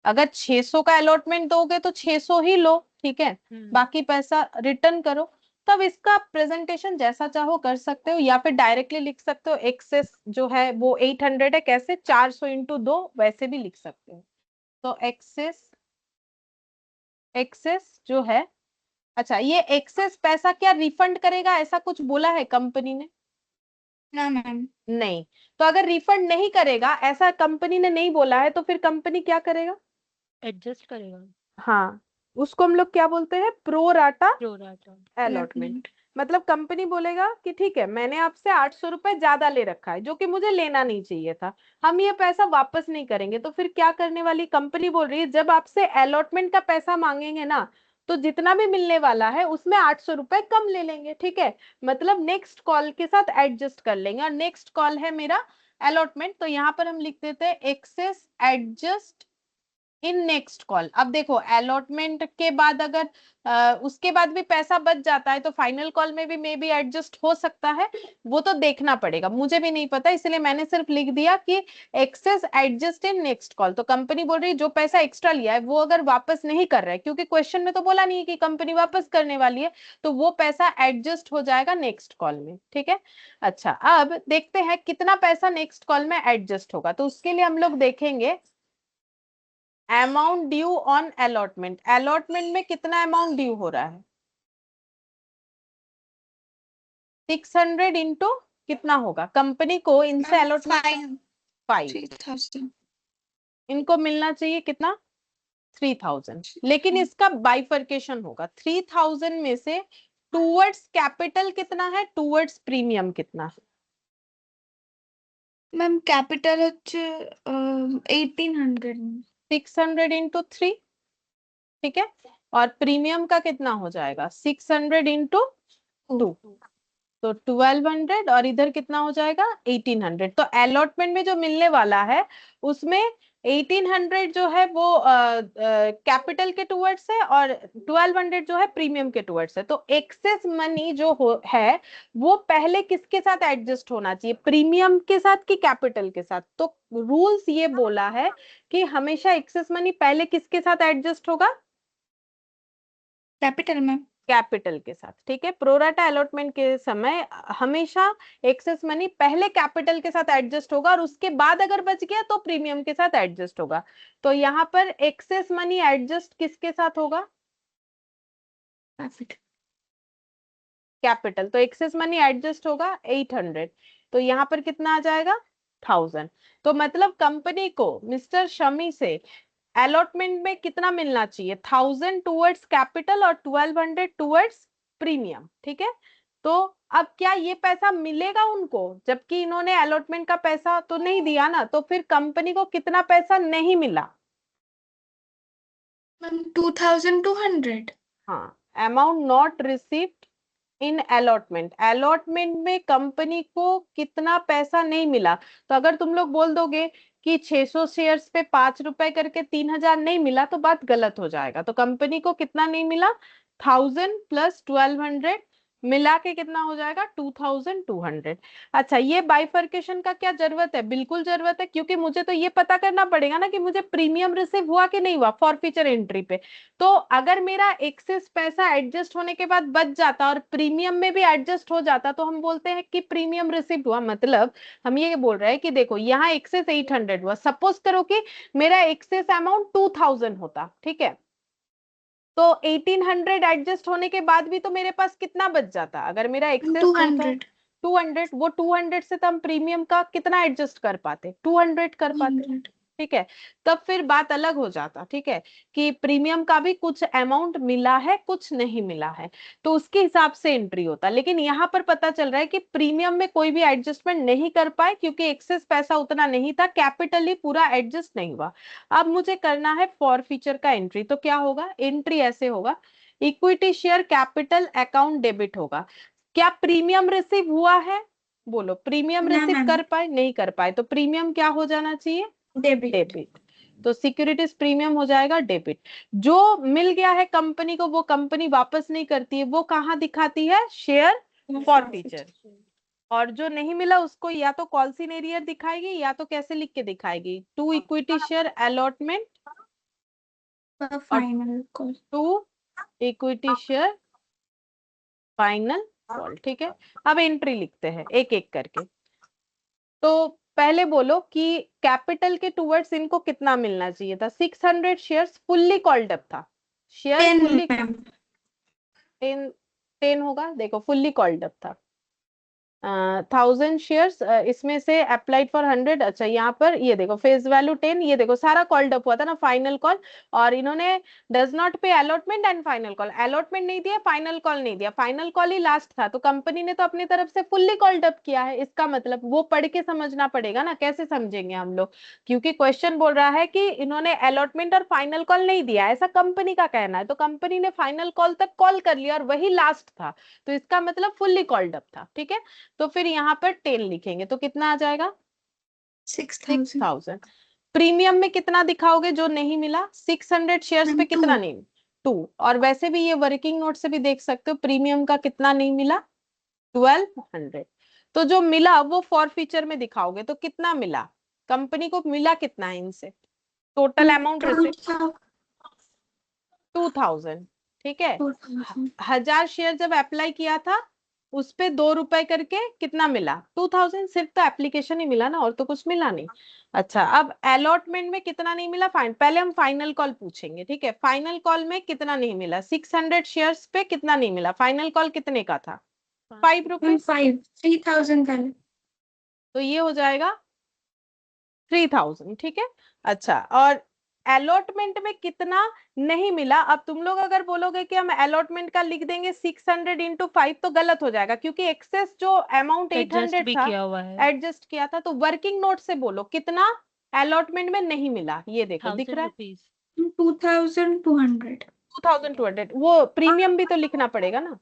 अगर 600 का अलॉटमेंट दोगे तो 600 ही लो, ठीक है। बाकी पैसा रिटर्न करो। तब इसका प्रेजेंटेशन जैसा चाहो कर सकते हो, या फिर डायरेक्टली लिख सकते हो। एक्सेस जो है वो 800 है, कैसे? 400 × 2, वैसे भी लिख सकते हो। तो एक्सेस जो है, अच्छा, ये एक्सेस पैसा क्या रिफंड करेगा? ऐसा कुछ बोला है कंपनी ने? না ম্যাम। नहीं। तो अगर रिफंड नहीं करेगा, ऐसा कंपनी ने नहीं बोला है, तो फिर कंपनी क्या करेगा? एडजस्ट करेगा, हाँ, उसको हम लोग क्या बोलते हैं? Pro rata pro rata. अलॉटमेंट। मतलब कंपनी बोलेगा कि ठीक है, मैंने आपसे 800 रुपए ज्यादा ले रखा है, जो कि मुझे लेना नहीं चाहिए था, हम ये पैसा वापस नहीं करेंगे। तो फिर क्या करने वाली कंपनी बोल रही है, जब आपसे अलॉटमेंट का पैसा मांगेंगे ना, तो जितना भी मिलने वाला है उसमें 800 रुपए कम ले लेंगे, ठीक है। मतलब नेक्स्ट कॉल के साथ एडजस्ट कर लेंगे, और नेक्स्ट कॉल है मेरा अलॉटमेंट। तो यहाँ पर हम लिख देते हैं excess adjust in next call. अब देखो अलॉटमेंट के बाद अगर उसके बाद भी पैसा बच जाता है तो फाइनल कॉल में भी मे बी एडजस्ट हो सकता है, वो तो देखना पड़ेगा, मुझे भी नहीं पता, इसलिए मैंने सिर्फ लिख दिया कि excess adjust in next call. तो कंपनी बोल रही है जो पैसा एक्स्ट्रा लिया है वो अगर वापस नहीं कर रहा है, क्योंकि क्वेश्चन में तो बोला नहीं है कि कंपनी वापस करने वाली है, तो वो पैसा एडजस्ट हो जाएगा नेक्स्ट कॉल में, ठीक है। अच्छा अब देखते हैं कितना पैसा नेक्स्ट कॉल में एडजस्ट होगा। तो उसके लिए हम लोग देखेंगे amount due on allotment. Allotment में कितना अमाउंट ड्यू हो रहा है? 600 इंटू कितना होगा? कंपनी को इनसे अलॉटमेंट 5, 3000। इनको मिलना चाहिए कितना? 3000। लेकिन इसका बाइफर्केशन होगा, 3000 में से टूवर्ड्स कैपिटल कितना है, टूवर्ड्स प्रीमियम कितना है? मैम कैपिटल হচ্ছে 1800। 600 इंटू 3, ठीक है। और प्रीमियम का कितना हो जाएगा? 600 इंटू 2, तो 1200, और इधर कितना हो जाएगा? 1800। तो अलॉटमेंट में जो मिलने वाला है उसमें 1800 जो है वो कैपिटल के टुवर्ड्स है और 1200 जो है प्रीमियम के टुवर्ड्स है। तो एक्सेस मनी जो है वो पहले किसके साथ एडजस्ट होना चाहिए, प्रीमियम के साथ कि कैपिटल के साथ? तो रूल्स ये बोला है कि हमेशा एक्सेस मनी पहले किसके साथ एडजस्ट होगा? Capital ma'am. कैपिटल के साथ, ठीक है। प्रोराटा अलॉटमेंट के समय हमेशा एक्सेस मनी पहले कैपिटल के साथ एडजस्ट होगा और उसके बाद अगर बच गया तो प्रीमियम के साथ एडजस्ट होगा। तो यहाँ पर एक्सेस मनी एडजस्ट किसके साथ होगा? कैपिटल। तो एक्सेस मनी एडजस्ट होगा 800, तो यहाँ पर कितना आ जाएगा? 1000। तो मतलब कंपनी को मिस्टर शमी से अलॉटमेंट में कितना मिलना चाहिए? 1000 टुवर्ड्स कैपिटल और 1200 टुवर्ड्स प्रीमियम, ठीक है। तो अब क्या ये पैसा मिलेगा उनको, जबकि इन्होंने अलॉटमेंट का पैसा तो नहीं दिया ना, तो फिर कंपनी को कितना पैसा नहीं मिला? मैम 2200। हाँ, amount not received in allotment. Allotment में कंपनी को कितना पैसा नहीं मिला। तो अगर तुम लोग बोल दोगे कि 600 शेयर्स पे 5 रुपए करके 3000 नहीं मिला, तो बात गलत हो जाएगा। तो कंपनी को कितना नहीं मिला? 1000 प्लस 1200 मिला के कितना हो जाएगा? 2200। अच्छा, ये बाइफर्केशन का क्या जरूरत है? बिल्कुल जरूरत है, क्योंकि मुझे तो ये पता करना पड़ेगा ना कि मुझे प्रीमियम रिसीव हुआ कि नहीं हुआ फॉरफीचर एंट्री पे। तो अगर मेरा एक्सेस पैसा एडजस्ट होने के बाद बच जाता और प्रीमियम में भी एडजस्ट हो जाता तो हम बोलते हैं कि प्रीमियम रिसीव हुआ। मतलब हम ये बोल रहे हैं कि देखो यहाँ एक्सेस 800 हुआ, सपोज करो कि मेरा एक्सेस अमाउंट 2000 होता, ठीक है। तो 1800 एडजस्ट होने के बाद भी तो मेरे पास कितना बच जाता? अगर मेरा एक्सेस 200। 200, वो 200 से तो हम प्रीमियम का कितना एडजस्ट कर पाते? 200 कर पाते, ठीक है। तब फिर बात अलग हो जाता, ठीक है, कि प्रीमियम का भी कुछ अमाउंट मिला है कुछ नहीं मिला है, तो उसके हिसाब से एंट्री होता। लेकिन यहाँ पर पता चल रहा है कि प्रीमियम में कोई भी एडजस्टमेंट नहीं कर पाए क्योंकि एक्सेस पैसा उतना नहीं था, कैपिटली पूरा एडजस्ट नहीं हुआ। अब मुझे करना है फॉर फीचर का एंट्री। तो क्या होगा? एंट्री ऐसे होगा, equity share capital account debit होगा। क्या प्रीमियम रिसीव हुआ है? बोलो, प्रीमियम ना रिसीव मैम। कर पाए? नहीं कर पाए, तो प्रीमियम क्या हो जाना चाहिए? डेबिट। डेबिट। तो सिक्योरिटीज प्रीमियम हो जाएगा डेबिट। जो मिल गया है कंपनी को वो कंपनी वापस नहीं करती है, वो कहाँ दिखाती है? Share forfeiture. और जो नहीं मिला उसको या तो कॉल सिनेरियर दिखाएगी या तो कैसे लिख के दिखाएगी? To equity share allotment final call. To equity share final call, ठीक है। अब एंट्री लिखते हैं एक एक करके। तो पहले बोलो कि कैपिटल के टुवर्ड्स इनको कितना मिलना चाहिए था? 600 शेयर्स फुल्ली कॉल्ड अप था। शेयर फुल्ली 10 होगा, देखो फुल्ली कॉल्ड अप था। 1000 शेयर्स, इसमें से अप्लाइड फॉर 100। अच्छा, यहाँ पर ये देखो फेस वैल्यू 10, ये देखो सारा कॉल्ड अप हुआ था ना फाइनल कॉल, और इन्होंने does not pay allotment and final call. Allotment नहीं दिया, फाइनल कॉल नहीं दिया, फाइनल कॉल ही लास्ट था, तो कंपनी ने तो अपनी तरफ से फुल्ली कॉल्ड अप किया है। इसका मतलब वो पढ़ के समझना पड़ेगा ना, कैसे समझेंगे हम लोग, क्योंकि क्वेश्चन बोल रहा है कि इन्होंने अलॉटमेंट और फाइनल कॉल नहीं दिया, ऐसा कंपनी का कहना है। तो कंपनी ने फाइनल कॉल तक कॉल कर लिया और वही लास्ट था, तो इसका मतलब फुल्ली कॉल्ड अप था, ठीक है। तो फिर यहाँ पर 10 लिखेंगे तो कितना आ जाएगा? 6000। 6000। प्रीमियम में कितना दिखाओगे जो नहीं मिला? 600 शेयर्स पे कितना Two. नहीं? 2। और वैसे भी ये वर्किंग नोट से भी देख सकते हो प्रीमियम का कितना नहीं मिला? 1200। तो जो मिला वो फॉर फीचर में दिखाओगे तो कितना मिला? कंपनी को मिला कितना है इनसे? Total amount receive 2000। ठीक है, 1000 शेयर जब अप्लाई किया था उस पे 2 रुपए करके कितना मिला? 2000। सिर्फ तो एप्लीकेशन ही मिला ना, और तो कुछ मिला नहीं। अच्छा, अब अलॉटमेंट में कितना नहीं मिला? पहले हम फाइनल कॉल पूछेंगे। ठीक है, फाइनल कॉल में कितना नहीं मिला? 600 शेयर्स पे कितना नहीं मिला? फाइनल कॉल कितने का था? 5 रुपीज। 3000 पहले। तो ये हो जाएगा 3000। ठीक है। अच्छा, और अलॉटमेंट में कितना नहीं मिला? अब तुम लोग अगर बोलोगे कि हम अलॉटमेंट का लिख देंगे 600 इंटू 5 तो गलत हो जाएगा, क्योंकि एक्सेस जो अमाउंट एडजस्ट 800 भी था किया हुआ है। एडजस्ट किया था। तो वर्किंग नोट से बोलो कितना अलॉटमेंट में नहीं मिला। ये देखो दिख 1000 रहा है, रुपीज। 2200। 2200। वो प्रीमियम भी तो लिखना पड़ेगा ना।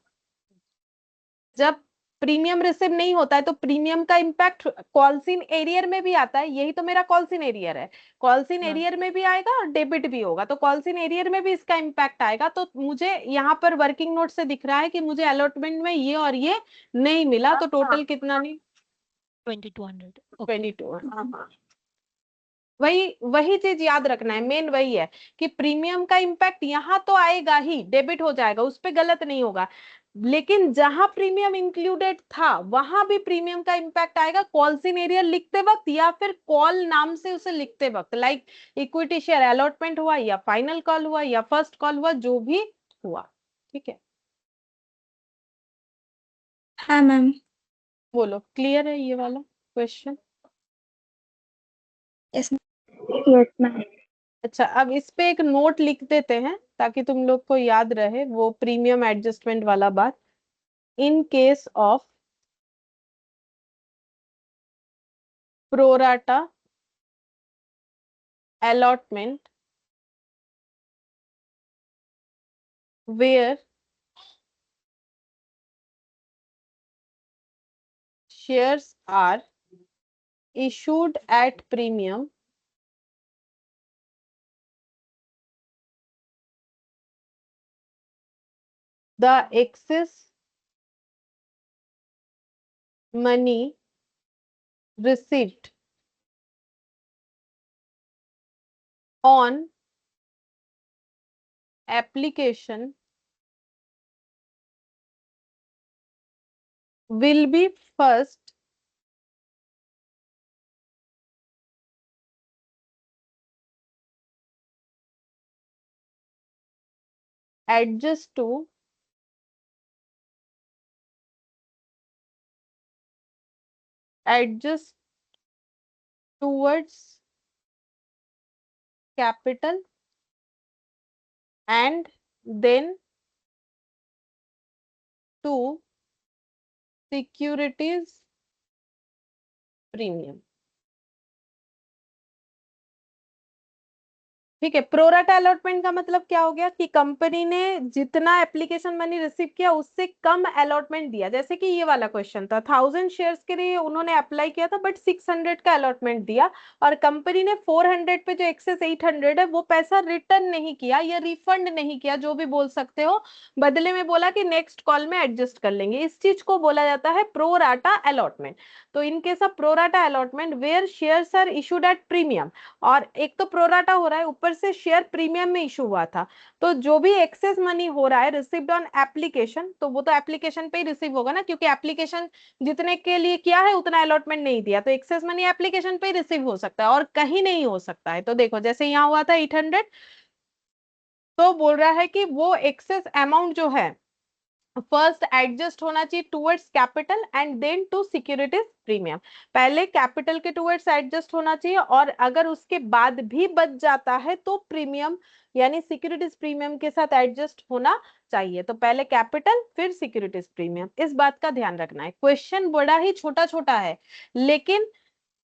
जब प्रीमियम रिसीव नहीं होता है तो प्रीमियम का इम्पैक्ट कॉल्सिन एरियर में भी आता है। यही तो मेरा कॉल्सिन एरियर है, कॉल्सिन हाँ। एरियर में भी आएगा और डेबिट भी होगा, तो कॉल्सिन एरियर में भी इसका इम्पैक्ट आएगा। तो मुझे यहाँ पर वर्किंग नोट से दिख रहा है कि मुझे अलॉटमेंट में ये और ये नहीं मिला, तो टोटल कितना नहीं? 2200। ओके। 22। वही वही चीज याद रखना है, मेन वही है कि प्रीमियम का इम्पैक्ट यहाँ तो आएगा ही, डेबिट हो जाएगा, उस पे गलत नहीं होगा। लेकिन जहां प्रीमियम इंक्लूडेड था वहां भी प्रीमियम का इम्पैक्ट आएगा, कॉल सिनेरियो लिखते वक्त या फिर कॉल नाम से उसे लिखते वक्त। लाइक इक्विटी शेयर अलॉटमेंट हुआ या फाइनल कॉल हुआ या फर्स्ट कॉल हुआ, जो भी हुआ। ठीक है, हाँ मैम। बोलो क्लियर है ये वाला क्वेश्चन? यस। Yes, ma'am. अच्छा, अब इस पे एक नोट लिख देते हैं ताकि तुम लोग को याद रहे वो प्रीमियम एडजस्टमेंट वाला बात। इन case of pro rata allotment where shares are issued at premium, the excess money received on application will be first adjust towards capital and then to securities premium। ठीक है, प्रोराटा अलॉटमेंट का मतलब क्या हो गया कि कंपनी ने जितना एप्लीकेशन मनी रिसीव किया उससे कम अलॉटमेंट दिया। जैसे कि ये वाला क्वेश्चन था, 1000 शेयर्स के लिए उन्होंने अप्लाई किया था बट 600 का अलॉटमेंट दिया, और कंपनी ने 400 पे जो एक्सेस 800 है वो पैसा रिटर्न नहीं किया या रिफंड नहीं किया, जो भी बोल सकते हो। बदले में बोला कि नेक्स्ट कॉल में एडजस्ट कर लेंगे। इस चीज को बोला जाता है प्रोराटा अलॉटमेंट। तो in case of pro rata allotment where shares are issued at premium, और एक तो प्रोराटा हो रहा है ऊपर से शेयर प्रीमियम में इशू हुआ था, तो जो भी एक्सेस मनी हो रहा है रिसीव्ड ऑन एप्लीकेशन, तो वो तो एप्लीकेशन पे ही रिसीव होगा ना, क्योंकि एप्लीकेशन जितने के लिए किया है उतना अलॉटमेंट नहीं दिया, तो एक्सेस मनी एप्लीकेशन पे ही रिसीव हो सकता है और कहीं नहीं हो सकता है। तो देखो जैसे यहाँ हुआ था 800, तो बोल रहा है कि वो एक्सेस अमाउंट जो है फर्स्ट एडजस्ट होना चाहिए towards capital and then to securities premium. पहले कैपिटल के टुवर्ड्स एडजस्ट होना चाहिए, और अगर उसके बाद भी बच जाता है तो प्रीमियम यानी सिक्योरिटीज प्रीमियम के साथ एडजस्ट होना चाहिए। तो पहले कैपिटल फिर सिक्योरिटीज प्रीमियम, इस बात का ध्यान रखना है। क्वेश्चन बड़ा ही छोटा छोटा है, लेकिन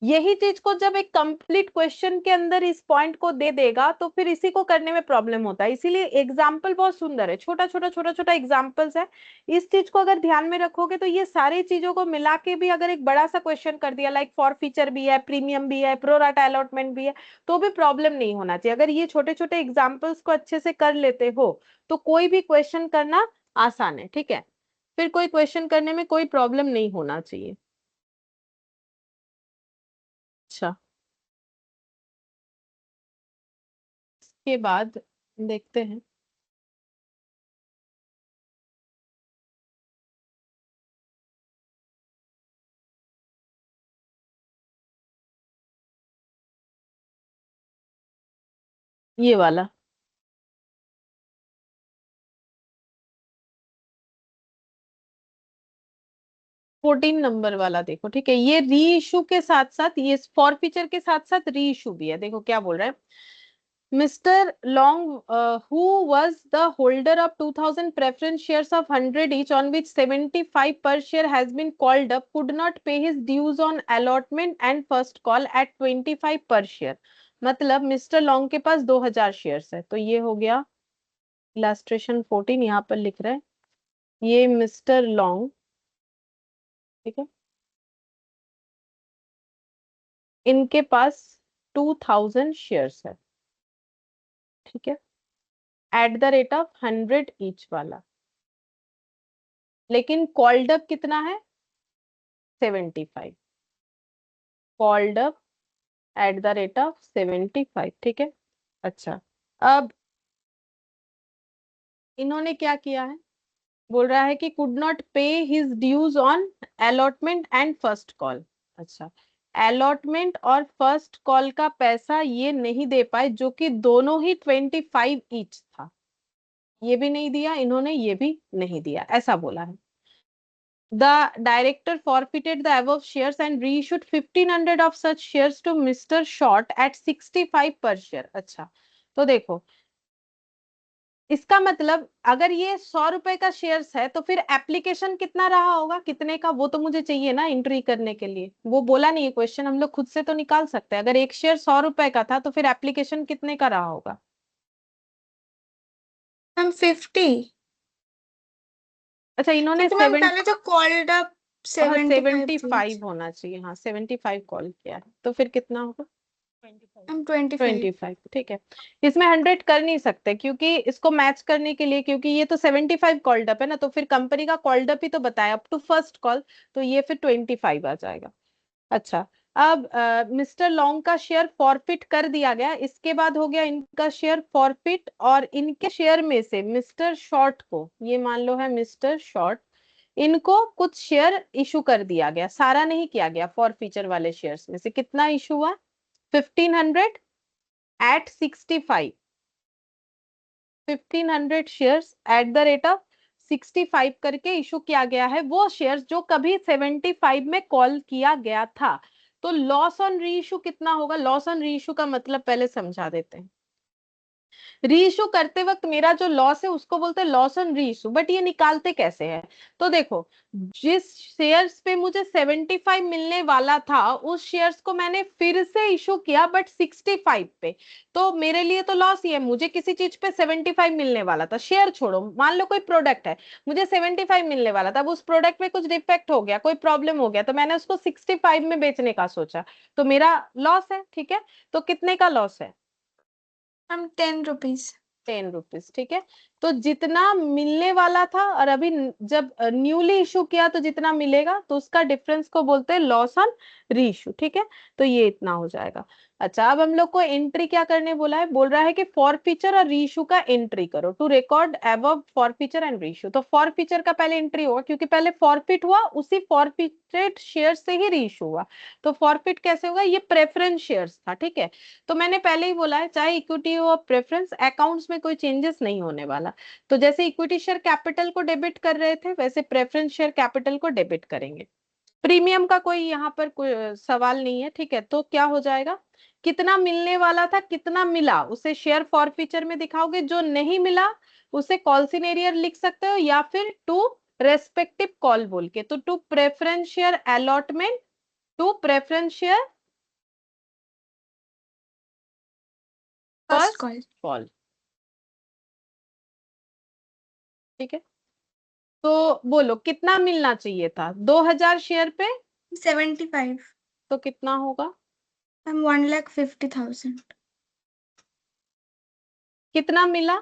यही चीज को जब एक कंप्लीट क्वेश्चन के अंदर इस पॉइंट को दे देगा तो फिर इसी को करने में प्रॉब्लम होता है। इसीलिए एग्जाम्पल बहुत सुंदर है, छोटा छोटा छोटा छोटा एग्जाम्पल्स है। इस चीज को अगर ध्यान में रखोगे तो ये सारी चीजों को मिला के भी अगर एक बड़ा सा क्वेश्चन कर दिया, लाइक फॉर फीचर भी है, प्रीमियम भी है, प्रो राटा अलॉटमेंट भी है, तो भी प्रॉब्लम नहीं होना चाहिए। अगर ये छोटे छोटे एग्जाम्पल्स को अच्छे से कर लेते हो तो कोई भी क्वेश्चन करना आसान है, ठीक है। फिर कोई क्वेश्चन करने में कोई प्रॉब्लम नहीं होना चाहिए। अच्छा, के बाद देखते हैं ये वाला 14 नंबर वाला देखो, ठीक है। ये री इशू के साथ साथ, ये फॉर फीचर के साथ साथ री इशू भी है। देखो क्या बोल रहा है, mister long who was the holder of 2000 preference shares of 100 each on which 75 per share has been called up could not pay his dues on allotment and first call at 25 per share। मतलब mister long के पास 2000 shares है, तो ये हो गया illustration 14 यहाँ पर लिख रहा है, ये मिस्टर लॉन्ग, ठीक है, इनके पास 2000 शेयर्स है, ठीक है, eight the rate of 100 each वाला। लेकिन कॉल्ड अप कितना है, 75, called up at the rate of 75, ठीक है। अच्छा, अब इन्होंने क्या किया है, बोल रहा है कि could not pay his dues on allotment and first call. अच्छा, अलॉटमेंट और फर्स्ट कॉल का पैसा ये नहीं दे पाए, जो कि दोनों ही 25 ईच था। ये भी नहीं दिया इन्होंने, ये भी नहीं दिया, ऐसा बोला है। The director forfeited the above shares and reissued 1500 of such shares to Mr. Short at 65 per share। अच्छा, तो देखो इसका मतलब अगर ये 100 रुपए का शेयर्स है तो फिर एप्लीकेशन कितना रहा होगा, कितने का, वो तो मुझे चाहिए ना एंट्री करने के लिए। वो बोला नहीं है क्वेश्चन, हम लोग खुद से तो निकाल सकते हैं। अगर एक शेयर 100 रुपए का था तो फिर एप्लीकेशन कितने का रहा होगा। मैम 50। अच्छा, इन्होंने क्योंकि मैम पहले तो कॉल्ड अप हाँ 75 75 होना चाहिए, हाँ 75 कॉल किया है, तो फिर कितना होगा, 25। मैम 25। 25, ठीक है। इसमें 100 कर नहीं सकते क्योंकि इसको मैच करने के लिए, क्योंकि ये तो 75 कॉल्ड अप है ना, तो फिर कंपनी का कॉल्ड अप ही तो बताया अप टू फर्स्ट कॉल, तो ये फिर 25 आ जाएगा। अच्छा, अब मिस्टर लॉन्ग का शेयर फॉरफिट कर दिया गया, इसके बाद हो गया इनका शेयर फॉरफिट, और इनके शेयर में से मिस्टर शॉर्ट को, ये मान लो है मिस्टर शॉर्ट, इनको कुछ शेयर इशू कर दिया गया, सारा नहीं किया गया। फॉर फीचर वाले शेयर्स में से कितना इशू हुआ, 1500 at 65, 1500 shares at the rate of 65 करके इशू किया गया है, वो शेयर्स जो कभी 75 में कॉल किया गया था। तो लॉस ऑन री इशू कितना होगा, लॉस ऑन री इशू का मतलब पहले समझा देते हैं। री इशू करते वक्त मेरा जो लॉस है उसको बोलते हैं लॉस ऑन री इशू, बट ये निकालते कैसे हैं, तो देखो जिस शेयर्स पे मुझे 75 मिलने वाला था उस शेयर्स को मैंने फिर से इशू किया बट 65 पे, तो मेरे लिए तो लॉस ही है। मुझे किसी चीज पे 75 मिलने वाला था, शेयर छोड़ो, मान लो कोई प्रोडक्ट है, मुझे 75 मिलने वाला था, अब उस प्रोडक्ट में कुछ डिफेक्ट हो गया, कोई प्रॉब्लम हो गया, तो मैंने उसको 65 में बेचने का सोचा, तो मेरा लॉस है, ठीक है। तो कितने का लॉस है, मैम 10 रुपीज। 10 रुपीज, ठीक है। तो जितना मिलने वाला था और अभी जब न्यूली इशू किया तो जितना मिलेगा, तो उसका डिफरेंस को बोलते हैं लॉस ऑन री इशू, ठीक है। तो ये इतना हो जाएगा। अच्छा, अब हम लोग को एंट्री क्या करने बोला है, बोल रहा है कि फॉर फीचर और री इशू का एंट्री करो to record above forfeiture and reissue. तो फॉर फीचर का पहले एंट्री होगा क्योंकि पहले फॉरफिट हुआ, उसी फॉरफिटेड शेयर से ही री इशू हुआ। तो फॉरफिट कैसे होगा, ये प्रेफरेंस शेयर्स था, ठीक है। तो मैंने पहले ही बोला है चाहे इक्विटी हो प्रेफरेंस, अकाउंट्स में कोई चेंजेस नहीं होने वाला। तो जैसे इक्विटी शेयर कैपिटल को डेबिट कर रहे थे वैसे प्रेफरेंस शेयर कैपिटल को डेबिट करेंगे। प्रीमियम का कोई यहाँ पर कोई सवाल नहीं है, ठीक है। तो क्या हो जाएगा, कितना मिलने वाला था कितना मिला उसे शेयर फॉर फीचर में दिखाओगे, जो नहीं मिला उसे कॉल सिनेरियर लिख सकते हो या फिर टू रेस्पेक्टिव कॉल बोल के। तो to preference share allotment, to preference share first first call call. ठीक है, तो बोलो कितना मिलना चाहिए था? 2000 शेयर पे 75 तो कितना होगा? मैम 1,50,000 कितना मिला?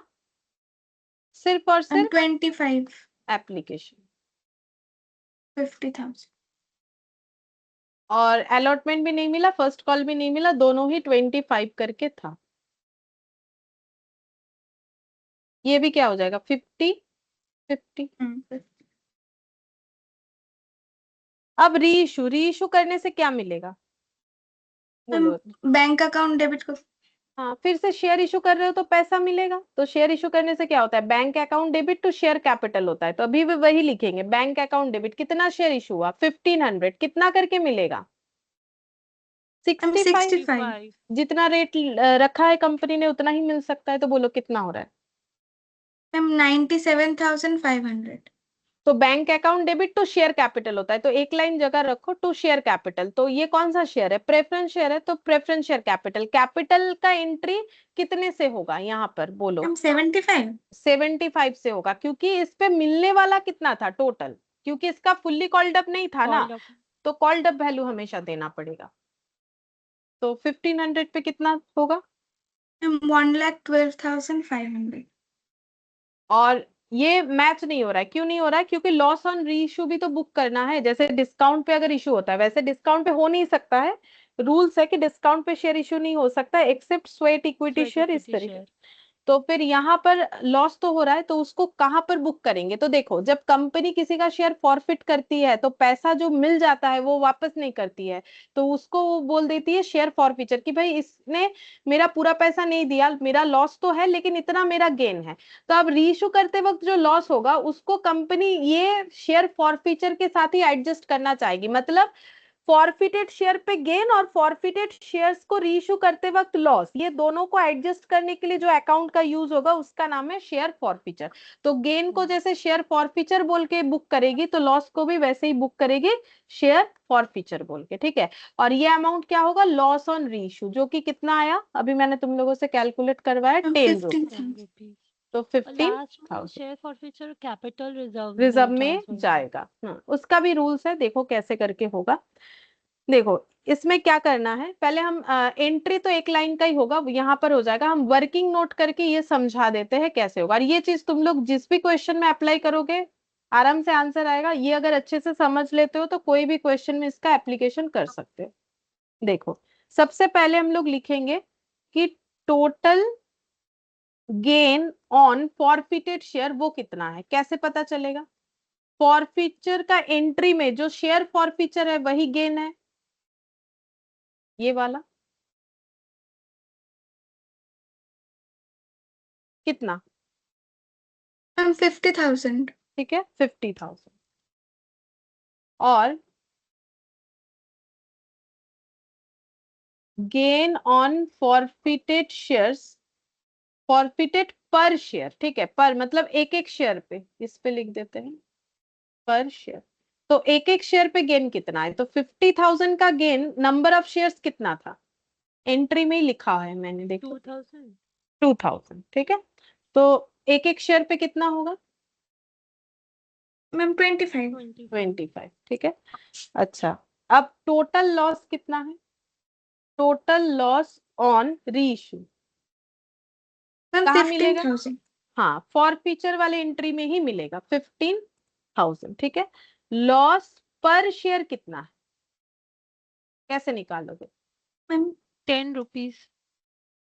सिर्फ और मैम सिर्फ 25 एप्लीकेशन। 50,000 और अलॉटमेंट भी नहीं मिला, फर्स्ट कॉल भी नहीं मिला, दोनों ही 25 करके था। ये भी क्या हो जाएगा? 50 50। अब री इशू करने से क्या मिलेगा? बोलो। बैंक अकाउंट डेबिट को हाँ, फिर से शेयर इशू कर रहे हो तो पैसा मिलेगा। तो शेयर इशू करने से क्या होता है? Bank account debit to share capital होता है। तो अभी भी वही लिखेंगे, बैंक अकाउंट डेबिट। कितना शेयर इशू हुआ? 1500। कितना करके मिलेगा? 65। 65 जितना रेट रखा है कंपनी ने उतना ही मिल सकता है। तो बोलो कितना हो रहा है? मैम 97,500 तो bank account debit to share capital होता है। तो एक लाइन जगह रखो, टू शेयर कैपिटल। तो ये कौन सा शेयर है? प्रेफरेंस शेयर है। तो प्रेफरेंस शेयर कैपिटल, कैपिटल का एंट्री कितने से होगा यहाँ पर? बोलो। मैम 75 75 से होगा, क्योंकि इस पे मिलने वाला कितना था टोटल? क्योंकि इसका फुल्ली कॉल्ड अप नहीं था ना, Called up. तो कॉल्ड अप वैल्यू हमेशा देना पड़ेगा। तो 1500 पे कितना होगा? मैम 1,12,500 और ये मैच नहीं हो रहा है। क्यों नहीं हो रहा है? क्योंकि लॉस ऑन री इशू भी तो बुक करना है। जैसे डिस्काउंट पे अगर इशू होता है, वैसे डिस्काउंट पे हो नहीं सकता है। रूल्स है कि डिस्काउंट पे शेयर इशू नहीं हो सकता except sweat equity Sweat share, इस equity तरीके। share. तो फिर यहाँ पर लॉस तो हो रहा है, तो उसको कहां पर बुक करेंगे? तो देखो, जब कंपनी किसी का शेयर फॉरफिट करती है तो पैसा जो मिल जाता है वो वापस नहीं करती है। तो उसको वो बोल देती है शेयर फॉरफिचर, कि भाई इसने मेरा पूरा पैसा नहीं दिया, मेरा लॉस तो है लेकिन इतना मेरा गेन है। तो अब रीइशू करते वक्त जो लॉस होगा उसको कंपनी ये शेयर फॉरफिचर के साथ ही एडजस्ट करना चाहेगी। मतलब फॉरफिटेड शेयर पे गेन और फॉरफिटेड शेयर्स को रीइशू करते वक्त लॉस, ये दोनों को एडजस्ट करने के लिए जो अकाउंट का यूज होगा उसका नाम है शेयर फॉरफिचर। तो गेन को जैसे शेयर फॉरफिचर बोल के बुक करेगी, तो लॉस को भी वैसे ही बुक करेगी शेयर फॉरफिचर बोल के। ठीक है, और ये अमाउंट क्या होगा? लॉस ऑन रीइशू, जो कि कितना आया अभी मैंने तुम लोगों से कैलकुलेट करवाया, मैम 10 रुपीज। 15,000 10 rupees. तो Last में 15,000 share forfeiture capital reserve reserve में में transfer होगा. जाएगा। उसका भी रूल्स है, देखो कैसे करके होगा। देखो, इसमें क्या करना है, पहले हम एंट्री तो एक लाइन का ही होगा, यहाँ पर हो जाएगा। हम वर्किंग नोट करके ये समझा देते हैं कैसे होगा। और ये चीज तुम लोग जिस भी क्वेश्चन में अप्लाई करोगे आराम से आंसर आएगा। ये अगर अच्छे से समझ लेते हो तो कोई भी क्वेश्चन में इसका एप्लीकेशन कर सकते हो। देखो, सबसे पहले हम लोग लिखेंगे कि total gain on forfeited share वो कितना है। कैसे पता चलेगा? फॉरफिचर का एंट्री में जो शेयर फॉरफिचर है वही गेन है, ये वाला। कितना? मैम 50,000 ठीक है, 50,000। और gain on forfeited shares, forfeited पर शेयर। ठीक है, पर मतलब एक एक शेयर पे, इस पे लिख देते हैं पर शेयर। तो एक एक शेयर पे गेन कितना है? तो 50,000 का गेन, नंबर ऑफ शेयर्स कितना था? एंट्री में ही लिखा है मैंने, देखो 2000. 2000। ठीक है, तो एक एक शेयर पे कितना होगा? मैम 25 25। ठीक है, अच्छा। अब टोटल लॉस कितना है? टोटल लॉस ऑन री इशू मैम कहाँ मिलेगा? 15,000 हाँ, फॉरफिचर वाले एंट्री में ही मिलेगा 15,000। ठीक है, लॉस पर शेयर कितना है? कैसे निकालोगे? Ma'am 10 rupees.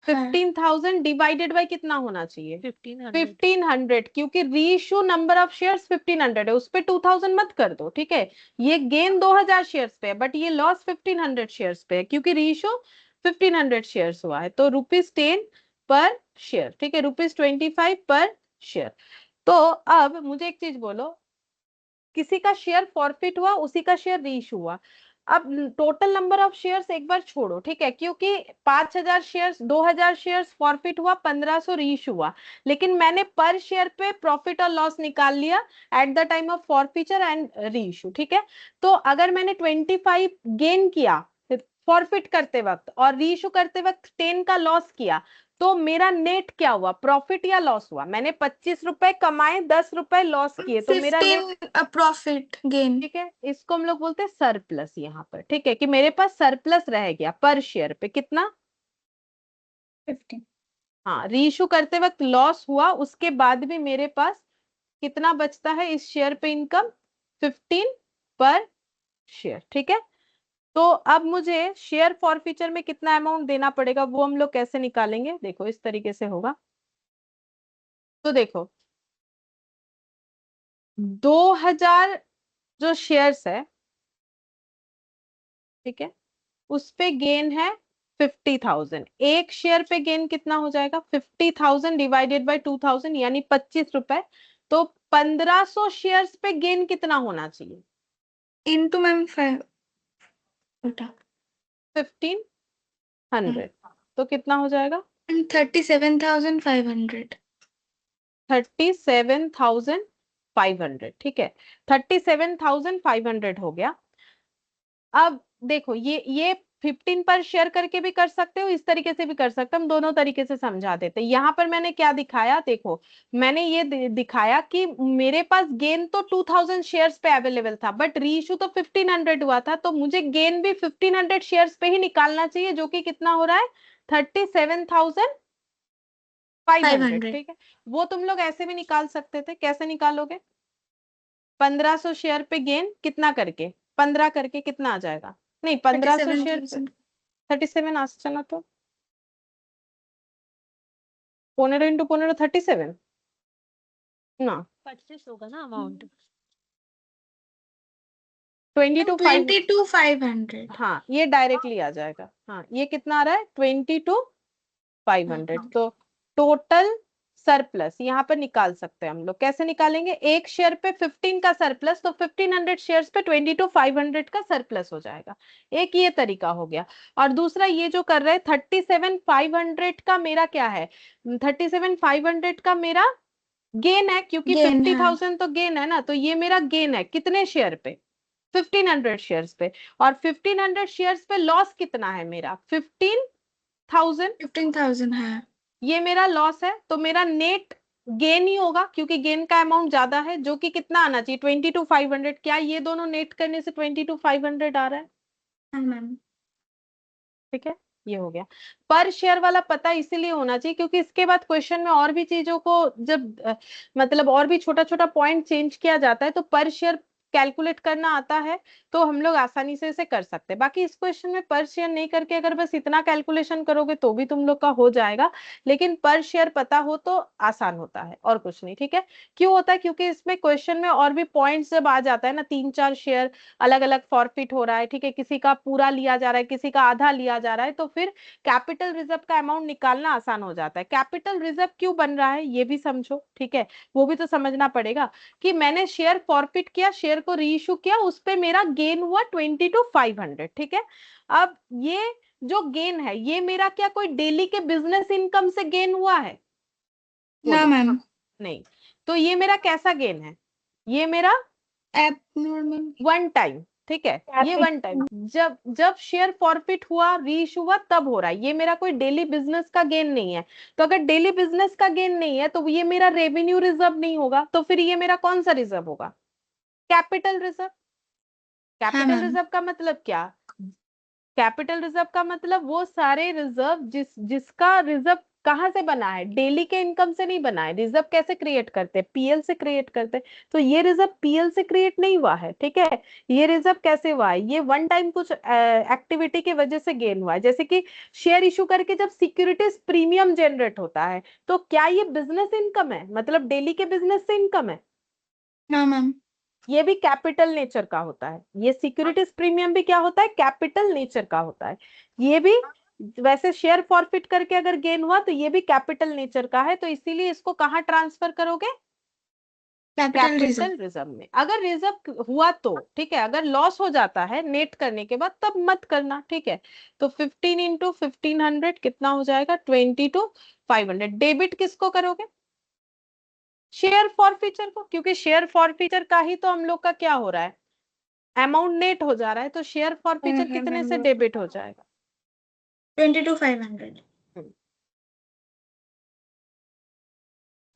15,000 डिवाइडेड बाय कितना होना चाहिए? 1500. 1500, क्योंकि रीइशू नंबर ऑफ शेयर्स 1500 है, उस पे 2000 मत कर दो। ठीक है, ये गेन 2000 शेयर्स पे है बट ये लॉस 1500 शेयर्स पे है, क्योंकि रीइशू 1500 शेयर्स हुआ है। तो ₹10 पर शेयर। ठीक है, ₹25 पर शेयर। तो अब मुझे एक चीज बोलो, किसी का शेयर फॉरफिट हुआ, उसी का शेयर रीइशू हुआ। अब टोटल नंबर ऑफ शेयर्स एक बार छोड़ो, ठीक है, क्योंकि 5000 शेयर्स, 2000 शेयर्स फॉरफिट हुआ, 1500 रीइशू हुआ, लेकिन मैंने पर शेयर पे प्रॉफिट और लॉस निकाल लिया eight the time of forfeiture and reissue. ठीक है, तो अगर मैंने 25 गेन किया फॉरफिट करते वक्त और रीइशू करते वक्त 10 का लॉस किया, तो मेरा नेट क्या हुआ, प्रॉफिट या लॉस हुआ? मैंने 25 रुपए कमाए, 10 रुपए लॉस किए, तो मेरा नेट, 15 प्रॉफिट गेन। ठीक है, इसको हम लोग बोलते हैं सरप्लस यहाँ पर, ठीक है, कि मेरे पास सरप्लस रह गया पर शेयर पे कितना, 15. हाँ, रीइशू करते वक्त लॉस हुआ, उसके बाद भी मेरे पास कितना बचता है इस शेयर पे इनकम, 15 पर शेयर, ठीक है। तो अब मुझे शेयर फॉरफीचर में कितना अमाउंट देना पड़ेगा वो हम लोग कैसे निकालेंगे, देखो इस तरीके से होगा। तो देखो 2000 जो शेयर्स है, ठीक है, उस पे गेन है 50,000। एक शेयर पे गेन कितना हो जाएगा, 50,000 डिवाइडेड बाय 2000 यानी 25 रुपए। तो 1500 शेयर्स पे गेन कितना होना चाहिए, इनटू मैम 5 उल्टा 1500, तो कितना हो जाएगा 37,500। 37,500, ठीक है, 37,500 हो गया। अब देखो ये 15 पर शेयर करके भी कर सकते हो, इस तरीके से भी कर सकते हो, हम दोनों तरीके से समझा देते हैं। यहाँ पर मैंने क्या दिखाया, देखो मैंने ये दिखाया कि मेरे पास गेन तो 2000 शेयर्स पे अवेलेबल था, बट रीइशू तो 1500 हुआ था, तो मुझे गेन भी 1500 शेयर्स पे ही निकालना चाहिए, जो कि कितना हो रहा है 37,500, 500। ठीक है। वो तुम लोग ऐसे भी निकाल सकते थे, कैसे निकालोगे, 1500 शेयर पे गेन कितना करके, 15 करके कितना आ जाएगा, नहीं 1500 शेयर पे 37 আসছে না তো, 15 इंटू 15 37 ना, परचेस होगा ना अमाउंट। 22,500, 22,500। हाँ ये डायरेक्टली आ जाएगा, हाँ ये कितना आ रहा है 22,500। तो टोटल सरप्लस यहाँ पर निकाल सकते हैं हम लोग, कैसे निकालेंगे, एक शेयर पे 15 का सरप्लस, तो 1500 शेयर्स पे 22,500 का सरप्लस हो जाएगा। एक ये तरीका हो गया। और दूसरा ये जो कर रहे हैं 37,500 का मेरा क्या है, 37,500 का मेरा गेन है, क्योंकि गेन है 50,000 तो गेन है ना, तो ये मेरा गेन है कितने शेयर पे, 1500 शेयर्स पे। और 1500 शेयर्स पे लॉस कितना है मेरा, 15,000, 15,000 है। ये मेरा लॉस है, तो मेरा नेट गेन ही होगा, क्योंकि गेन का अमाउंट ज्यादा है, जो कि कितना आना चाहिए 22,500। क्या ये दोनों नेट करने से 22,500 आ रहा है, हाँ मैम। ठीक है, ये हो गया। पर शेयर वाला पता इसीलिए होना चाहिए क्योंकि इसके बाद क्वेश्चन में और भी चीजों को जब मतलब और भी छोटा छोटा पॉइंट चेंज किया जाता है, तो पर शेयर कैलकुलेट करना आता है, तो हम लोग आसानी से इसे कर सकते हैं। बाकी इस क्वेश्चन में पर शेयर नहीं करके अगर बस इतना कैलकुलेशन करोगे तो भी तुम लोग का हो जाएगा, लेकिन पर शेयर पता हो तो आसान होता है, और कुछ नहीं, ठीक है। क्यों होता है, क्योंकि इसमें क्वेश्चन में और भी पॉइंट्स जब आ जाता है ना, 3-4 शेयर अलग अलग फॉरफिट हो रहा है, ठीक है, किसी का पूरा लिया जा रहा है, किसी का आधा लिया जा रहा है, तो फिर कैपिटल रिजर्व का अमाउंट निकालना आसान हो जाता है। कैपिटल रिजर्व क्यों बन रहा है ये भी समझो, ठीक है, वो भी तो समझना पड़ेगा कि मैंने शेयर फॉरफिट किया, शेयर को रीइश्यू किया, उस पे मेरा गेन हुआ 22,500, ठीक है। अब ये जो गेन है ये मेरा क्या कोई डेली के बिजनेस इनकम से गेन हुआ है, ना बोलो, मैम। नहीं, तो ये मेरा कैसा गेन है, ये मेरा एबनॉर्मल। वन टाइम, ठीक है, ये वन टाइम, जब जब शेयर फॉरफिट हुआ, रीइश्यू हुआ, तब हो रहा है, ये मेरा कोई डेली बिजनेस का गेन नहीं है। तो अगर डेली बिजनेस का गेन नहीं है तो ये मेरा रेवेन्यू रिजर्व नहीं होगा, तो फिर ये मेरा कौन सा रिजर्व होगा, कैपिटल रिजर्व। हाँ कैपिटल मैम। रिजर्व का मतलब क्या, कैपिटल रिजर्व का मतलब वो सारे रिजर्व जिसका रिजर्व कहाँ से बना है, डेली के इनकम से नहीं बना है। रिजर्व कैसे क्रिएट करते हैं, पीएल से क्रिएट करते हैं, तो ये रिजर्व पीएल से क्रिएट नहीं हुआ है, ठीक है। ये रिजर्व कैसे हुआ है, ये वन टाइम कुछ एक्टिविटी की वजह से गेन हुआ है, जैसे कि शेयर इशू करके जब सिक्योरिटीज प्रीमियम जनरेट होता है, तो क्या ये बिजनेस इनकम है, मतलब डेली के बिजनेस से इनकम है, ना मैम। ये भी कैपिटल नेचर का होता है। ये सिक्योरिटीज प्रीमियम भी क्या होता है, कैपिटल नेचर का होता है। ये भी वैसे शेयर फॉरफिट करके अगर गेन हुआ तो ये भी कैपिटल नेचर का है, तो इसीलिए इसको कहाँ ट्रांसफर करोगे, कैपिटल रिजर्व। कैपिटल रिजर्व में। अगर रिजर्व हुआ तो ठीक है, अगर लॉस हो जाता है नेट करने के बाद तब मत करना, ठीक है। तो 15 इंटू 1500 कितना हो जाएगा 22,500। डेबिट किसको करोगे, शेयर फॉरफीचर को, क्योंकि शेयर फॉरफीचर का ही तो हम लोग का क्या हो रहा है, अमाउंट नेट हो जा रहा है, तो शेयर फॉरफीचर कितने से डेबिट हो जाएगा, 22,500।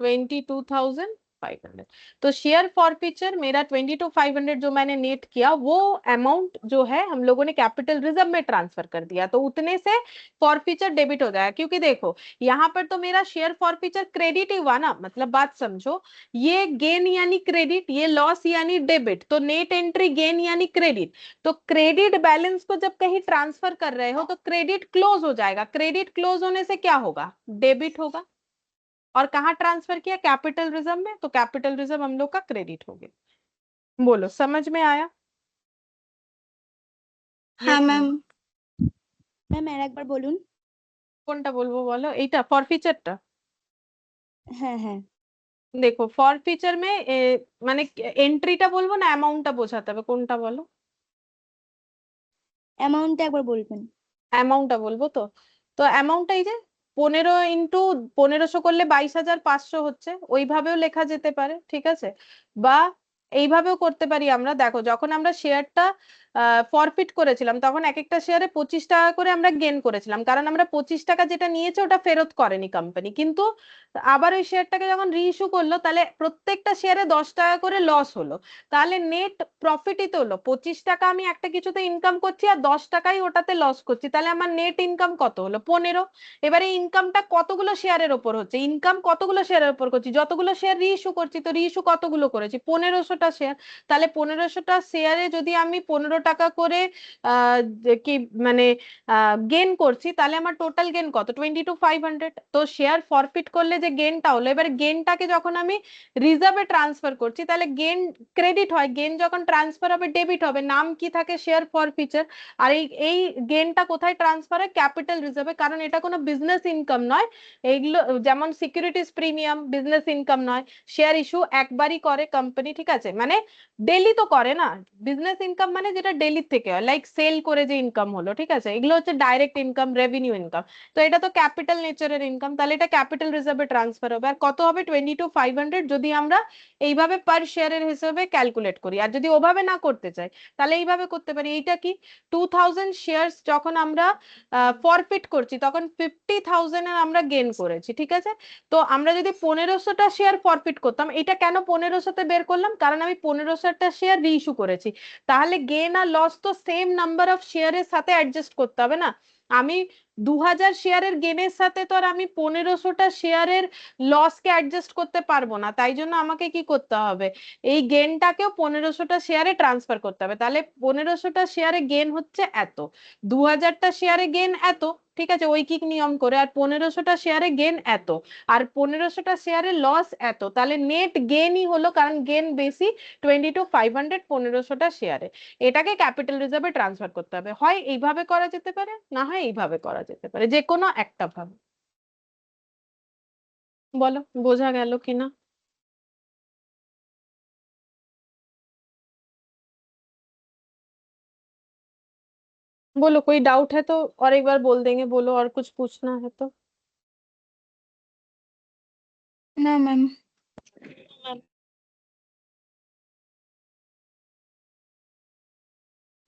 22,500। तो शेयर फॉरफीचर मेरा 22,500 जो मैंने नेट किया वो अमाउंट जो है हम लोगों ने कैपिटल रिजर्व में ट्रांसफर कर दिया, तो उतने से फॉरफीचर डेबिट हो जाएगा। क्योंकि देखो यहाँ पर तो मेरा शेयर फॉरफीचर क्रेडिट ही हुआ ना, मतलब बात समझो, ये गेन यानी क्रेडिट, ये लॉस यानी डेबिट, तो नेट एंट्री गेन यानी क्रेडिट। तो क्रेडिट बैलेंस को जब कहीं ट्रांसफर कर रहे हो तो क्रेडिट क्लोज हो जाएगा, क्रेडिट क्लोज होने से क्या होगा, डेबिट होगा। और कहाँ ट्रांसफर किया, कैपिटल रिजर्व में, तो कैपिटल रिजर्व हम लोग का क्रेडिट हो गया। बोलो समझ में आया? হ্যাঁ ম্যাম। ম্যাম আর একবার বলুন। কোনটা বলবো বলো, এইটা ফরফিচারটা? হ্যাঁ হ্যাঁ, দেখো ফরফিচার में মানে এন্ট্রিটা বলবো না অ্যামাউন্টটা বোঝাতে হবে, কোনটা বলো? অ্যামাউন্টটা একবার বলবেন। অ্যামাউন্টটা বলবো। তো তো অ্যামাউন্টটা এই যে 15 ইন্টু 1500 করলে 22,500 হচ্ছে, ওইভাবেও লেখা যেতে পারে, ঠিক আছে? বা এইভাবেও করতে পারি আমরা। দেখো যখন আমরা শেয়ারটা ফরফিট করেছিলাম তখন এক একটা শেয়ারে 25 টাকা করে আমরা গেন করেছিলাম, কারণ আমরা 25 টাকা যেটা নিয়েছে ওটা ফেরত করেনি কোম্পানি, কিন্তু আবার ওই শেয়ারটাকে যখন রিইস্যু করলো তাহলে প্রত্যেকটা শেয়ারে 10 টাকা করে লস হলো, তাহলে নেট প্রফিটই তো হলো। 25 টাকা আমি একটা কিছুতে ইনকাম করছি আর 10 টাকাই ওটাতে লস করছি, তাহলে আমার নেট ইনকাম কত হলো, 15। এবারে ইনকামটা কতগুলো শেয়ারের ওপর হচ্ছে, ইনকাম কতগুলো শেয়ারের ওপর করছি, যতগুলো শেয়ার রিইস্যু করছি, তো রিইস্যু কতগুলো করেছি, 1500টা শেয়ার। তাহলে 1500টা শেয়ারে যদি আমি 15 টাকা করে কি মানে গেন করছি, তাহলে আমার টোটাল গেন কত, 22,500। তো শেয়ার ফরফিট করলে যে গেনটা হলো, এবার গেনটাকে যখন আমি রিজার্ভে ট্রান্সফার করছি তাহলে গেন ক্রেডিট হয়, গেন যখন ট্রান্সফার হবে ডেবিট হবে, নাম কি থাকে, শেয়ার ফরফিচার। আর এই গেনটা কোথায় ট্রান্সফার হয়, ক্যাপিটাল রিজার্ভে, কারণ এটা কোনো বিজনেস ইনকাম নয়। এইগুলো যেমন সিকিউরিটিজ প্রিমিয়াম বিজনেস ইনকাম নয়, শেয়ার ইস্যু একবারই করে কোম্পানি, ঠিক আছে, মানে ডেলি তো করে না। বিজনেস ইনকাম মানে যেটা ডেলি থেকে হয়, লাইক সেল করে যে ইনকাম হলো, ঠিক আছে, এগুলো হচ্ছে ডাইরেক্ট ইনকাম, রেভিনিউ ইনকাম। তো এটা তো ক্যাপিটাল নেচারের ইনকাম, তাহলে এটা ক্যাপিটাল রিজার্ভে ট্রান্সফার হবে। আর কত হবে, 22,500, যদি আমরা এইভাবে পার শেয়ারের হিসেবে ক্যালকুলেট করি। আর যদি ওভাবে না করতে চাই তাহলে এইভাবে করতে পারি। এইটা কি, 2000 শেয়ারস যখন আমরা ফরফিট করছি তখন 50,000 এর আমরা গেন করেছি, ঠিক আছে। তো আমরা যদি 1500টা শেয়ার ফরফিট করতাম, এটা কেন 1500তে বের করলাম, কারণ আমি 1500টা শেয়ার রিইস্যু করেছি, তাহলে গেন আর লস তো সেম নাম্বার অফ শেয়ারের সাথে অ্যাডজাস্ট করতে হবে না। আমি 2000 শেয়ারের গেনের সাথে তো আর আমি 1500টা শেয়ারের লসকে অ্যাডজাস্ট করতে পারবো না, তাই জন্য আমাকে কি করতে হবে, এই গেনটাকেও 1500টা শেয়ারে ট্রান্সফার করতে হবে। তাহলে 1500টা শেয়ারে গেন হচ্ছে এত, 2000টা শেয়ারে গেন এত, ঠিক আছে, ঐকিক নিয়ম করে, আর 1500টা শেয়ারে গেন এত, আর 1500টা শেয়ারে লস এত, তাহলে নেট গেনই হলো, কারণ গেন বেশি 22,500 1500টা শেয়ারে। এটাকে ক্যাপিটাল রিজার্ভে ট্রান্সফার করতে হবে, হয় এইভাবে করা যেতে পারে, না হয় এইভাবে করা যেতে পারে, যে কোনো একটা ভাবে। বলো বোঝা গেল কিনা? बोलो कोई डाउट है तो और एक बार बोल देंगे, बोलो और कुछ पूछना है तो। না ম্যাম।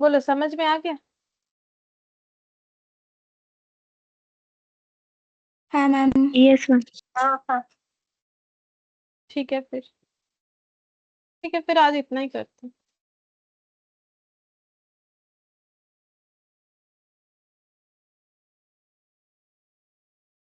बोलो समझ में आ गया? হ্যাঁ ম্যাম। Yes ma'am. ठीक है फिर, ठीक है फिर आज इतना ही करते हैं।